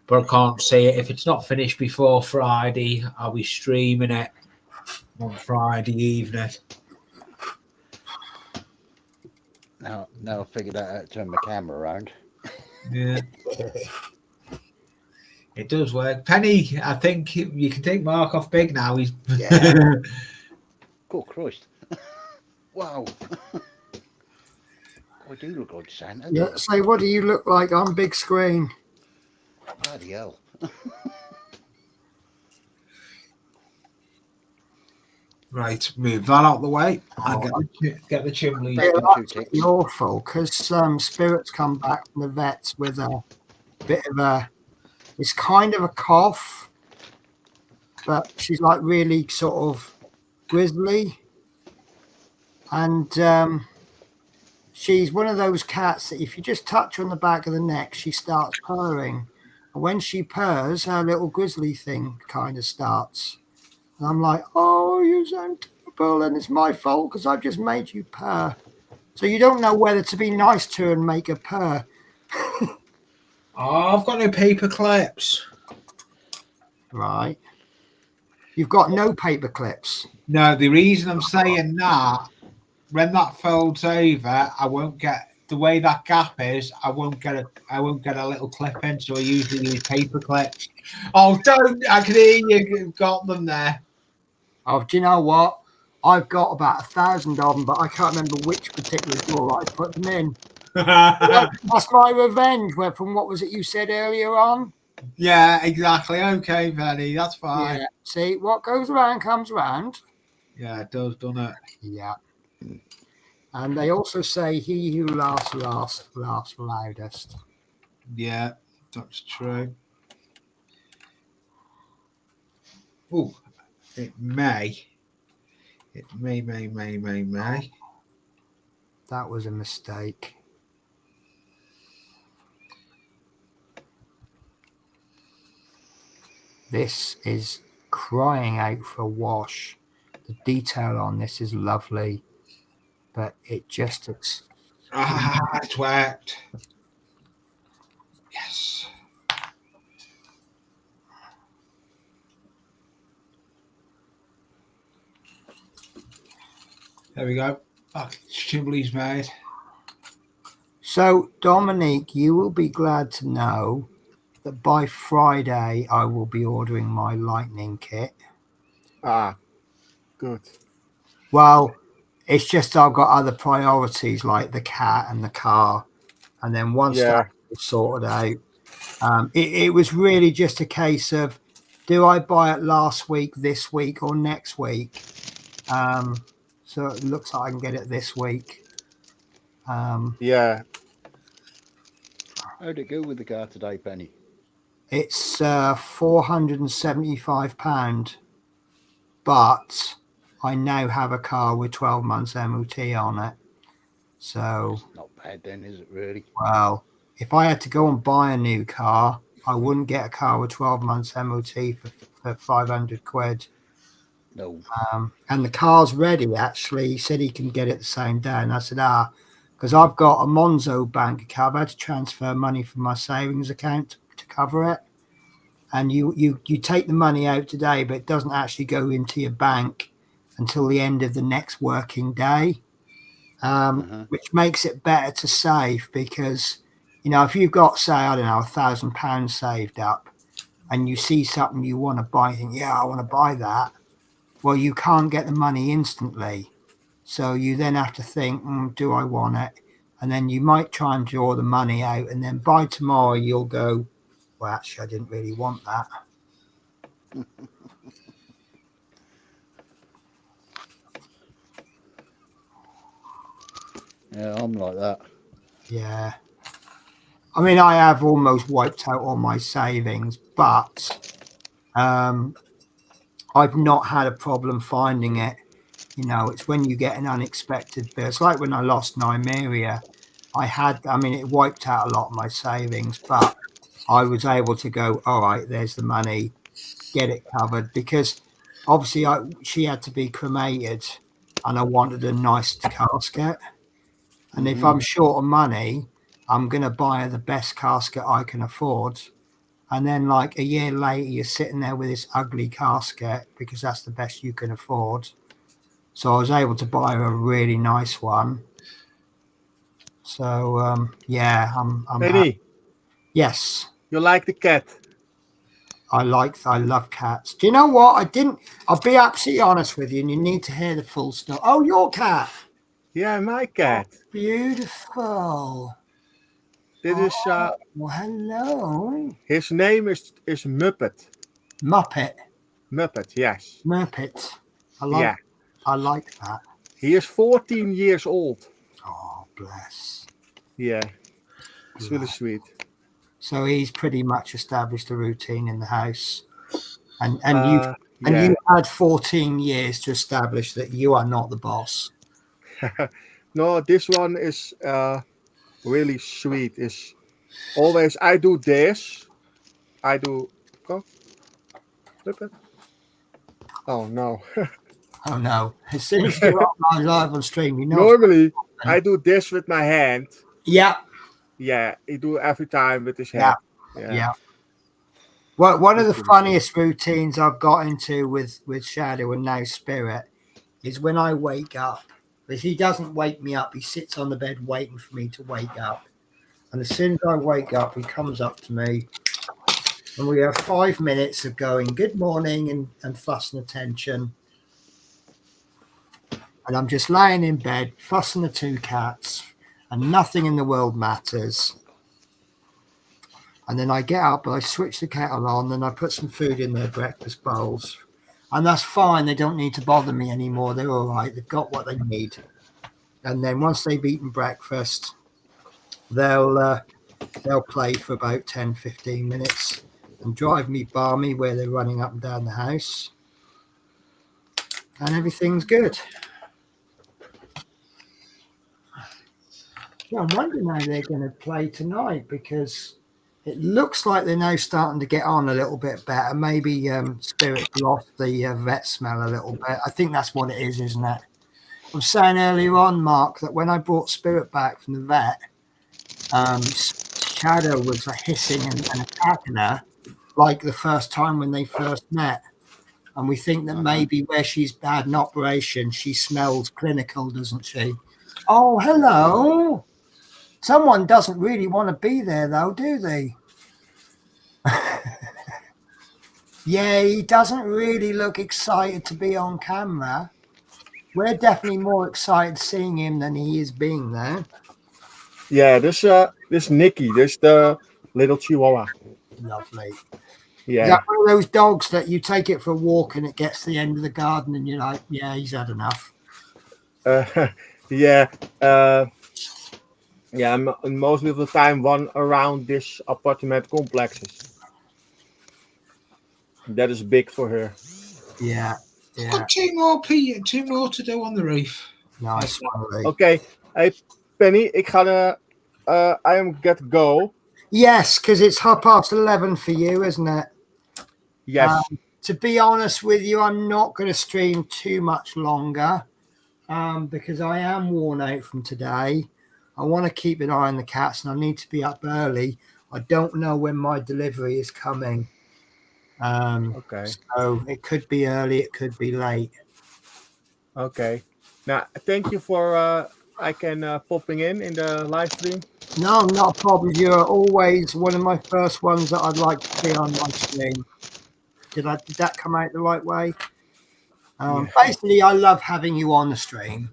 but I can't see it. If it's not finished before Friday, I'll be streaming it on Friday evening. Now I figured out how to turn my camera around. Yeah. It does work. Penny, I think you can take Mark off big now. He's Yeah. Oh, Christ. Wow. I do look like Santa. Yeah. So what do you look like on big screen? Bloody hell. right. Move that out the way and get the chimney. They're Two absolutely ticks. awful because Spirit's come back from the vets with a bit of a. It's kind of a cough, but she's like really sort of grizzly, and she's one of those cats that if you just touch her on the back of the neck, she starts purring. And when she purrs, her little grizzly thing kind of starts. And I'm like, oh, you sound terrible, and it's my fault because I've just made you purr. So you don't know whether to be nice to her and make her purr. Oh, I've got no paper clips. Right. You've got no paper clips. No, the reason I'm saying that, when that folds over, I won't get the way that gap is. I won't get a little clip in. So I usually use paper clips. Oh, don't! I can hear you got them there. Oh, do you know what? I've got about 1,000 of them, but I can't remember which particular drawer I put them in. That's my revenge. From what was it you said earlier on? Yeah, exactly. Okay, Penny, that's fine. Yeah. See, what goes around comes around. Yeah, it does, doesn't it? Yeah. And they also say, "He who laughs last laughs loudest." Yeah, that's true. Oh, it may. It may. That was a mistake. This is crying out for a wash. The detail on this is lovely, but it just looks. It worked. Yes. There we go. Chimbley's made. So, Dominique, you will be glad to know that by Friday I will be ordering my lightning kit. Ah, good. Well, it's just I've got other priorities like the cat and the car, and then once that was sorted out, it was really just a case of, do I buy it last week, this week, or next week? So it looks like I can get it this week. Yeah. How'd it go with the car today, Penny? It's £475, but I now have a car with 12 months MOT on it. So It's not bad then, is it really? Well, if I had to go and buy a new car, I wouldn't get a car with 12 months MOT for 500 quid. No. And the car's ready, actually. He said he can get it the same day. And I said, because I've got a Monzo bank account. I've had to transfer money from my savings account to cover it. And you take the money out today, but it doesn't actually go into your bank until the end of the next working day, which makes it better to save because, if you've got, say, I don't know, £1,000 saved up and you see something you want to buy, you think, yeah, I want to buy that. Well, you can't get the money instantly. So you then have to think, do I want it? And then you might try and draw the money out, and then by tomorrow you'll go, well, actually, I didn't really want that. Yeah, I'm like that. Yeah. I mean, I have almost wiped out all my savings, but I've not had a problem finding it. You know, it's when you get an unexpected bill. It's like when I lost Nymeria. It wiped out a lot of my savings, but I was able to go, all right, there's the money, get it covered, because obviously she had to be cremated and I wanted a nice casket. And if I'm short of money, I'm going to buy her the best casket I can afford. And then like a year later, you're sitting there with this ugly casket because that's the best you can afford. So I was able to buy her a really nice one. So, yeah, I'm Benny, yes. you like the cat? I love cats. Do you know what? I'll be absolutely honest with you, and you need to hear the full story. Oh, your cat. Yeah, my cat. Beautiful. Dit is, Well, hello. his name is Muppet. Muppet. Muppet, yes. Muppet. I like that. He is 14 years old. Oh, bless. Yeah, it's really sweet. So he's pretty much established a routine in the house, and Yeah. you had 14 years to establish that you are not the boss. No, this one is really sweet. Is always I do this. I do. Go. Muppet. Oh no. Oh no! As soon as you're live on stream, you know. Normally I do this with my hand. Yeah. Yeah, he do every time with his hand. Yeah. Well, one of the funniest routines I've got into with Shadow and now Spirit is when I wake up. Because he doesn't wake me up. He sits on the bed waiting for me to wake up. And as soon as I wake up, he comes up to me. And we have 5 minutes of going, good morning, and fussing attention. And I'm just laying in bed, fussing the two cats, and nothing in the world matters. And then I get up, I switch the kettle on, and I put some food in their breakfast bowls. And that's fine. They don't need to bother me anymore. They're all right. They've got what they need. And then once they've eaten breakfast, they'll play for about 10, 15 minutes and drive me balmy where they're running up and down the house. And everything's good. So I'm wondering how they're going to play tonight, because it looks like they're now starting to get on a little bit better. Maybe Spirit lost the vet smell a little bit. I think that's what it is, isn't it? I was saying earlier on, Mark, that when I brought Spirit back from the vet, Shadow was hissing and attacking her like the first time when they first met. And we think that maybe where she's had an operation, she smells clinical, doesn't she? Oh, hello. Someone doesn't really want to be there, though, do they? Yeah, he doesn't really look excited to be on camera. We're definitely more excited seeing him than he is being there. Yeah, this Nicky, this the little Chihuahua. Lovely. Yeah. Is that one of those dogs that you take it for a walk and it gets to the end of the garden and you're like, yeah, he's had enough? Yeah. Yeah, most of the time one around this apartment complexes. That is big for her. Yeah. I've got two more to do on the roof. Nice one. Okay. Hey, Penny, I am get go. Yes, because it's 11:30 for you, isn't it? Yes. To be honest with you, I'm not going to stream too much longer because I am worn out from today. I want to keep an eye on the cats and I need to be up early. I don't know when my delivery is coming. Okay. So it could be early, it could be late. Okay. Now, thank you for I can popping in the live stream. No, not a problem. You're always one of my first ones that I'd like to see on my stream. Did that come out the right way? Yeah. Basically, I love having you on the stream.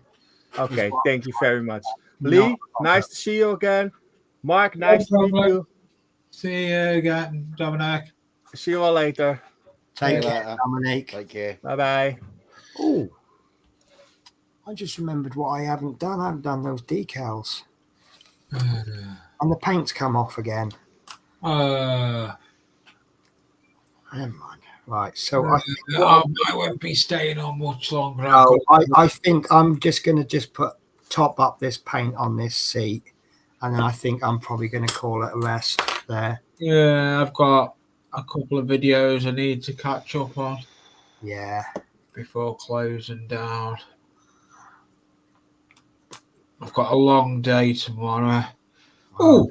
Okay, thank you very much. No Lee, problem. nice to see you again. Mark, nice to meet problem. you. See you again, Dominic. See you all later. Take See you care, later. Dominic. Take care. Bye-bye. Oh, I just remembered what I haven't done. I haven't done those decals. And the paint's come off again. Uh, Never mind. Right, so I won't be staying on much longer. I think I'm just going to top up this paint on this seat. And then I think I'm probably going to call it a rest there. Yeah, I've got a couple of videos I need to catch up on Yeah. before closing down. I've got a long day tomorrow. Oh,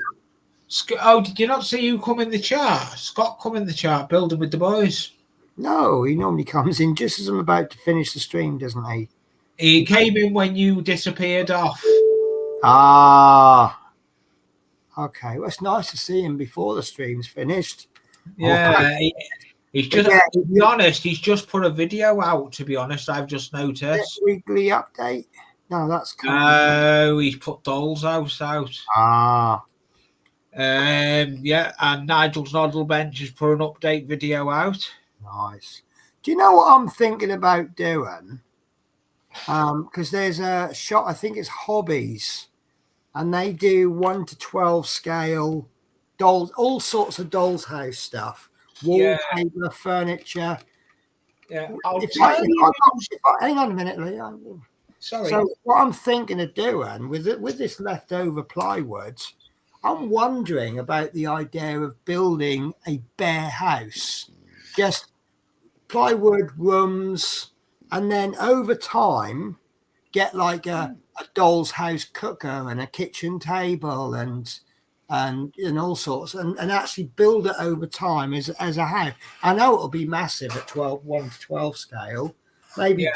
did you not see you come in the chat? Scott come in the chat, building with the boys. No, he normally comes in just as I'm about to finish the stream, doesn't he? He came in when you disappeared off. Ah. Okay. Well, it's nice to see him before the stream's finished. Yeah, he's just, to be honest, he's just put a video out, to be honest, I've just noticed. Weekly update? No, that's cool. Oh, he's put Doll's House out. Ah. Yeah, and Nigel's Noddle Bench has put an update video out. Nice. Do you know what I'm thinking about doing? Because there's a shop, I think it's Hobbies, and they do 1 to 12 scale dolls, all sorts of doll's house stuff, wallpaper, furniture. Yeah, hang on a minute, Lee. Sorry. So what I'm thinking of doing with this leftover plywood, I'm wondering about the idea of building a bare house, just plywood rooms, and then over time get like a doll's house cooker and a kitchen table and all sorts, and actually build it over time as a house. I know it'll be massive at 1 to 12 scale. Maybe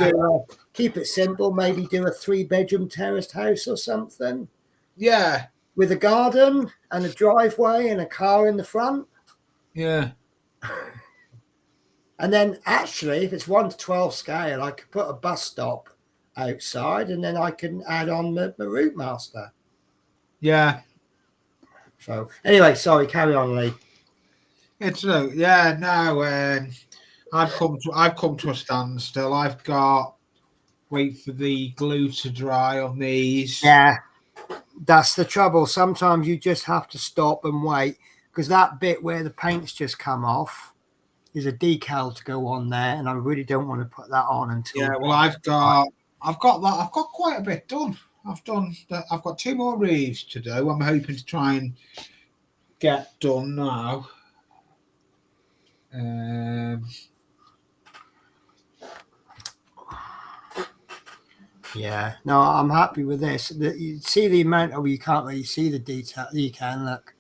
keep it simple. Maybe do a 3-bedroom terraced house or something. Yeah. With a garden and a driveway and a car in the front. Yeah. And then actually, if it's 1 to 12 scale, I could put a bus stop outside, and then I can add on my Route Master. Yeah. So anyway, sorry, carry on, Lee. It's no. I've come to a standstill. I've got wait for the glue to dry on these. Yeah, that's the trouble. Sometimes you just have to stop and wait, because that bit where the paint's just come off is a decal to go on there, and I really don't want to put that on until. Yeah, well, I've got that. I've got quite a bit done. I've done that. I've got 2 more reeves to do. I'm hoping to try and get done now. Yeah, no, I'm happy with this. You see the amount of, you can't really see the detail. You can look.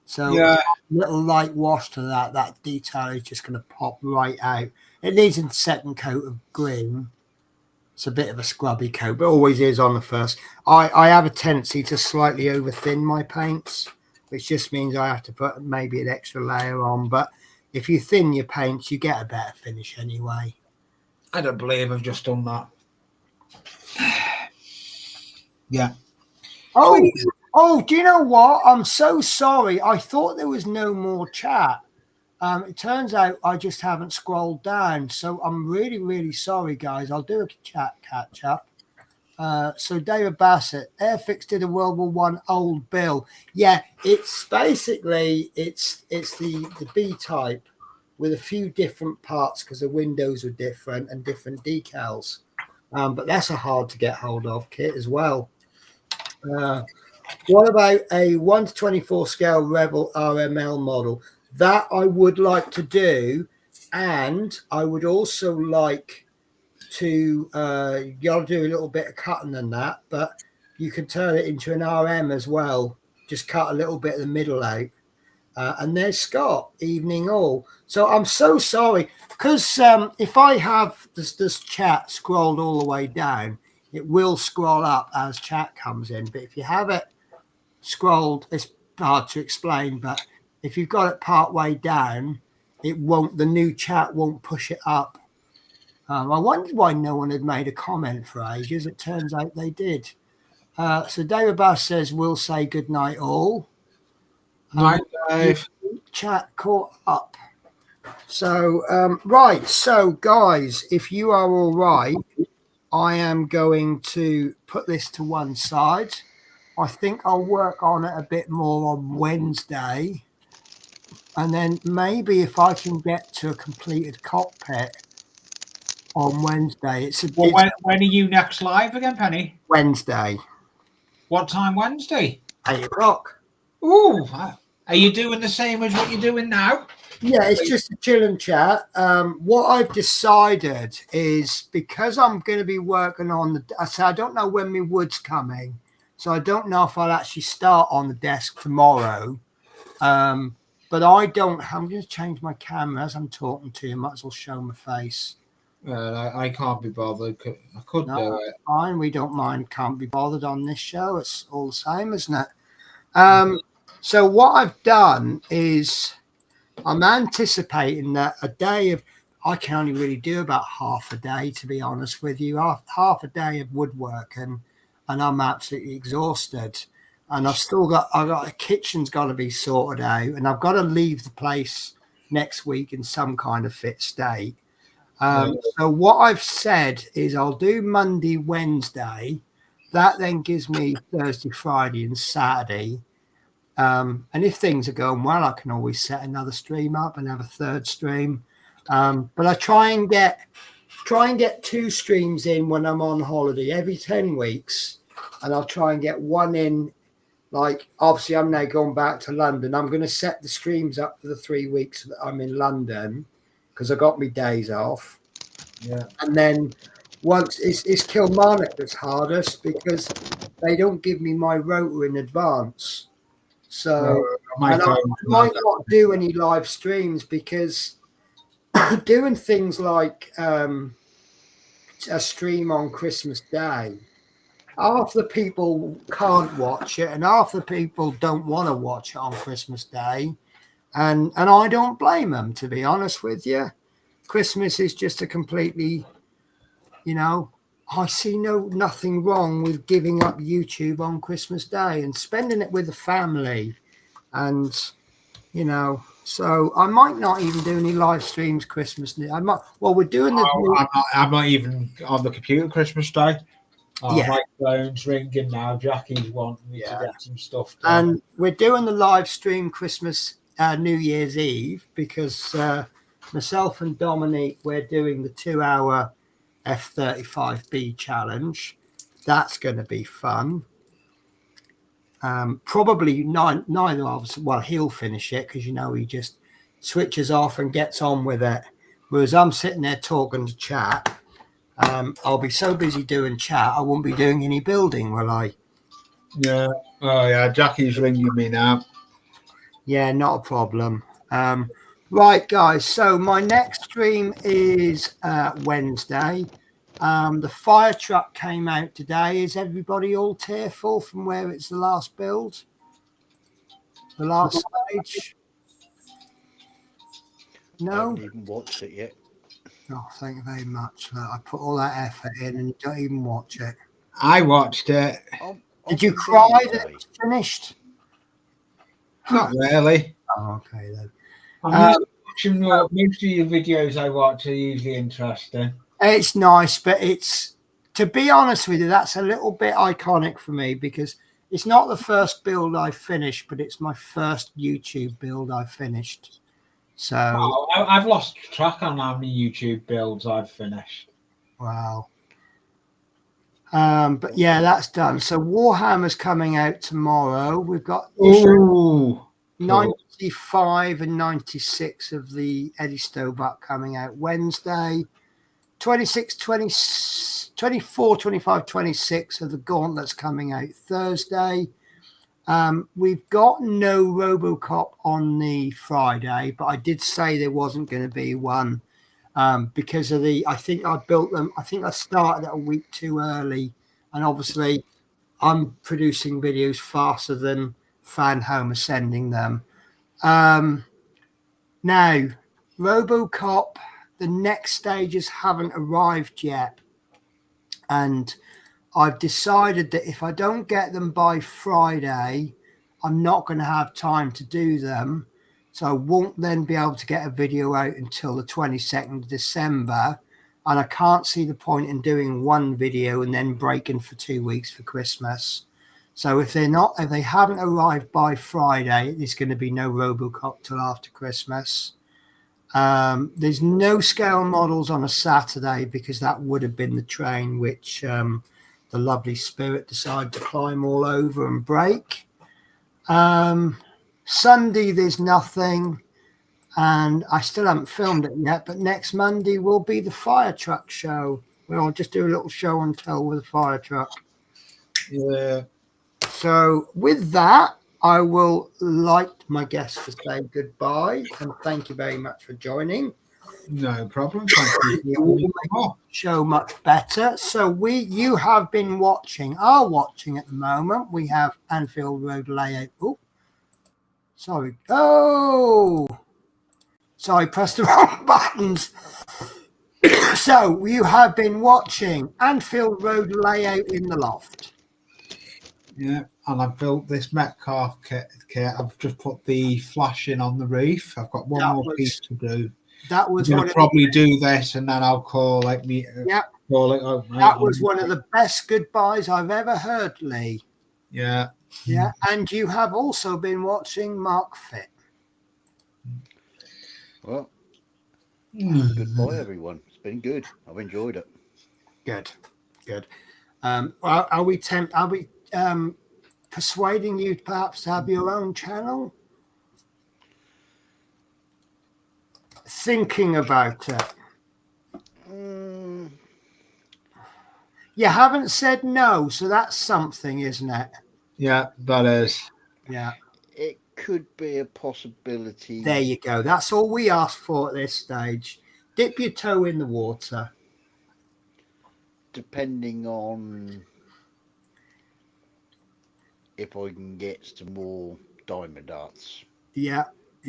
So little light wash to that detail is just going to pop right out. It needs a second coat of green. It's a bit of a scrubby coat, but always is on the first. I have a tendency to slightly over thin my paints, which just means I have to put maybe an extra layer on. But if you thin your paints, you get a better finish anyway. I don't believe I've just done that. Yeah. Oh, do you know what? I'm so sorry. I thought there was no more chat. It turns out I just haven't scrolled down. So I'm really, really sorry, guys. I'll do a chat catch up. So David Bassett, Airfix did a World War One old bill. Yeah, it's basically it's the B type with a few different parts because the windows are different and different decals. But that's a hard to get hold of kit as well. What about a 1 to 24 scale Rebel RML model? That I would like to do, and I would also like to you got to do a little bit of cutting than that, but you can turn it into an RM as well. Just cut a little bit of the middle out. And there's Scott, evening all. So I'm so sorry, because if I have this chat scrolled all the way down, it will scroll up as chat comes in. But if you have it scrolled, it's hard to explain, but if you've got it part way down, it won't, the new chat won't push it up I wondered why no one had made a comment for ages. It turns out they did. So David Bass says, we'll say good night all. Night, Dave. Chat caught up. So, right. So, guys, if you are all right, I am going to put this to one side. I think I'll work on it a bit more on Wednesday. And then maybe if I can get to a completed cockpit on Wednesday. When are you next live again, Penny? Wednesday. What time Wednesday? 8 o'clock. Ooh, are you doing the same as what you're doing now? Yeah, it's just a chill and chat. What I've decided is because I'm going to be working on I don't know when my wood's coming, so I don't know if I'll actually start on the desk tomorrow. But I'm going to change my camera as I'm talking to you. Might as well show my face. I can't be bothered. I could do it. Fine, we don't mind. Can't be bothered on this show. It's all the same, isn't it? So what I've done is I'm anticipating that a day of, I can only really do about half a day, to be honest with you, half a day of woodworking, and I'm absolutely exhausted. And I've got the kitchen's got to be sorted out, and I've got to leave the place next week in some kind of fit state. So what I've said is I'll do Monday, Wednesday. That then gives me Thursday, Friday, and Saturday. And if things are going well, I can always set another stream up and have a third stream. But I try and get 2 streams in when I'm on holiday every 10 weeks, and I'll try and get one in. Like, obviously, I'm now going back to London. I'm going to set the streams up for the 3 weeks that I'm in London because I got my days off. Yeah. And then once it's Kilmarnock that's hardest because they don't give me my rota in advance. So I might not do any live streams because doing things like a stream on Christmas Day, half the people can't watch it and half the people don't want to watch it on Christmas Day. And I don't blame them, to be honest with you. Christmas is just a completely, I see nothing wrong with giving up YouTube on Christmas Day and spending it with the family. And, so I might not even do any live streams Christmas Day. We're doing I'm not even on the computer Christmas Day. Yeah. My phone's ringing now. Jackie's wanting me to get some stuff done. And we're doing the live stream Christmas New Year's Eve because myself and Dominique, we're doing the 2-hour F-35B challenge. That's going to be fun. Probably neither of us, well, he'll finish it because, he just switches off and gets on with it. Whereas I'm sitting there talking to chat. I'll be so busy doing chat, I won't be doing any building, will I? Yeah. Oh, yeah. Jackie's ringing me now. Yeah, not a problem. Right, guys. So my next stream is Wednesday. The fire truck came out today. Is everybody all tearful from where it's the last build? The last stage? No? I haven't even watched it yet. Oh, thank you very much. I put all that effort in and you don't even watch it. I watched it. Did you cry that it was finished? Not really. Oh, okay then. Watching most of your videos I watch are usually interesting. It's nice, but to be honest with you, that's a little bit iconic for me because it's not the first build I finished, but it's my first YouTube build I finished. So I've lost track on how many YouTube builds I've finished. Wow. But yeah, that's done. So Warhammer's coming out tomorrow. We've got 95 and 96 of the Eddie Stobuck coming out Wednesday. 26, 24, 25, 26 of the Gauntlets coming out Thursday. We've got no RoboCop on the Friday, but I did say there wasn't going to be one because of I think I built them. I think I started it a week too early. And obviously I'm producing videos faster than Fan Home are sending them. Now, RoboCop, the next stages haven't arrived yet. And I've decided that if I don't get them by Friday, I'm not going to have time to do them. So I won't then be able to get a video out until the 22nd of December. And I can't see the point in doing one video and then breaking for 2 weeks for Christmas. So if they haven't arrived by Friday, there's going to be no Robocop till after Christmas. There's no scale models on a Saturday because that would have been the train which the lovely Spirit decided to climb all over and break. Sunday there's nothing, and I still haven't filmed it yet, but next Monday will be the fire truck show where I'll just do a little show and tell with a fire truck. Yeah. So with that, I will like my guests to say goodbye and thank you very much for joining. No problem. Thank you. You will make the show much better. So you have been watching at the moment. We have Anfield Road layout. Oh, sorry. Oh, sorry, pressed the wrong buttons. So you have been watching Anfield Road layout in the loft. Yeah, and I've built this Metcalf kit. I've just put the flashing on the roof. I've got one more piece to do. That was I'm gonna probably do this, and then I'll call me. Yeah, call it. Oh, that was one of the best goodbyes I've ever heard, Lee. Yeah. Yeah, and you have also been watching Mark Fit. Well, goodbye, everyone. It's been good. I've enjoyed it. Good. Are we persuading you perhaps to have your own channel? Thinking about it. You haven't said no, so that's something, isn't it? Yeah, that is. Yeah. It could be a possibility. There you go. That's all we ask for at this stage. Dip your toe in the water. Depending on if I can get some more diamond darts. Yeah.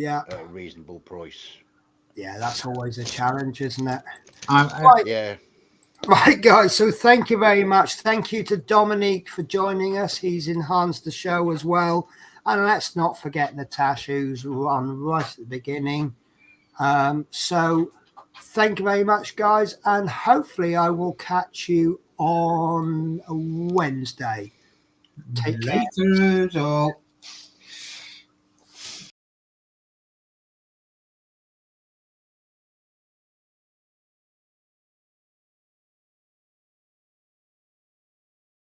At a reasonable price. Yeah, that's always a challenge, isn't it? Right. Yeah. Right, guys. So thank you very much. Thank you to Dominique for joining us. He's enhanced the show as well. And let's not forget Natasha, who's on right at the beginning. So thank you very much, guys. And hopefully I will catch you on Wednesday. Take care. Later, all.